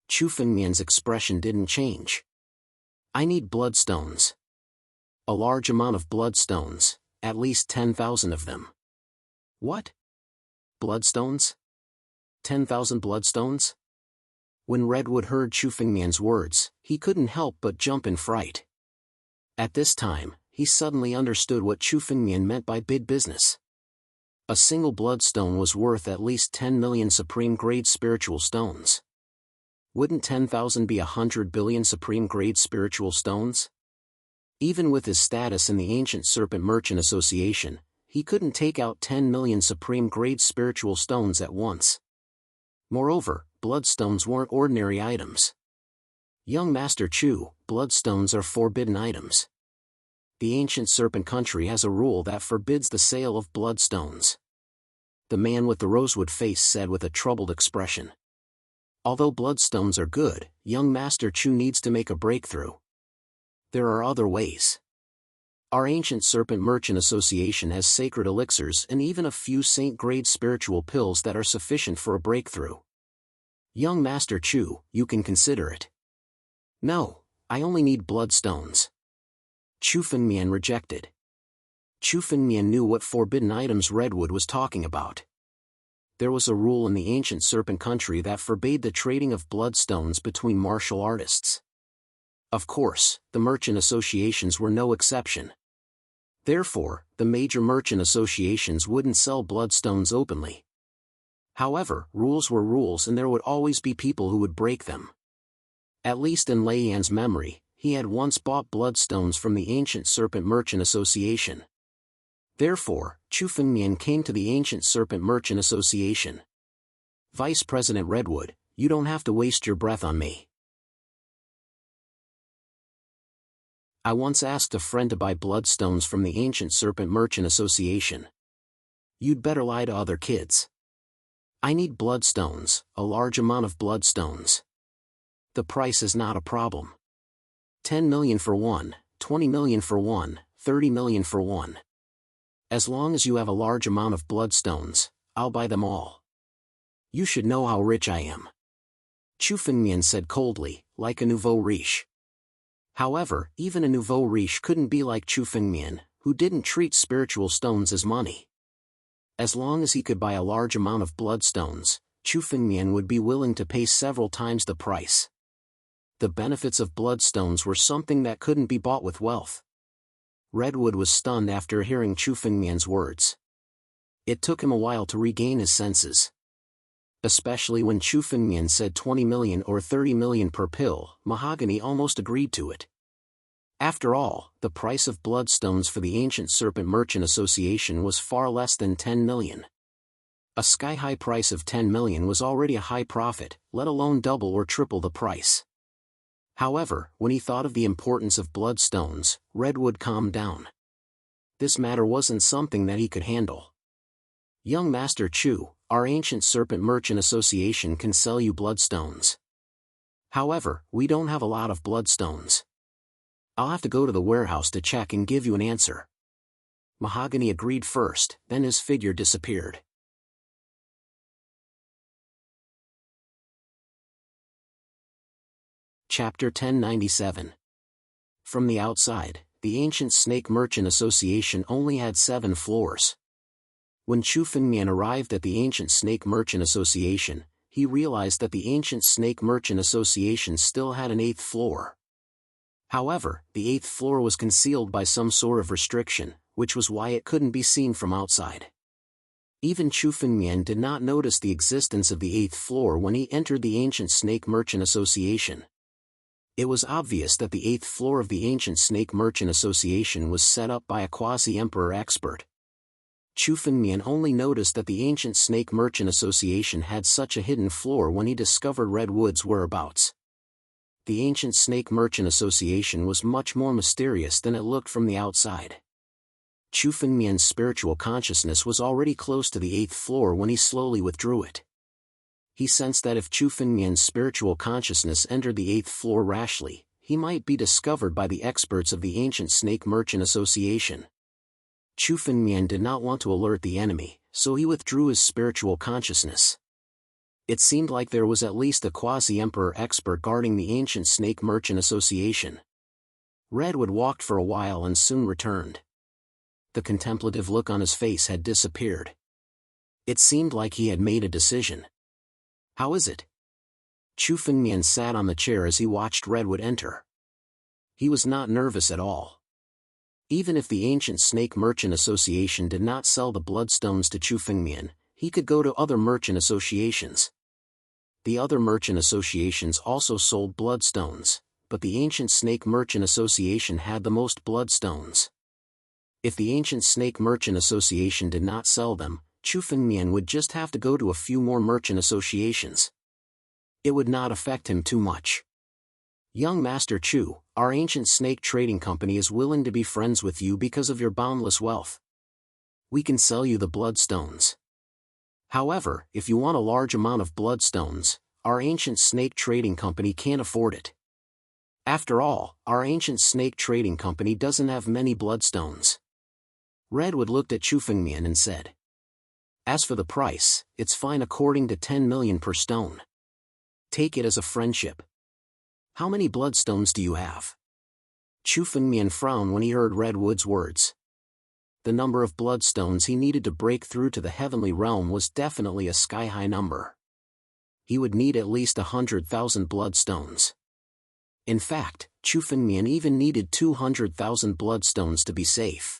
Chu Fengmian's expression didn't change. I need bloodstones. A large amount of bloodstones, at least 10,000 of them. What? Bloodstones? 10,000 bloodstones? When Redwood heard Chu Fengmian's words, he couldn't help but jump in fright. At this time, he suddenly understood what Chu Fengmian meant by big business. A single bloodstone was worth at least 10 million supreme-grade spiritual stones. Wouldn't 10,000 be 100 billion supreme-grade spiritual stones? Even with his status in the Ancient Serpent Merchant Association, he couldn't take out 10 million supreme-grade spiritual stones at once. Moreover, bloodstones weren't ordinary items. Young Master Chu, bloodstones are forbidden items. The Ancient Serpent Country has a rule that forbids the sale of bloodstones. The man with the rosewood face said with a troubled expression. Although bloodstones are good, young Master Chu needs to make a breakthrough. There are other ways. Our Ancient Serpent Merchant Association has sacred elixirs and even a few saint-grade spiritual pills that are sufficient for a breakthrough. Young Master Chu, you can consider it. No, I only need bloodstones. Chu Fengmian rejected. Chu Fengmian knew what forbidden items Redwood was talking about. There was a rule in the Ancient Serpent Country that forbade the trading of bloodstones between martial artists. Of course, the merchant associations were no exception. Therefore, the major merchant associations wouldn't sell bloodstones openly. However, rules were rules and there would always be people who would break them. At least in Lei Yan's memory, he had once bought bloodstones from the Ancient Serpent Merchant Association. Therefore, Chu Fengmian came to the Ancient Serpent Merchant Association. Vice President Redwood, you don't have to waste your breath on me. I once asked a friend to buy bloodstones from the Ancient Serpent Merchant Association. You'd better lie to other kids. I need bloodstones, a large amount of bloodstones. The price is not a problem. 10 million for one, 20 million for one, 30 million for one. As long as you have a large amount of bloodstones, I'll buy them all. You should know how rich I am. Chu Fengmian said coldly, like a nouveau riche. However, even a nouveau riche couldn't be like Chu Fengmian, who didn't treat spiritual stones as money. As long as he could buy a large amount of bloodstones, Chu Fengmian would be willing to pay several times the price. The benefits of bloodstones were something that couldn't be bought with wealth. Redwood was stunned after hearing Chu Fengmian's words. It took him a while to regain his senses. Especially when Chu Fengmian said 20 million or 30 million per pill, Mahogany almost agreed to it. After all, the price of bloodstones for the Ancient Serpent Merchant Association was far less than 10 million. A sky-high price of 10 million was already a high profit, let alone double or triple the price. However, when he thought of the importance of bloodstones, Redwood calmed down. This matter wasn't something that he could handle. Young Master Chu, our Ancient Serpent Merchant Association can sell you bloodstones. However, we don't have a lot of bloodstones. I'll have to go to the warehouse to check and give you an answer. Mahogany agreed first, then his figure disappeared. Chapter 1097. From the outside, the Ancient Snake Merchant Association only had 7 floors. When Chu Fengmian arrived at the Ancient Snake Merchant Association, he realized that the Ancient Snake Merchant Association still had an 8th floor. However, the 8th floor was concealed by some sort of restriction, which was why it couldn't be seen from outside. Even Chu Fengmian did not notice the existence of the 8th floor when he entered the Ancient Snake Merchant Association. It was obvious that the 8th floor of the Ancient Snake Merchant Association was set up by a quasi-emperor expert. Chu Fengmian only noticed that the Ancient Snake Merchant Association had such a hidden floor when he discovered Redwood's whereabouts. The Ancient Snake Merchant Association was much more mysterious than it looked from the outside. Chu Fengmian's spiritual consciousness was already close to the 8th floor when he slowly withdrew it. He sensed that if Chu Fengmian's spiritual consciousness entered the 8th floor rashly, he might be discovered by the experts of the Ancient Snake Merchant Association. Chu Fengmian did not want to alert the enemy, so he withdrew his spiritual consciousness. It seemed like there was at least a quasi-emperor expert guarding the Ancient Snake Merchant Association. Redwood walked for a while and soon returned. The contemplative look on his face had disappeared. It seemed like he had made a decision. "How is it?" Chu Fengmian sat on the chair as he watched Redwood enter. He was not nervous at all. Even if the Ancient Snake Merchant Association did not sell the bloodstones to Chu Fengmian, he could go to other merchant associations. The other merchant associations also sold bloodstones, but the Ancient Snake Merchant Association had the most bloodstones. If the Ancient Snake Merchant Association did not sell them, Chu Fengmian would just have to go to a few more merchant associations. It would not affect him too much. "Young Master Chu, our Ancient Snake Trading Company is willing to be friends with you because of your boundless wealth. We can sell you the bloodstones. However, if you want a large amount of bloodstones, our Ancient Snake Trading Company can't afford it. After all, our Ancient Snake Trading Company doesn't have many bloodstones." Redwood looked at Chu Fengmian and said, "As for the price, it's fine according to 10 million per stone. Take it as a friendship. How many bloodstones do you have?" Chu Fengmian frowned when he heard Redwood's words. The number of bloodstones he needed to break through to the heavenly realm was definitely a sky-high number. He would need at least 100,000 bloodstones. In fact, Chu Fengmian even needed 200,000 bloodstones to be safe.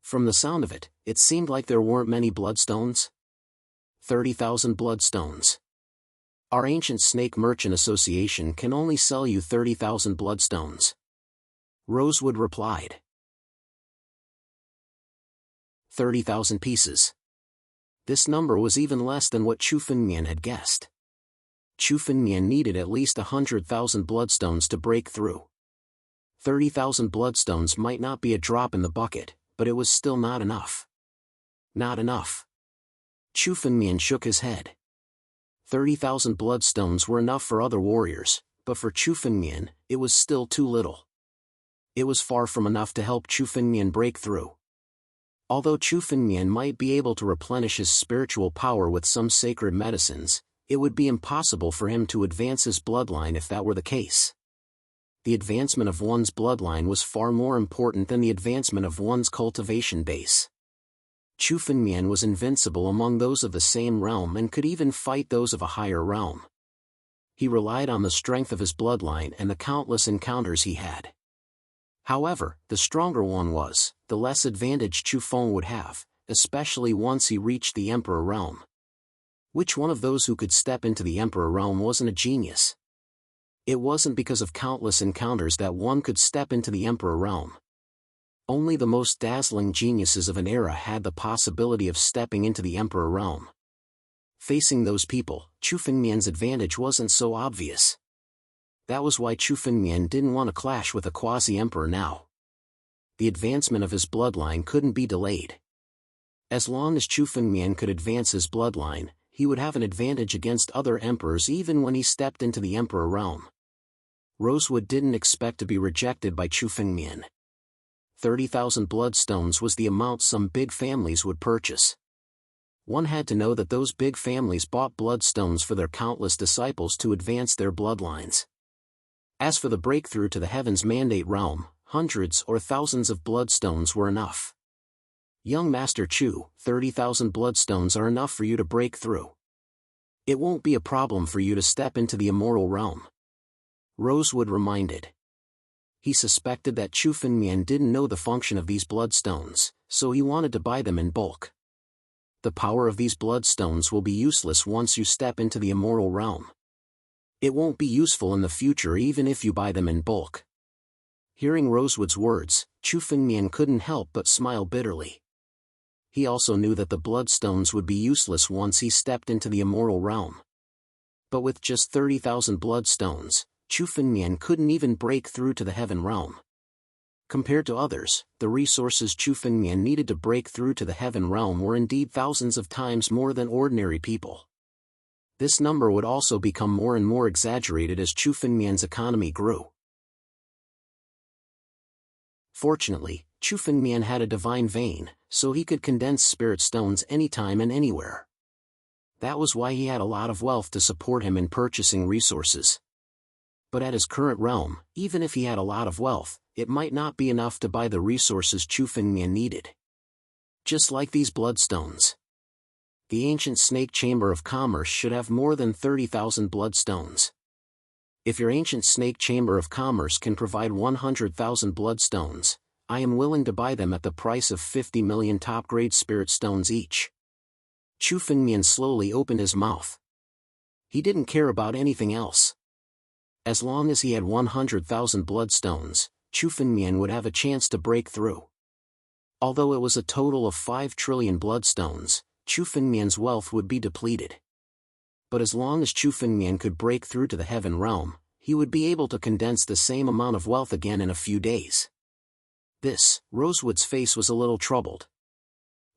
From the sound of it, it seemed like there weren't many bloodstones. 30,000 bloodstones. Our Ancient Snake Merchant Association can only sell you 30,000 bloodstones. Rosewood replied. 30,000 pieces. This number was even less than what Chu Fengmian had guessed. Chu Fengmian needed at least 100,000 bloodstones to break through. 30,000 bloodstones might not be a drop in the bucket, but it was still not enough. Not enough. Chu Fengmian shook his head. 30,000 bloodstones were enough for other warriors, but for Chu Fengmian, it was still too little. It was far from enough to help Chu Fengmian break through. Although Chu Fengmian might be able to replenish his spiritual power with some sacred medicines, it would be impossible for him to advance his bloodline if that were the case. The advancement of one's bloodline was far more important than the advancement of one's cultivation base. Chu Fengmian was invincible among those of the same realm and could even fight those of a higher realm. He relied on the strength of his bloodline and the countless encounters he had. However, the stronger one was, the less advantage Chu Feng would have, especially once he reached the Emperor realm. Which one of those who could step into the Emperor realm wasn't a genius? It wasn't because of countless encounters that one could step into the Emperor realm. Only the most dazzling geniuses of an era had the possibility of stepping into the Emperor realm. Facing those people, Chu Fengmian's advantage wasn't so obvious. That was why Chu Fengmian didn't want to clash with a quasi-emperor now. The advancement of his bloodline couldn't be delayed. As long as Chu Fengmian could advance his bloodline, he would have an advantage against other emperors even when he stepped into the Emperor realm. Rosewood didn't expect to be rejected by Chu Fengmian. 30,000 bloodstones was the amount some big families would purchase. One had to know that those big families bought bloodstones for their countless disciples to advance their bloodlines. As for the breakthrough to the Heaven's Mandate realm, hundreds or thousands of bloodstones were enough. Young Master Chu, 30,000 bloodstones are enough for you to break through. It won't be a problem for you to step into the immortal realm. Rosewood reminded. He suspected that Chu Fengmian didn't know the function of these bloodstones, so he wanted to buy them in bulk. The power of these bloodstones will be useless once you step into the immortal realm. It won't be useful in the future even if you buy them in bulk. Hearing Rosewood's words, Chu Fengmian couldn't help but smile bitterly. He also knew that the bloodstones would be useless once he stepped into the immortal realm. But with just 30,000 bloodstones, Chu Fengmian couldn't even break through to the heaven realm. Compared to others, the resources Chu Fengmian needed to break through to the heaven realm were indeed thousands of times more than ordinary people. This number would also become more and more exaggerated as Chu Fengmian's economy grew. Fortunately, Chu Fengmian had a divine vein, so he could condense spirit stones anytime and anywhere. That was why he had a lot of wealth to support him in purchasing resources. But at his current realm, even if he had a lot of wealth, it might not be enough to buy the resources Chu Fengmian needed. Just like these bloodstones. The ancient snake chamber of commerce should have more than 30,000 bloodstones. If your ancient snake chamber of commerce can provide 100,000 bloodstones, I am willing to buy them at the price of 50 million top-grade spirit stones each. Chu Fengmian slowly opened his mouth. He didn't care about anything else. As long as he had 100,000 bloodstones, Chu Fengmian would have a chance to break through. Although it was a total of 5 trillion bloodstones, Chu Fengmian's wealth would be depleted. But as long as Chu Fengmian could break through to the heaven realm, he would be able to condense the same amount of wealth again in a few days. Rosewood's face was a little troubled.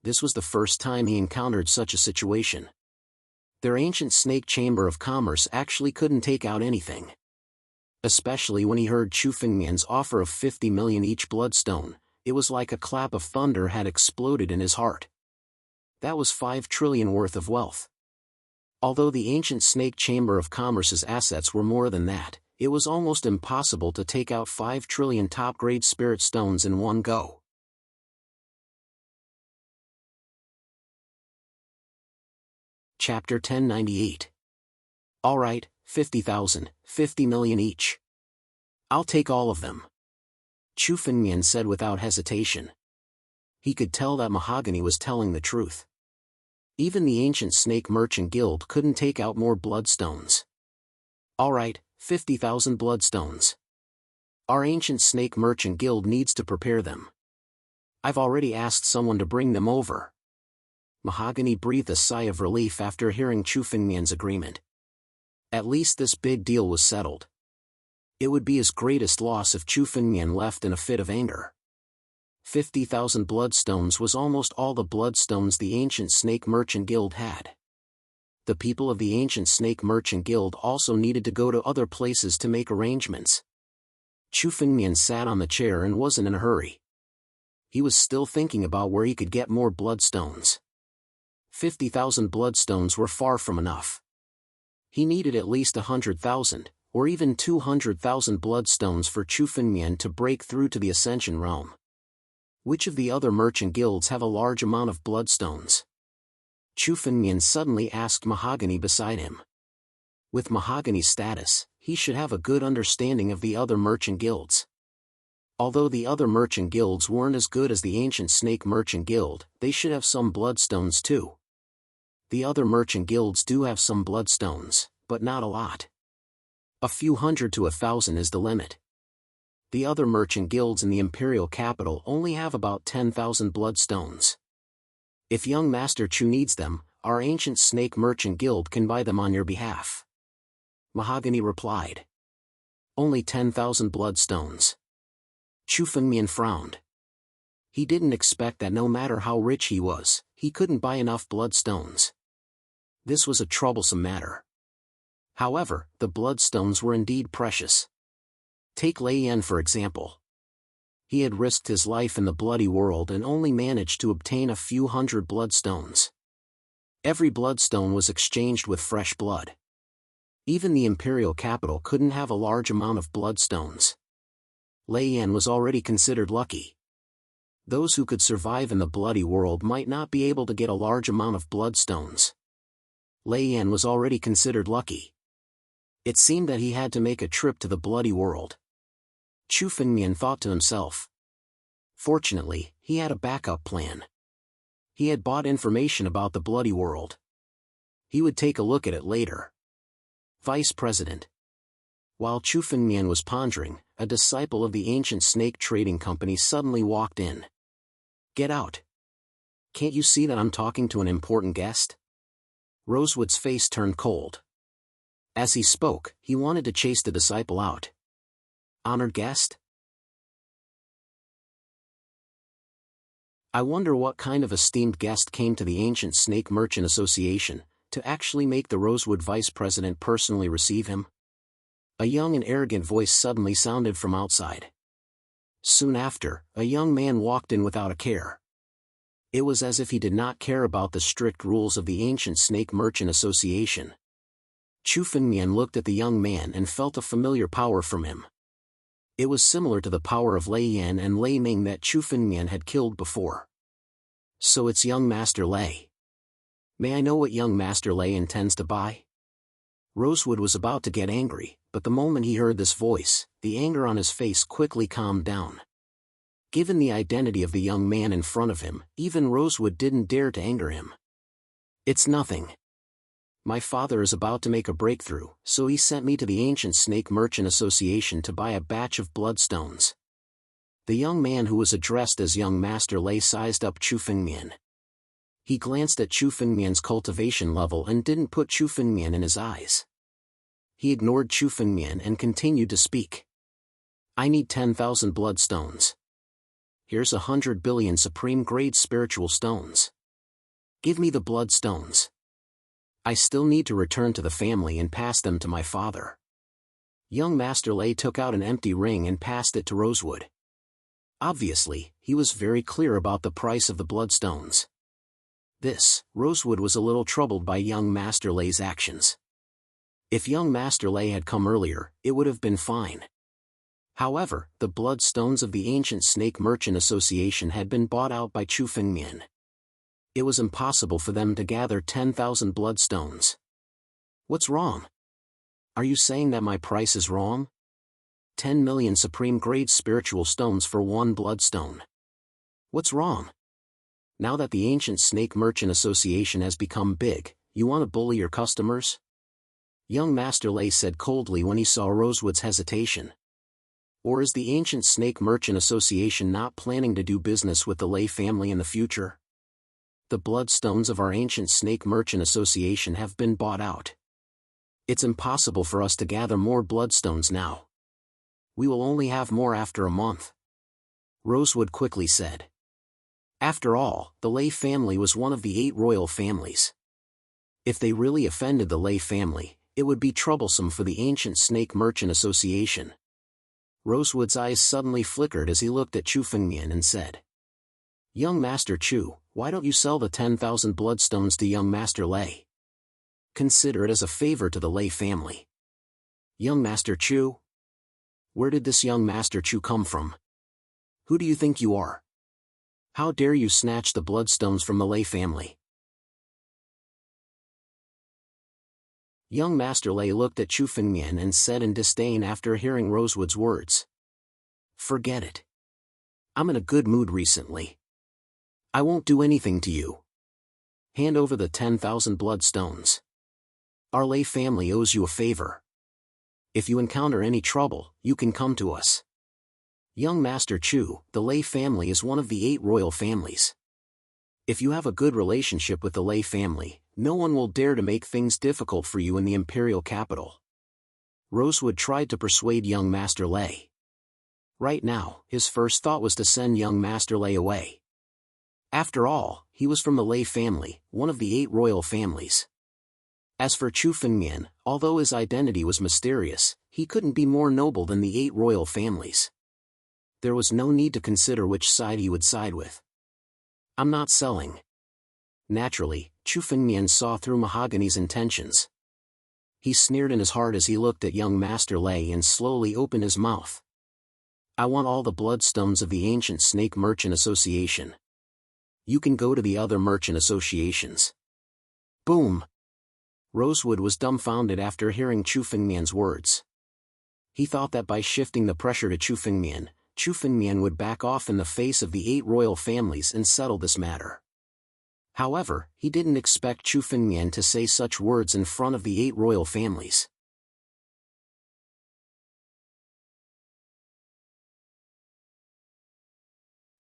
This was the first time he encountered such a situation. Their ancient snake chamber of commerce actually couldn't take out anything. Especially when he heard Chu Fengmian's offer of 50 million each bloodstone, it was like a clap of thunder had exploded in his heart. That was 5 trillion worth of wealth. Although the ancient snake chamber of commerce's assets were more than that, it was almost impossible to take out 5 trillion top-grade spirit stones in one go. Chapter 1098. Alright, 50,000, 50 million each. I'll take all of them. Chu Fengmian said without hesitation. He could tell that Mahogany was telling the truth. Even the ancient snake merchant guild couldn't take out more bloodstones. Alright, 50,000 bloodstones. Our ancient snake merchant guild needs to prepare them. I've already asked someone to bring them over. Mahogany breathed a sigh of relief after hearing Chu Fengmian's agreement. At least this big deal was settled. It would be his greatest loss if Chu Fengmian left in a fit of anger. 50,000 bloodstones was almost all the bloodstones the ancient snake merchant guild had. The people of the ancient snake merchant guild also needed to go to other places to make arrangements. Chu Fengmian sat on the chair and wasn't in a hurry. He was still thinking about where he could get more bloodstones. 50,000 bloodstones were far from enough. He needed at least 100,000, or even 200,000 bloodstones for Chu Fengmian to break through to the Ascension realm. Which of the other merchant guilds have a large amount of bloodstones? Chu Fengmian suddenly asked Mahogany beside him. With Mahogany's status, he should have a good understanding of the other merchant guilds. Although the other merchant guilds weren't as good as the ancient snake merchant guild, they should have some bloodstones too. The other merchant guilds do have some bloodstones, but not a lot. A few hundred to 1,000 is the limit. The other merchant guilds in the imperial capital only have about 10,000 bloodstones. If young Master Chu needs them, our ancient snake merchant guild can buy them on your behalf. Mahogany replied. Only 10,000 bloodstones. Chu Fengmian frowned. He didn't expect that no matter how rich he was, he couldn't buy enough bloodstones. This was a troublesome matter. However, the bloodstones were indeed precious. Take Lei Yan for example. He had risked his life in the bloody world and only managed to obtain a few hundred bloodstones. Every bloodstone was exchanged with fresh blood. Even the imperial capital couldn't have a large amount of bloodstones. Lei Yan was already considered lucky. Those who could survive in the bloody world might not be able to get a large amount of bloodstones. Lei Yan was already considered lucky. It seemed that he had to make a trip to the bloody world. Chu Fengmian thought to himself. Fortunately, he had a backup plan. He had bought information about the bloody world. He would take a look at it later. Vice President. While Chu Fengmian was pondering, a disciple of the ancient snake trading company suddenly walked in. Get out. Can't you see that I'm talking to an important guest? Rosewood's face turned cold. As he spoke, he wanted to chase the disciple out. Honored guest? I wonder what kind of esteemed guest came to the Ancient Snake Merchant Association, to actually make the Rosewood Vice President personally receive him? A young and arrogant voice suddenly sounded from outside. Soon after, a young man walked in without a care. It was as if he did not care about the strict rules of the ancient Snake Merchant Association. Chu Fengmian looked at the young man and felt a familiar power from him. It was similar to the power of Lei Yan and Lei Ming that Chu Fengmian had killed before. So it's young Master Lei. May I know what young Master Lei intends to buy? Rosewood was about to get angry, but the moment he heard this voice, the anger on his face quickly calmed down. Given the identity of the young man in front of him, even Rosewood didn't dare to anger him. It's nothing. My father is about to make a breakthrough, so he sent me to the Ancient Snake Merchant Association to buy a batch of bloodstones. The young man who was addressed as young Master Lei sized up Chu Fengmian. He glanced at Chu Fengmian's cultivation level and didn't put Chu Fengmian in his eyes. He ignored Chu Fengmian and continued to speak. I need 10,000 bloodstones. Here's 100 billion supreme-grade spiritual stones. Give me the bloodstones. I still need to return to the family and pass them to my father. Young Master Lei took out an empty ring and passed it to Rosewood. Obviously, he was very clear about the price of the bloodstones. Rosewood was a little troubled by young Master Lei's actions. If young Master Lei had come earlier, it would have been fine. However, the bloodstones of the Ancient Snake Merchant Association had been bought out by Chu Fengmian. It was impossible for them to gather 10,000 bloodstones. What's wrong? Are you saying that my price is wrong? 10 million supreme-grade spiritual stones for one bloodstone. What's wrong? Now that the Ancient Snake Merchant Association has become big, you want to bully your customers? Young Master Lei said coldly when he saw Rosewood's hesitation. Or is the Ancient Snake Merchant Association not planning to do business with the Lei family in the future? The bloodstones of our Ancient Snake Merchant Association have been bought out. It's impossible for us to gather more bloodstones now. We will only have more after a month. Rosewood quickly said. After all, the Lei family was one of the 8 royal families. If they really offended the Lei family, it would be troublesome for the Ancient Snake Merchant Association. Rosewood's eyes suddenly flickered as he looked at Chu Fengmian and said, Young Master Chu, why don't you sell the 10,000 bloodstones to young Master Lei? Consider it as a favor to the Lei family. Young Master Chu? Where did this young Master Chu come from? Who do you think you are? How dare you snatch the bloodstones from the Lei family? Young Master Lei looked at Chu Fengmian and said in disdain after hearing Rosewood's words. Forget it. I'm in a good mood recently. I won't do anything to you. Hand over the 10,000 bloodstones. Our Lei family owes you a favor. If you encounter any trouble, you can come to us. Young Master Chu, the Lei family is one of the 8 royal families. If you have a good relationship with the Lei family, no one will dare to make things difficult for you in the imperial capital. Rosewood tried to persuade young Master Lei. Right now, his first thought was to send young Master Lei away. After all, he was from the Lei family, one of the 8 royal families. As for Chu Fengmian, although his identity was mysterious, he couldn't be more noble than the 8 royal families. There was no need to consider which side he would side with. I'm not selling. Naturally, Chu Fengmian saw through Mahogany's intentions. He sneered in his heart as he looked at young Master Lei and slowly opened his mouth. I want all the bloodstones of the Ancient Snake Merchant Association. You can go to the other merchant associations. Boom! Rosewood was dumbfounded after hearing Chu Fengmian's words. He thought that by shifting the pressure to Chu Fengmian would back off in the face of the 8 royal families and settle this matter. However, he didn't expect Chu Fengmian to say such words in front of the 8 royal families.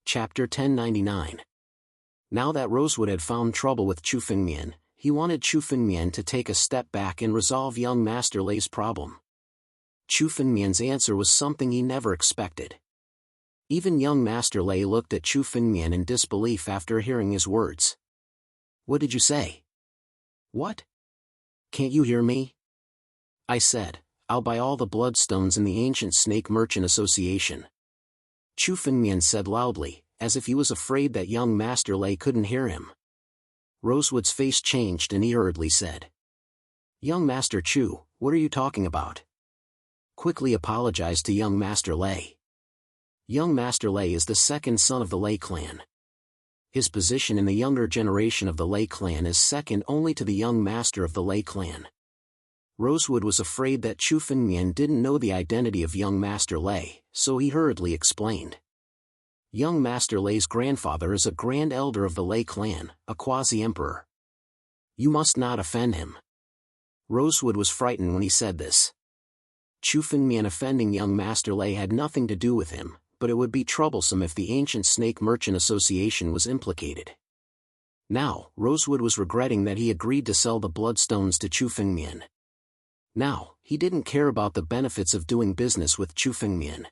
Chapter 1099. Now that Rosewood had found trouble with Chu Fengmian, he wanted Chu Fengmian to take a step back and resolve young Master Lei's problem. Chu Fengmian's answer was something he never expected. Even young Master Lei looked at Chu Fengmian in disbelief after hearing his words. What did you say? What? Can't you hear me? I said, I'll buy all the bloodstones in the Ancient Snake Merchant Association. Chu Fengmian said loudly, as if he was afraid that young Master Lei couldn't hear him. Rosewood's face changed and he hurriedly said, "Young Master Chu, what are you talking about?" Quickly apologized to young Master Lei. Young Master Lei is the second son of the Lei clan. His position in the younger generation of the Lei clan is second only to the young master of the Lei clan. Rosewood was afraid that Chu Fengmian didn't know the identity of young Master Lei, so he hurriedly explained. Young Master Lei's grandfather is a grand elder of the Lei clan, a quasi-emperor. You must not offend him. Rosewood was frightened when he said this. Chu Fengmian offending young Master Lei had nothing to do with him, but it would be troublesome if the ancient Snake Merchant Association was implicated. Now, Rosewood was regretting that he agreed to sell the bloodstones to Chu Fengmian. Now, he didn't care about the benefits of doing business with Chu Fengmian.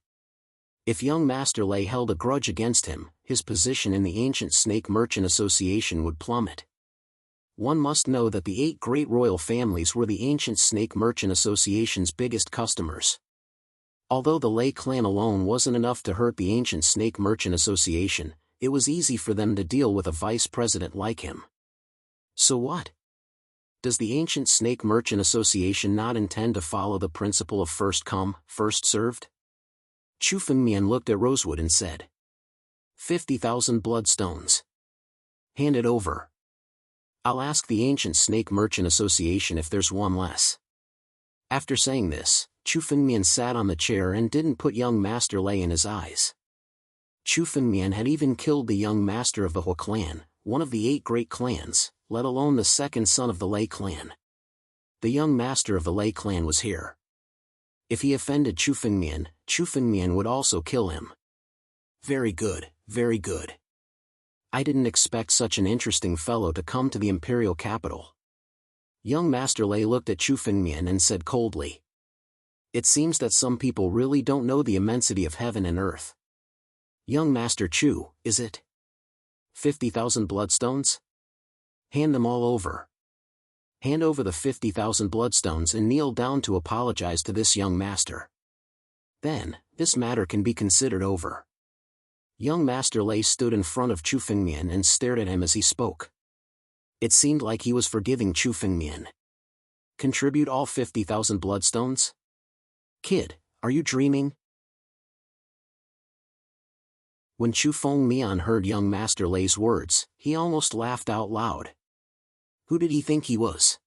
If young Master Lei held a grudge against him, his position in the ancient Snake Merchant Association would plummet. One must know that the 8 great royal families were the ancient Snake Merchant Association's biggest customers. Although the Lei clan alone wasn't enough to hurt the ancient Snake Merchant Association, it was easy for them to deal with a vice president like him. So what? Does the ancient Snake Merchant Association not intend to follow the principle of first come, first served? Chu Fengmian looked at Rosewood and said, 50,000 bloodstones. Hand it over. I'll ask the ancient Snake Merchant Association if there's one less. After saying this, Chu Fengmian sat on the chair and didn't put young Master Lei in his eyes. Chu Fengmian had even killed the young master of the He clan, one of the 8 great clans, let alone the second son of the Lei clan. The young master of the Lei clan was here. If he offended Chu Fengmian would also kill him. Very good, very good. I didn't expect such an interesting fellow to come to the imperial capital. Young Master Lei looked at Chu Fengmian and said coldly, "It seems that some people really don't know the immensity of heaven and earth. Young Master Chu, is it? 50,000 bloodstones? Hand them all over. Hand over the 50,000 bloodstones and kneel down to apologize to this young master. Then, this matter can be considered over." Young Master Lei stood in front of Chu Fengmian and stared at him as he spoke. It seemed like he was forgiving Chu Fengmian. Contribute all 50,000 bloodstones? Kid, are you dreaming? When Chu Fengmian heard young Master Lei's words, he almost laughed out loud. Who did he think he was?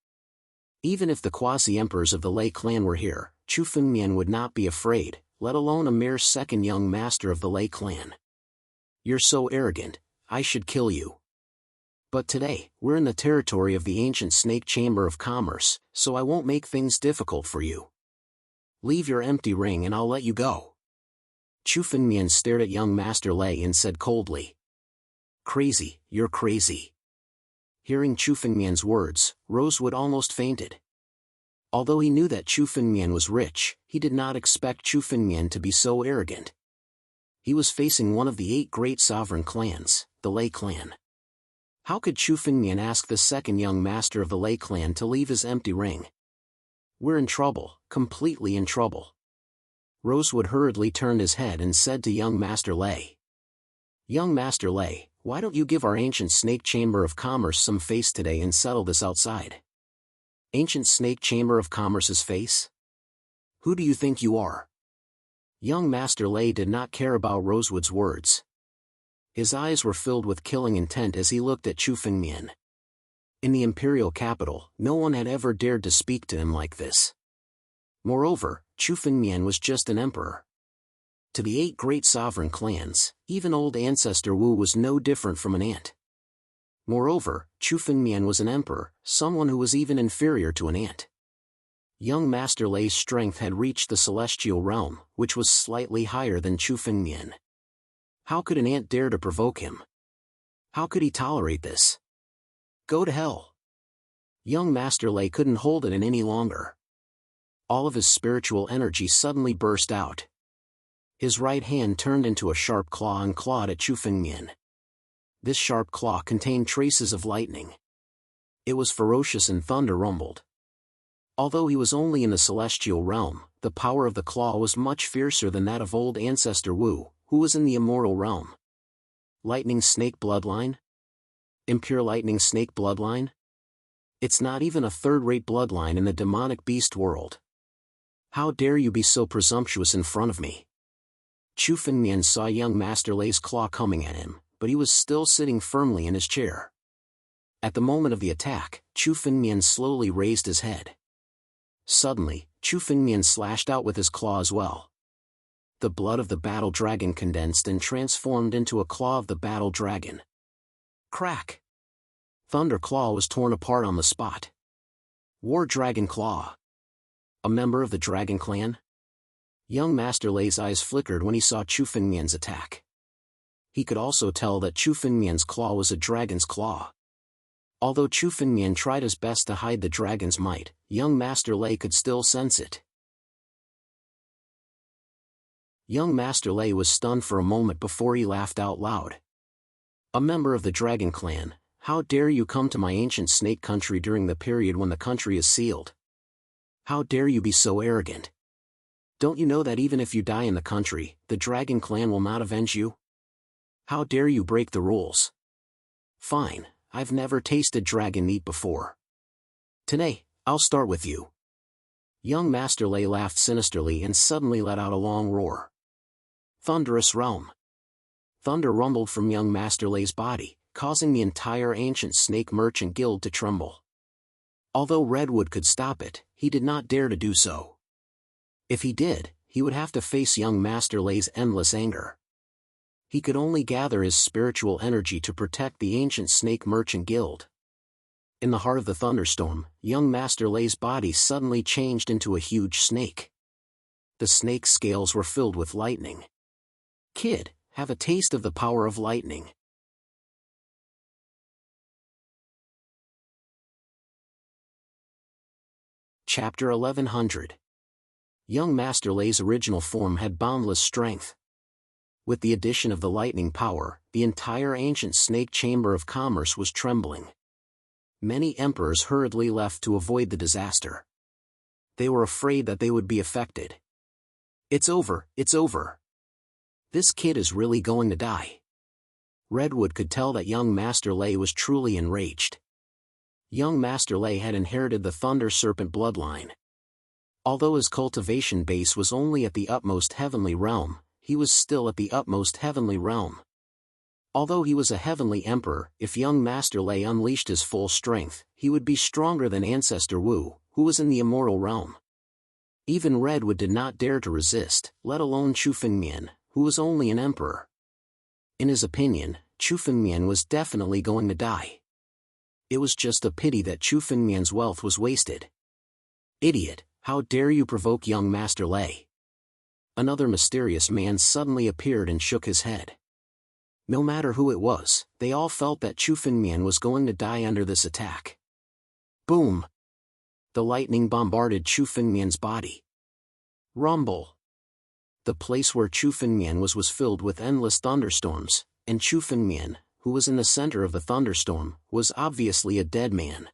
Even if the quasi-emperors of the Lei clan were here, Chu Fengmian would not be afraid, let alone a mere second young master of the Lei clan. You're so arrogant, I should kill you. But today, we're in the territory of the ancient Snake Chamber of Commerce, so I won't make things difficult for you. Leave your empty ring and I'll let you go. Chu Fengmian stared at young Master Lei and said coldly. Crazy, you're crazy. Hearing Chu Fengmian's words, Rosewood almost fainted. Although he knew that Chu Fengmian was rich, he did not expect Chu Fengmian to be so arrogant. He was facing one of the 8 great sovereign clans, the Lei clan. How could Chu Fengmian ask the second young master of the Lei clan to leave his empty ring? We're in trouble, completely in trouble. Rosewood hurriedly turned his head and said to young Master Lei. Young Master Lei, why don't you give our ancient Snake Chamber of Commerce some face today and settle this outside? Ancient Snake Chamber of Commerce's face? Who do you think you are? Young Master Lei did not care about Rosewood's words. His eyes were filled with killing intent as he looked at Chu Fengmian. In the imperial capital, no one had ever dared to speak to him like this. Moreover, Chu Fengmian was just an emperor. To the 8 great sovereign clans, even old ancestor Wu was no different from an ant. Moreover, Chu Fengmian was an emperor, someone who was even inferior to an ant. Young Master Lei's strength had reached the celestial realm, which was slightly higher than Chu Fengmian. How could an ant dare to provoke him? How could he tolerate this? Go to hell. Young Master Lei couldn't hold it in any longer. All of his spiritual energy suddenly burst out. His right hand turned into a sharp claw and clawed at Chu Fengmian. This sharp claw contained traces of lightning. It was ferocious and thunder rumbled. Although he was only in the celestial realm, the power of the claw was much fiercer than that of old ancestor Wu, who who was in the immortal realm. Lightning snake bloodline? Impure lightning snake bloodline? It's not even a third-rate bloodline in the demonic beast world. How dare you be so presumptuous in front of me? Chu Fengmian saw young Master Lei's claw coming at him, but he was still sitting firmly in his chair. At the moment of the attack, Chu Fengmian slowly raised his head. Suddenly, Chu Fengmian slashed out with his claw as well. The blood of the battle dragon condensed and transformed into a claw of the battle dragon. Crack! Thunder Claw was torn apart on the spot. War Dragon Claw. A member of the Dragon Clan? Young Master Lei's eyes flickered when he saw Chu Fengmian's attack. He could also tell that Chu Fengmian's claw was a dragon's claw. Although Chu Fengmian tried his best to hide the dragon's might, young Master Lei could still sense it. Young Master Lei was stunned for a moment before he laughed out loud. A member of the Dragon Clan, how dare you come to my ancient snake country during the period when the country is sealed? How dare you be so arrogant? Don't you know that even if you die in the country, the Dragon Clan will not avenge you? How dare you break the rules? Fine, I've never tasted dragon meat before. Today, I'll start with you. Young Master Lei laughed sinisterly and suddenly let out a long roar. Thunderous Realm. Thunder rumbled from young Master Lei's body, causing the entire ancient snake merchant guild to tremble. Although Redwood could stop it, he did not dare to do so. If he did, he would have to face young Master Lei's endless anger. He could only gather his spiritual energy to protect the ancient snake merchant guild. In the heart of the thunderstorm, young Master Lei's body suddenly changed into a huge snake. The snake's scales were filled with lightning. Kid, have a taste of the power of lightning. Chapter 1100. Young Master Lei's original form had boundless strength. With the addition of the lightning power, the entire ancient snake chamber of commerce was trembling. Many emperors hurriedly left to avoid the disaster. They were afraid that they would be affected. It's over, it's over. This kid is really going to die. Redwood could tell that young Master Lei was truly enraged. Young Master Lei had inherited the Thunder Serpent bloodline. Although his cultivation base was only at the utmost heavenly realm, he was still at the utmost heavenly realm. Although he was a heavenly emperor, if young Master Lei unleashed his full strength, he would be stronger than Ancestor Wu, who was in the immortal realm. Even Redwood did not dare to resist, let alone Chu Fengmian, who was only an emperor. In his opinion, Chu Fengmian was definitely going to die. It was just a pity that Chu Fengmian's wealth was wasted. Idiot, how dare you provoke young Master Lei? Another mysterious man suddenly appeared and shook his head. No matter who it was, they all felt that Chu Fengmian was going to die under this attack. Boom! The lightning bombarded Chu Fengmian's body. Rumble! The place where Chu Fengmian was filled with endless thunderstorms, and Chu Fengmian, who was in the center of the thunderstorm, was obviously a dead man.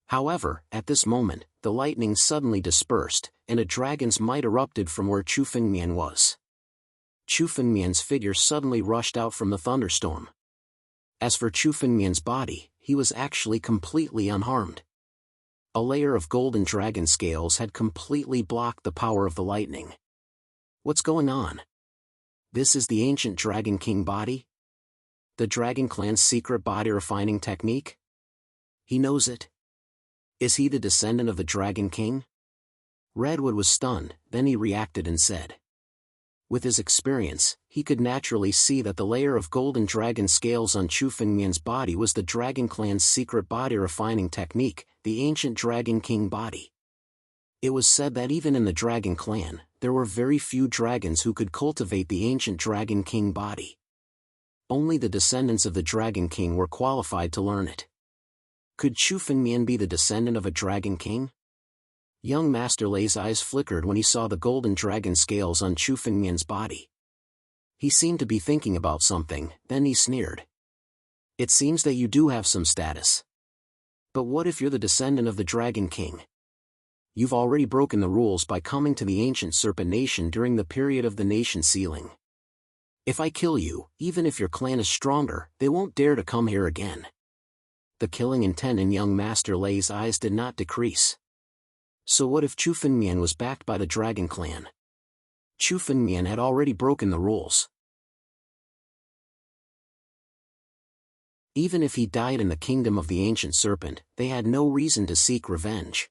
However, at this moment, the lightning suddenly dispersed, and a dragon's might erupted from where Chu Fengmian was. Chu Fengmian's figure suddenly rushed out from the thunderstorm. As for Chu Fengmian's body, he was actually completely unharmed. A layer of golden dragon scales had completely blocked the power of the lightning. What's going on? This is the ancient Dragon King body? The Dragon Clan's secret body refining technique? He knows it. Is he the descendant of the Dragon King? Redwood was stunned, then he reacted and said. With his experience, he could naturally see that the layer of golden dragon scales on Chu Fengmian's body was the Dragon Clan's secret body refining technique, the ancient Dragon King body. It was said that even in the Dragon Clan, there were very few dragons who could cultivate the ancient Dragon King body. Only the descendants of the Dragon King were qualified to learn it. Could Chu Fengmian be the descendant of a Dragon King? Young Master Lei's eyes flickered when he saw the golden dragon scales on Chu Fengmian's body. He seemed to be thinking about something, then he sneered. It seems that you do have some status. But what if you're the descendant of the Dragon King? You've already broken the rules by coming to the ancient Serpent Nation during the period of the nation sealing. If I kill you, even if your clan is stronger, they won't dare to come here again. The killing intent in young Master Lei's eyes did not decrease. So what if Chu Fengmian was backed by the Dragon Clan? Chu Fengmian had already broken the rules. Even if he died in the kingdom of the Ancient Serpent, they had no reason to seek revenge.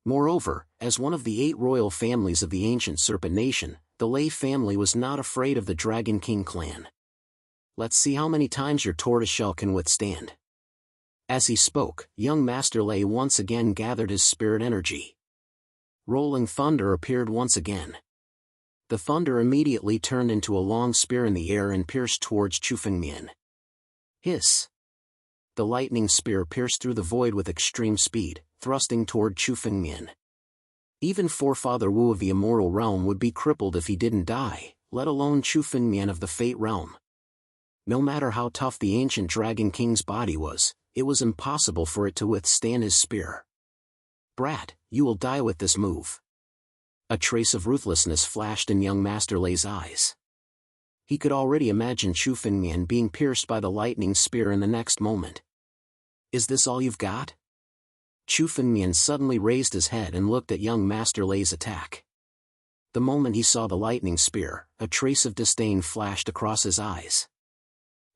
Moreover, as one of the 8 royal families of the Ancient Serpent Nation, the Lei family was not afraid of the Dragon King clan. Let's see how many times your tortoiseshell can withstand. As he spoke, young Master Lei once again gathered his spirit energy. Rolling thunder appeared once again. The thunder immediately turned into a long spear in the air and pierced towards Chu Fengmian. Hiss! The lightning spear pierced through the void with extreme speed, thrusting toward Chu Fengmian. Even Forefather Wu of the Immortal Realm would be crippled if he didn't die, let alone Chu Fengmian of the Fate Realm. No matter how tough the ancient Dragon King's body was, it was impossible for it to withstand his spear. Brat, you will die with this move. A trace of ruthlessness flashed in young Master Lei's eyes. He could already imagine Chu Fengmian being pierced by the lightning spear in the next moment. Is this all you've got? Chu Fengmian suddenly raised his head and looked at young Master Lei's attack. The moment he saw the lightning spear, a trace of disdain flashed across his eyes.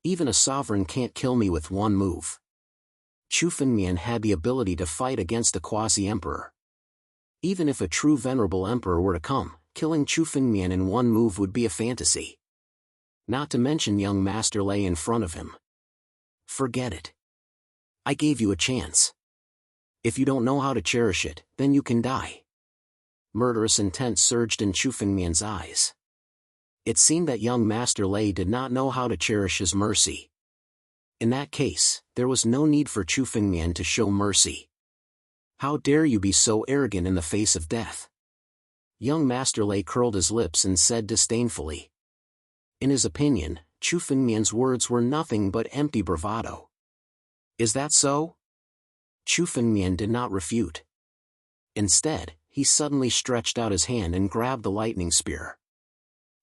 Even a sovereign can't kill me with one move. Chu Fengmian had the ability to fight against a quasi-emperor. Even if a true venerable emperor were to come, killing Chu Fengmian in one move would be a fantasy. Not to mention young Master Lei in front of him. Forget it. I gave you a chance. If you don't know how to cherish it, then you can die. Murderous intent surged in Chu Fengmian's eyes. It seemed that young Master Lei did not know how to cherish his mercy. In that case, there was no need for Chu Fengmian to show mercy. How dare you be so arrogant in the face of death? Young Master Lei curled his lips and said disdainfully. In his opinion, Chu Fengmian's words were nothing but empty bravado. Is that so? Chu Fengmian did not refute. Instead, he suddenly stretched out his hand and grabbed the lightning spear.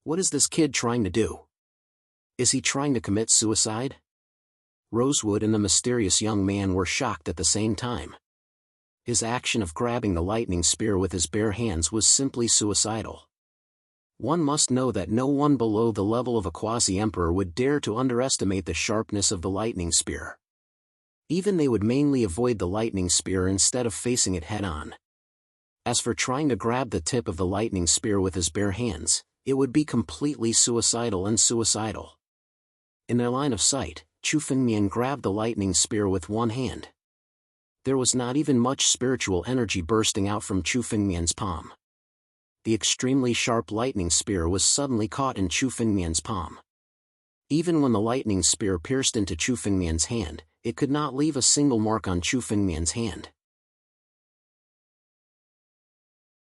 What is this kid trying to do? Is he trying to commit suicide? Rosewood and the mysterious young man were shocked at the same time. His action of grabbing the lightning spear with his bare hands was simply suicidal. One must know that no one below the level of a quasi-emperor would dare to underestimate the sharpness of the lightning spear. Even they would mainly avoid the lightning spear instead of facing it head-on. As for trying to grab the tip of the lightning spear with his bare hands, it would be completely suicidal and suicidal. In their line of sight, Chu Fengmian grabbed the lightning spear with one hand. There was not even much spiritual energy bursting out from Chu Fengmian's palm. The extremely sharp lightning spear was suddenly caught in Chu Fengmian's palm. Even when the lightning spear pierced into Chu Fengmian's hand, it could not leave a single mark on Chu Fengmian's hand.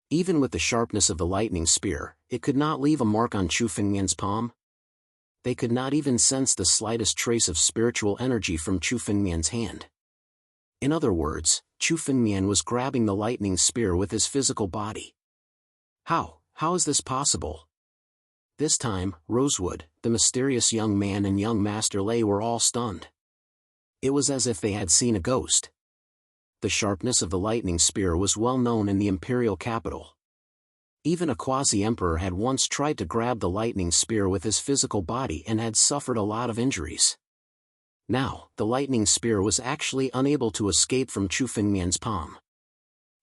Even with the sharpness of the lightning spear, it could not leave a mark on Chu Fengmian's palm. They could not even sense the slightest trace of spiritual energy from Chu Fengmian's hand. In other words, Chu Fengmian was grabbing the lightning spear with his physical body. How is this possible? This time, Rosewood, the mysterious young man and young Master Lei were all stunned. It was as if they had seen a ghost. The sharpness of the lightning spear was well known in the imperial capital. Even a quasi-emperor had once tried to grab the lightning spear with his physical body and had suffered a lot of injuries. Now, the lightning spear was actually unable to escape from Chu Fengmian's palm.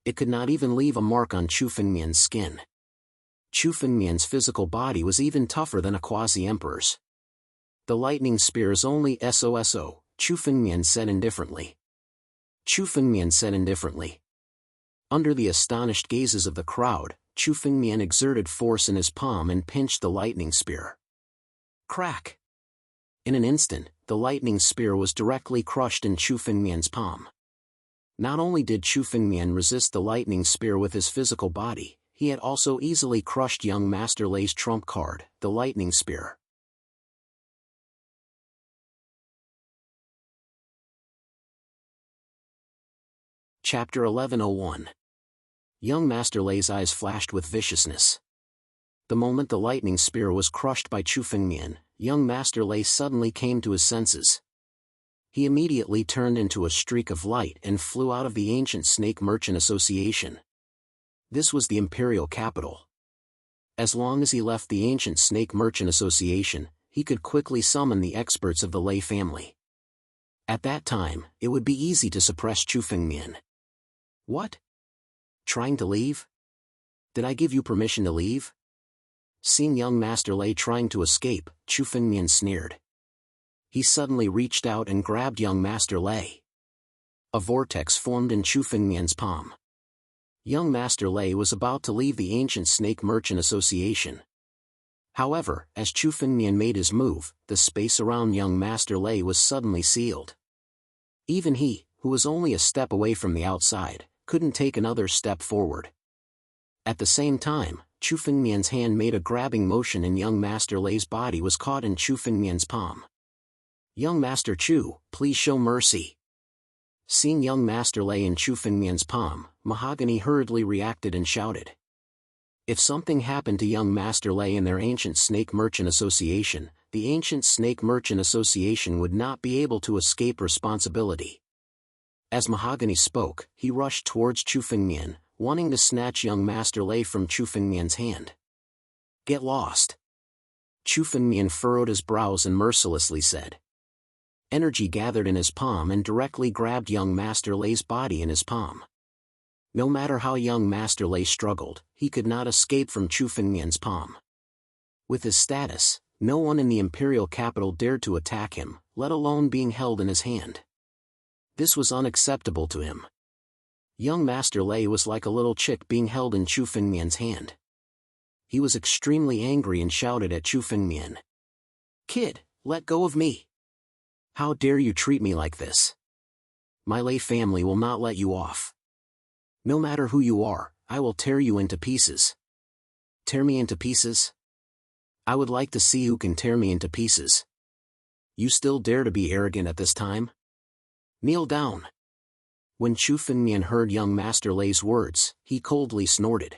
It could not even leave a mark on Chu Fengmian's skin. Chu Fengmian's physical body was even tougher than a quasi-emperor's. The lightning spear is only SOSO, Chu Fengmian said indifferently. Chu Fengmian said indifferently. Under the astonished gazes of the crowd, Chu Fengmian exerted force in his palm and pinched the lightning spear. Crack! In an instant, the lightning spear was directly crushed in Chu Fengmian's palm. Not only did Chu Fengmian resist the lightning spear with his physical body, he had also easily crushed young Master Lei's trump card, the lightning spear. Chapter 1101. Young Master Lei's eyes flashed with viciousness. The moment the lightning spear was crushed by Chu Fengmian, young Master Lei suddenly came to his senses. He immediately turned into a streak of light and flew out of the ancient Snake Merchant Association. This was the imperial capital. As long as he left the ancient Snake Merchant Association, he could quickly summon the experts of the Lei family. At that time, it would be easy to suppress Chu Fengmian. What? Trying to leave? Did I give you permission to leave? Seeing young Master Lei trying to escape, Chu Fengmian sneered. He suddenly reached out and grabbed young Master Lei. A vortex formed in Chu Fengmian's palm. Young Master Lei was about to leave the ancient Snake Merchant Association. However, as Chu Fengmian made his move, the space around young Master Lei was suddenly sealed. Even he, who was only a step away from the outside, couldn't take another step forward. At the same time, Chu Fengmian's hand made a grabbing motion and young Master Lei's body was caught in Chu Fengmian's palm. Young Master Chu, please show mercy. Seeing young Master Lei in Chu Fengmian's palm, Mahogany hurriedly reacted and shouted. If something happened to young Master Lei in their ancient Snake Merchant Association, the ancient Snake Merchant Association would not be able to escape responsibility. As Mahogany spoke, he rushed towards Chu Fengmian, wanting to snatch young Master Lei from Chu Fengmian's hand. Get lost. Chu Fengmian furrowed his brows and mercilessly said. Energy gathered in his palm and directly grabbed young Master Lei's body in his palm. No matter how young Master Lei struggled, he could not escape from Chu Fengmian's palm. With his status, no one in the imperial capital dared to attack him, let alone being held in his hand. This was unacceptable to him. Young Master Lei was like a little chick being held in Chu Fengmian's hand. He was extremely angry and shouted at Chu Fengmian. Kid, let go of me. How dare you treat me like this? My Lei family will not let you off. No matter who you are, I will tear you into pieces. Tear me into pieces? I would like to see who can tear me into pieces. You still dare to be arrogant at this time? Kneel down. When Chu Fengmian heard young Master Lei's words, he coldly snorted.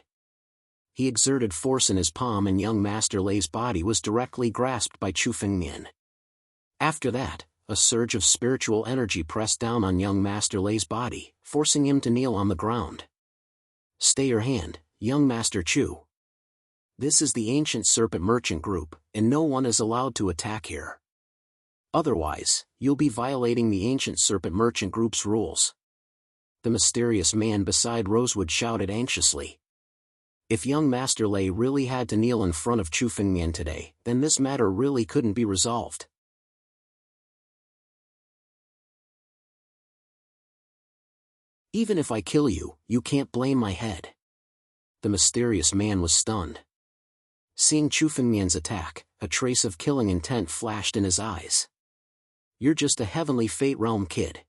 He exerted force in his palm and young Master Lei's body was directly grasped by Chu Fengmian. After that, a surge of spiritual energy pressed down on young Master Lei's body, forcing him to kneel on the ground. Stay your hand, young Master Chu. This is the ancient Serpent Merchant Group, and no one is allowed to attack here. Otherwise, you'll be violating the ancient Serpent Merchant Group's rules. The mysterious man beside Rosewood shouted anxiously. If young Master Lei really had to kneel in front of Chu Fengmian today, then this matter really couldn't be resolved. Even if I kill you, you can't blame my head. The mysterious man was stunned. Seeing Chu Fengmian's attack, a trace of killing intent flashed in his eyes. You're just a heavenly fate realm kid.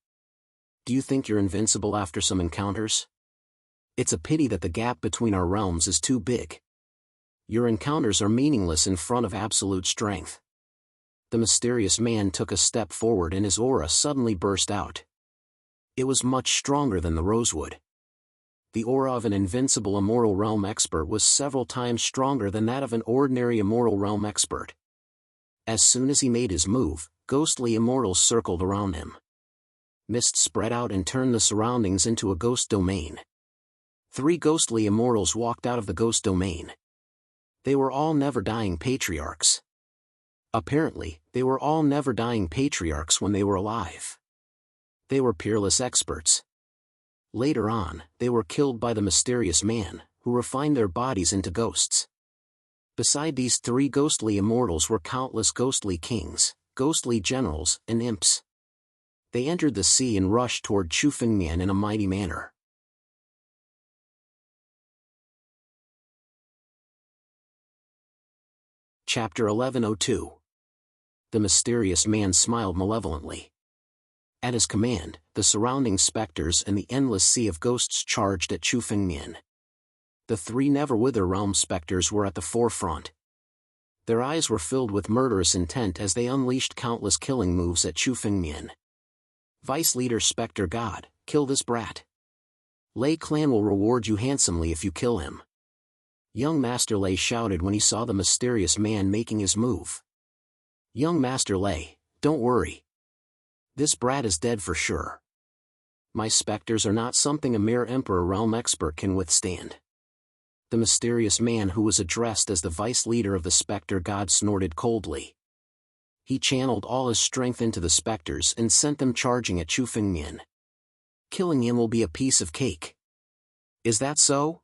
Do you think you're invincible after some encounters? It's a pity that the gap between our realms is too big. Your encounters are meaningless in front of absolute strength. The mysterious man took a step forward and his aura suddenly burst out. It was much stronger than the rosewood. The aura of an invincible Immortal Realm expert was several times stronger than that of an ordinary Immortal Realm expert. As soon as he made his move, ghostly immortals circled around him. Mist spread out and turned the surroundings into a ghost domain. 3 ghostly immortals walked out of the ghost domain. They were all never-dying patriarchs. Apparently, they were all never-dying patriarchs when they were alive. They were peerless experts. Later on, they were killed by the mysterious man, who refined their bodies into ghosts. Beside these 3 ghostly immortals were countless ghostly kings, ghostly generals, and imps. They entered the sea and rushed toward Chu Fengmian in a mighty manner. Chapter 1102. The mysterious man smiled malevolently. At his command, the surrounding specters and the endless sea of ghosts charged at Chu Fengmian. The 3 Neverwither Realm specters were at the forefront. Their eyes were filled with murderous intent as they unleashed countless killing moves at Chu Fengmian. Vice Leader Spectre God, kill this brat. Lei Clan will reward you handsomely if you kill him. Young Master Lei shouted when he saw the mysterious man making his move. Young Master Lei, don't worry. This brat is dead for sure. My specters are not something a mere Emperor realm expert can withstand. The mysterious man who was addressed as the vice leader of the specter god snorted coldly. He channeled all his strength into the specters and sent them charging at Chu Fengmian. Killing him will be a piece of cake. Is that so?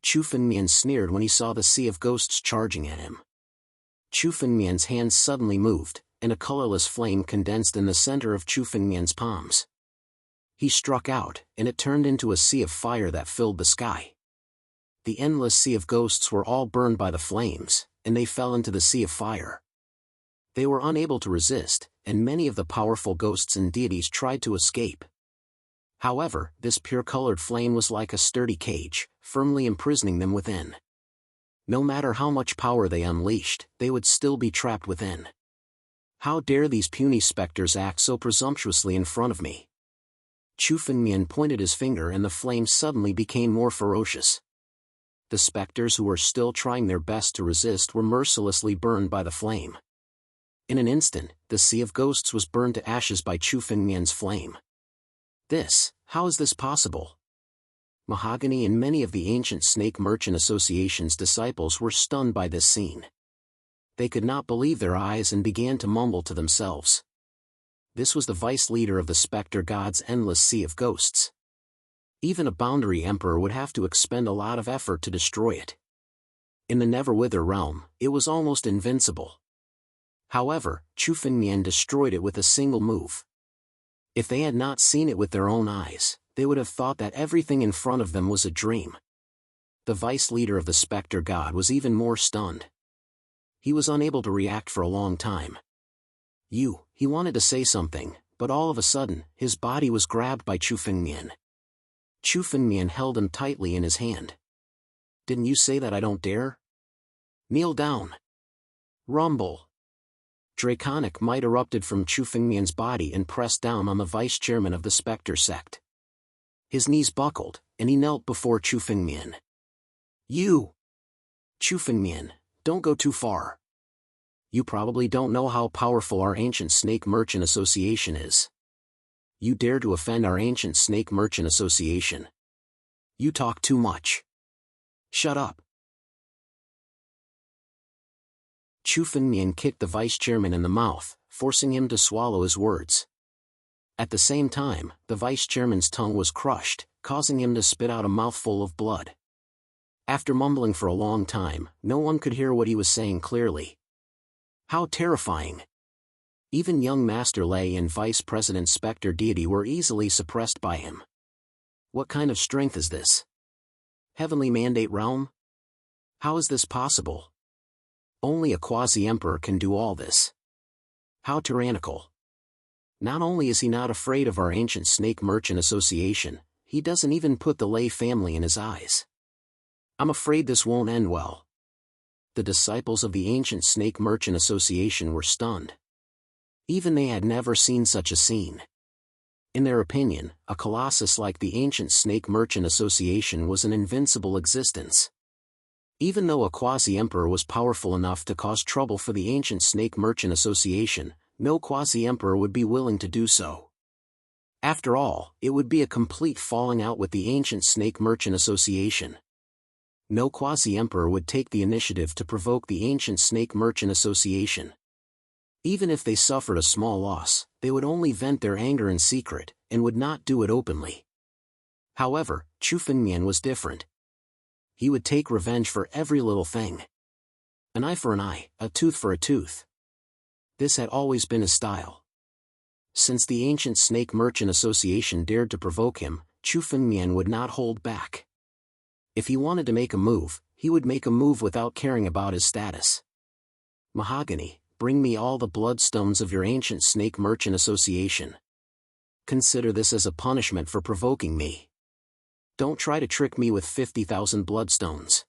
Chu Fengmian sneered when he saw the sea of ghosts charging at him. Chu Fengmian's hands suddenly moved, and a colorless flame condensed in the center of Chu Fengmian's palms. He struck out, and it turned into a sea of fire that filled the sky. The endless sea of ghosts were all burned by the flames, and they fell into the sea of fire. They were unable to resist, and many of the powerful ghosts and deities tried to escape. However, this pure-colored flame was like a sturdy cage, firmly imprisoning them within. No matter how much power they unleashed, they would still be trapped within. How dare these puny specters act so presumptuously in front of me? Chu Fengmian pointed his finger and the flame suddenly became more ferocious. The specters who were still trying their best to resist were mercilessly burned by the flame. In an instant, the sea of ghosts was burned to ashes by Chu Fengmian's flame. How is this possible? Mahogany and many of the ancient Snake Merchant Association's disciples were stunned by this scene. They could not believe their eyes and began to mumble to themselves. This was the vice leader of the specter god's endless sea of ghosts. Even a boundary emperor would have to expend a lot of effort to destroy it. In the Neverwither realm, it was almost invincible. However, Chu Fengmian destroyed it with a single move. If they had not seen it with their own eyes, they would have thought that everything in front of them was a dream. The vice leader of the specter god was even more stunned. He was unable to react for a long time. He wanted to say something, but all of a sudden, his body was grabbed by Chu Fengmian. Chu Fengmian held him tightly in his hand. Didn't you say that I don't dare? Kneel down. Rumble. Draconic might erupted from Chu Fengmian's body and pressed down on the vice-chairman of the Spectre sect. His knees buckled, and he knelt before Chu Fengmian. Chu Fengmian, don't go too far. You probably don't know how powerful our ancient Snake Merchant Association is. You dare to offend our ancient Snake Merchant Association. You talk too much. Shut up. Chu Fengmian kicked the vice-chairman in the mouth, forcing him to swallow his words. At the same time, the vice-chairman's tongue was crushed, causing him to spit out a mouthful of blood. After mumbling for a long time, no one could hear what he was saying clearly. How terrifying! Even young Master Lei and Vice President Spectre Deity were easily suppressed by him. What kind of strength is this? Heavenly Mandate Realm? How is this possible? Only a quasi-emperor can do all this. How tyrannical. Not only is he not afraid of our ancient Snake Merchant Association, he doesn't even put the Lei family in his eyes. I'm afraid this won't end well. The disciples of the ancient Snake Merchant Association were stunned. Even they had never seen such a scene. In their opinion, a colossus like the ancient Snake Merchant Association was an invincible existence. Even though a quasi-emperor was powerful enough to cause trouble for the ancient Snake Merchant Association, no quasi-emperor would be willing to do so. After all, it would be a complete falling out with the ancient Snake Merchant Association. No quasi-emperor would take the initiative to provoke the ancient Snake Merchant Association. Even if they suffered a small loss, they would only vent their anger in secret, and would not do it openly. However, Chu Fengmian was different. He would take revenge for every little thing. An eye for an eye, a tooth for a tooth. This had always been his style. Since the ancient Snake Merchant Association dared to provoke him, Chu Fengmian would not hold back. If he wanted to make a move, he would make a move without caring about his status. Mahogany, bring me all the bloodstones of your ancient Snake Merchant Association. Consider this as a punishment for provoking me. Don't try to trick me with 50,000 bloodstones.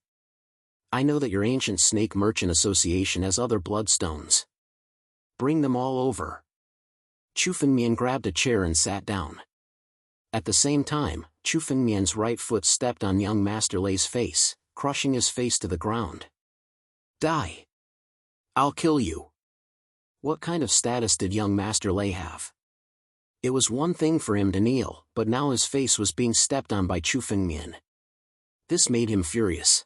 I know that your ancient Snake Merchant Association has other bloodstones. Bring them all over. Chu Fengmian grabbed a chair and sat down. At the same time, Chu Fengmian's right foot stepped on young Master Lei's face, crushing his face to the ground. Die! I'll kill you! What kind of status did young Master Lei have? It was one thing for him to kneel, but now his face was being stepped on by Chu Fengmian. This made him furious.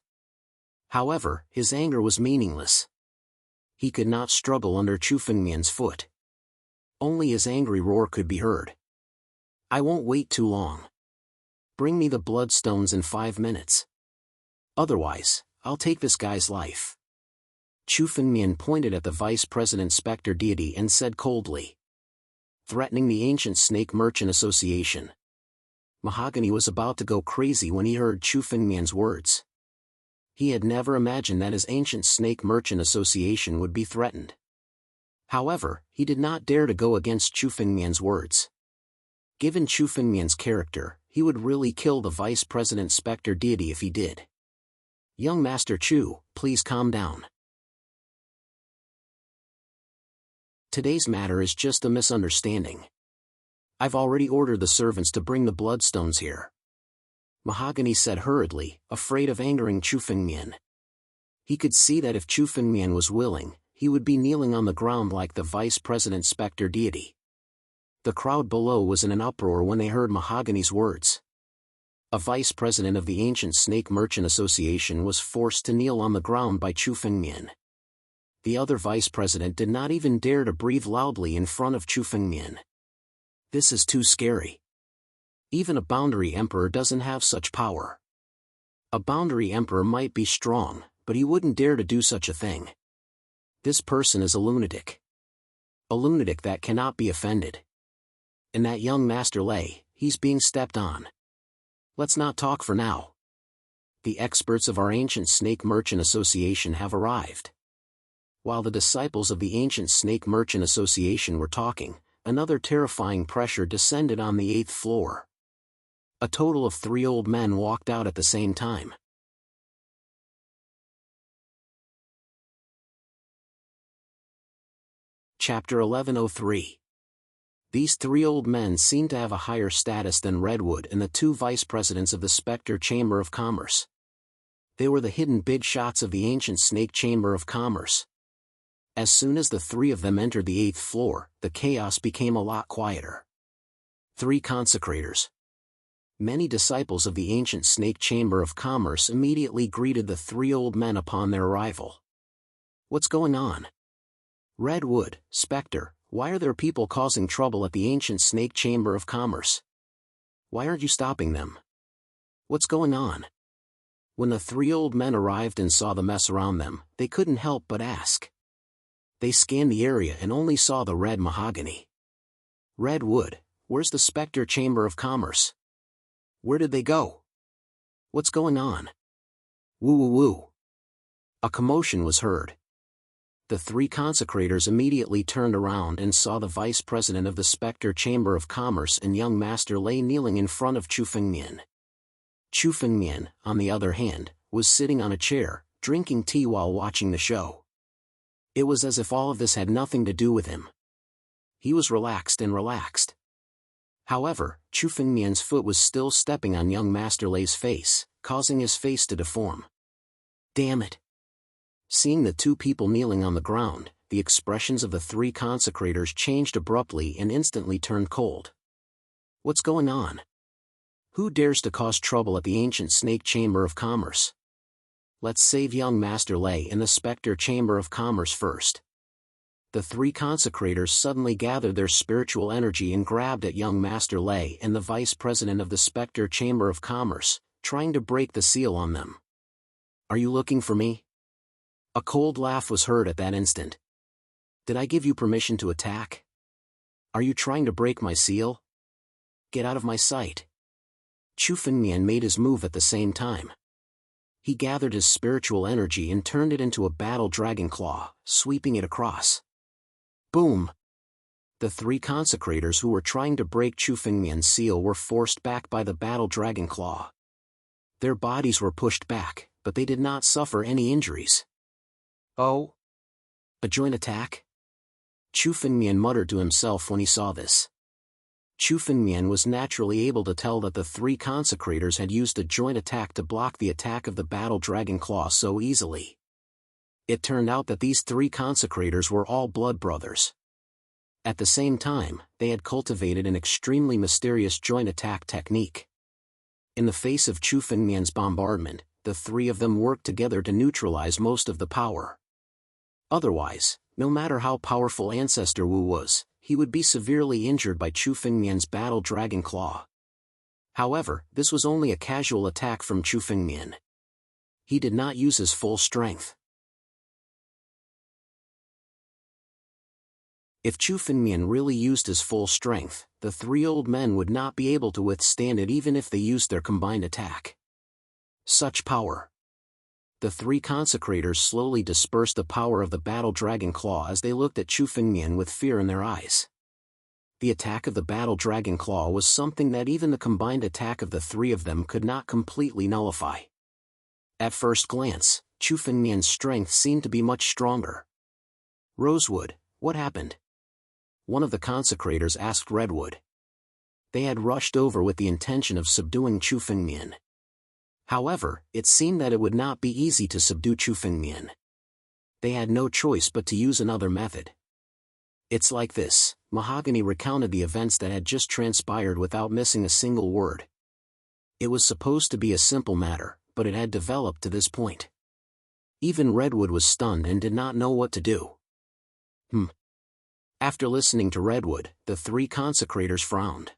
However, his anger was meaningless. He could not struggle under Chu Fengmian's foot. Only his angry roar could be heard. I won't wait too long. Bring me the bloodstones in 5 minutes. Otherwise, I'll take this guy's life. Chu Fengmian pointed at the Vice President Spectre deity and said coldly, threatening the ancient Snake Merchant Association. Mahogany was about to go crazy when he heard Chu Fengmian's words. He had never imagined that his ancient Snake Merchant Association would be threatened. However, he did not dare to go against Chu Fengmian's words. Given Chu Fengmian's character, he would really kill the Vice President Spectre deity if he did. Young Master Chu, please calm down. Today's matter is just a misunderstanding. I've already ordered the servants to bring the bloodstones here. Mahogany said hurriedly, afraid of angering Chu Fengmian. He could see that if Chu Fengmian was willing, he would be kneeling on the ground like the Vice President Spectre deity. The crowd below was in an uproar when they heard Mahogany's words. A vice president of the ancient Snake Merchant Association was forced to kneel on the ground by Chu Fengmian. The other vice president did not even dare to breathe loudly in front of Chu Fengmian. This is too scary. Even a boundary emperor doesn't have such power. A boundary emperor might be strong, but he wouldn't dare to do such a thing. This person is a lunatic. A lunatic that cannot be offended. And that young Master Lei, he's being stepped on. Let's not talk for now. The experts of our ancient Snake Merchant Association have arrived. While the disciples of the ancient Snake Merchant Association were talking, another terrifying pressure descended on the 8th floor. A total of 3 old men walked out at the same time. Chapter 1103. These 3 old men seemed to have a higher status than Redwood and the 2 vice presidents of the Spectre Chamber of Commerce. They were the hidden big shots of the ancient Snake Chamber of Commerce. As soon as the 3 of them entered the 8th floor, the chaos became a lot quieter. 3 consecrators. Many disciples of the ancient Snake Chamber of Commerce immediately greeted the 3 old men upon their arrival. What's going on? Redwood, Spectre, why are there people causing trouble at the ancient Snake Chamber of Commerce? Why aren't you stopping them? What's going on? When the 3 old men arrived and saw the mess around them, they couldn't help but ask. They scanned the area and only saw the red mahogany. Redwood, where's the Spectre Chamber of Commerce? Where did they go? What's going on? Woo woo woo. A commotion was heard. The 3 consecrators immediately turned around and saw the vice president of the Spectre Chamber of Commerce and young Master Lei kneeling in front of Chu Fengmian. Chu Fengmian, on the other hand, was sitting on a chair, drinking tea while watching the show. It was as if all of this had nothing to do with him. He was relaxed. However, Chu Fengmian's foot was still stepping on young Master Lei's face, causing his face to deform. Damn it! Seeing the 2 people kneeling on the ground, the expressions of the 3 consecrators changed abruptly and instantly turned cold. What's going on? Who dares to cause trouble at the ancient Snake Chamber of Commerce? Let's save young Master Lei and the Spectre Chamber of Commerce first. The 3 consecrators suddenly gathered their spiritual energy and grabbed at young Master Lei and the vice president of the Spectre Chamber of Commerce, trying to break the seal on them. Are you looking for me? A cold laugh was heard at that instant. Did I give you permission to attack? Are you trying to break my seal? Get out of my sight. Chu Fengmian made his move at the same time. He gathered his spiritual energy and turned it into a battle dragon claw, sweeping it across. Boom! The 3 consecrators who were trying to break Chu Fengmian's seal were forced back by the battle dragon claw. Their bodies were pushed back, but they did not suffer any injuries. Oh? A joint attack? Chu Fengmian muttered to himself when he saw this. Chu Fengmian was naturally able to tell that the three consecrators had used a joint attack to block the attack of the battle dragon claw so easily. It turned out that these three consecrators were all blood brothers. At the same time, they had cultivated an extremely mysterious joint attack technique. In the face of Chu Fengmian's bombardment, the three of them worked together to neutralize most of the power. Otherwise, no matter how powerful Ancestor Wu was, he would be severely injured by Chu Fengmian's battle dragon claw. However, this was only a casual attack from Chu Fengmian. He did not use his full strength. If Chu Fengmian really used his full strength, the three old men would not be able to withstand it even if they used their combined attack. Such power. The three consecrators slowly dispersed the power of the battle dragon claw as they looked at Chu Fengmian with fear in their eyes. The attack of the battle dragon claw was something that even the combined attack of the three of them could not completely nullify. At first glance, Chu Fengmian's strength seemed to be much stronger. Rosewood, what happened? One of the consecrators asked Redwood. They had rushed over with the intention of subduing Chu Fengmian. However, it seemed that it would not be easy to subdue Chu Fengmian. They had no choice but to use another method. It's like this, Mahogany recounted the events that had just transpired without missing a single word. It was supposed to be a simple matter, but it had developed to this point. Even Redwood was stunned and did not know what to do. After listening to Redwood, the three consecrators frowned.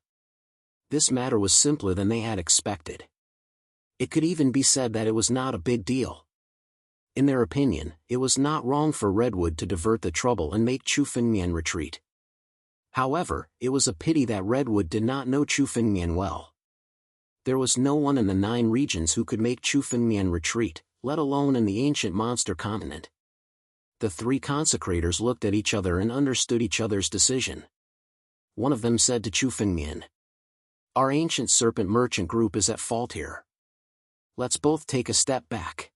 This matter was simpler than they had expected. It could even be said that it was not a big deal. In their opinion, it was not wrong for Redwood to divert the trouble and make Chu Fengmian retreat. However, it was a pity that Redwood did not know Chu Fengmian well. There was no one in the 9 regions who could make Chu Fengmian retreat, let alone in the ancient monster continent. The three consecrators looked at each other and understood each other's decision. One of them said to Chu Fengmian, "Our ancient serpent merchant group is at fault here. Let's both take a step back.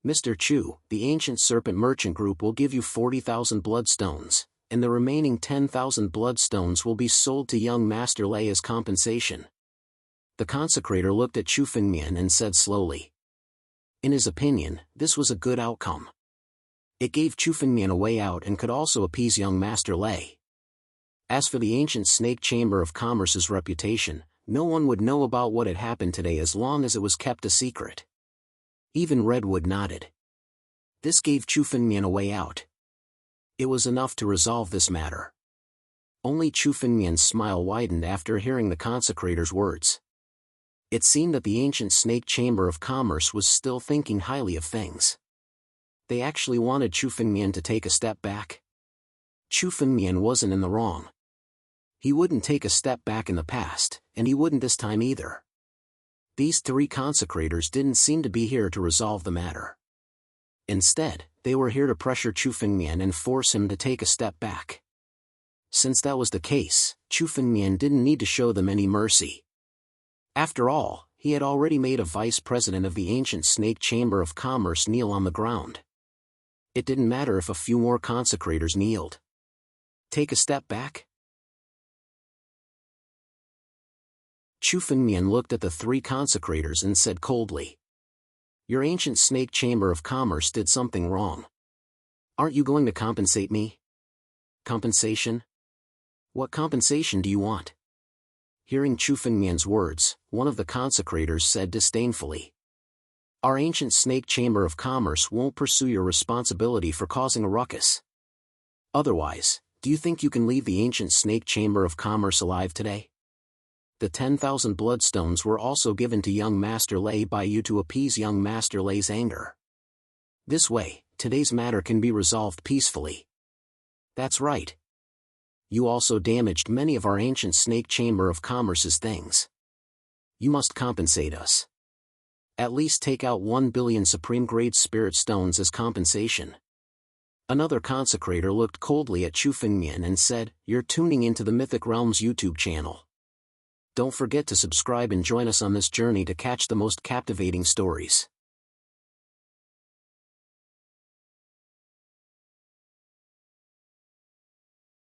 Mr. Chu, the ancient serpent merchant group will give you 40,000 bloodstones, and the remaining 10,000 bloodstones will be sold to young Master Lei as compensation." The consecrator looked at Chu Fengmian and said slowly. In his opinion, this was a good outcome. It gave Chu Fengmian a way out and could also appease young Master Lei. As for the ancient Snake Chamber of Commerce's reputation, no one would know about what had happened today as long as it was kept a secret. Even Redwood nodded. This gave Chu Fengmian a way out. It was enough to resolve this matter. Only Chu Fengmian's smile widened after hearing the consecrator's words. It seemed that the ancient Snake Chamber of Commerce was still thinking highly of things. They actually wanted Chu Fengmian to take a step back. Chu Fengmian wasn't in the wrong. He wouldn't take a step back in the past, and he wouldn't this time either. These three consecrators didn't seem to be here to resolve the matter. Instead, they were here to pressure Chu Fengmian and force him to take a step back. Since that was the case, Chu Fengmian didn't need to show them any mercy. After all, he had already made a vice president of the ancient Snake Chamber of Commerce kneel on the ground. It didn't matter if a few more consecrators kneeled. Take a step back? Chu Fengmian looked at the three consecrators and said coldly, "Your ancient Snake Chamber of Commerce did something wrong. Aren't you going to compensate me?" "Compensation? What compensation do you want?" Hearing Chu Fengmian's words, one of the consecrators said disdainfully, "Our ancient Snake Chamber of Commerce won't pursue your responsibility for causing a ruckus. Otherwise, do you think you can leave the ancient Snake Chamber of Commerce alive today?" The 10,000 bloodstones were also given to young Master Lei by you to appease young Master Lei's anger. This way, today's matter can be resolved peacefully. That's right. You also damaged many of our ancient Snake Chamber of Commerce's things. You must compensate us. At least take out 1 billion supreme-grade spirit stones as compensation. Another consecrator looked coldly at Chu Fengmian and said, "You're tuning into the Mythic Realms YouTube channel. Don't forget to subscribe and join us on this journey to catch the most captivating stories."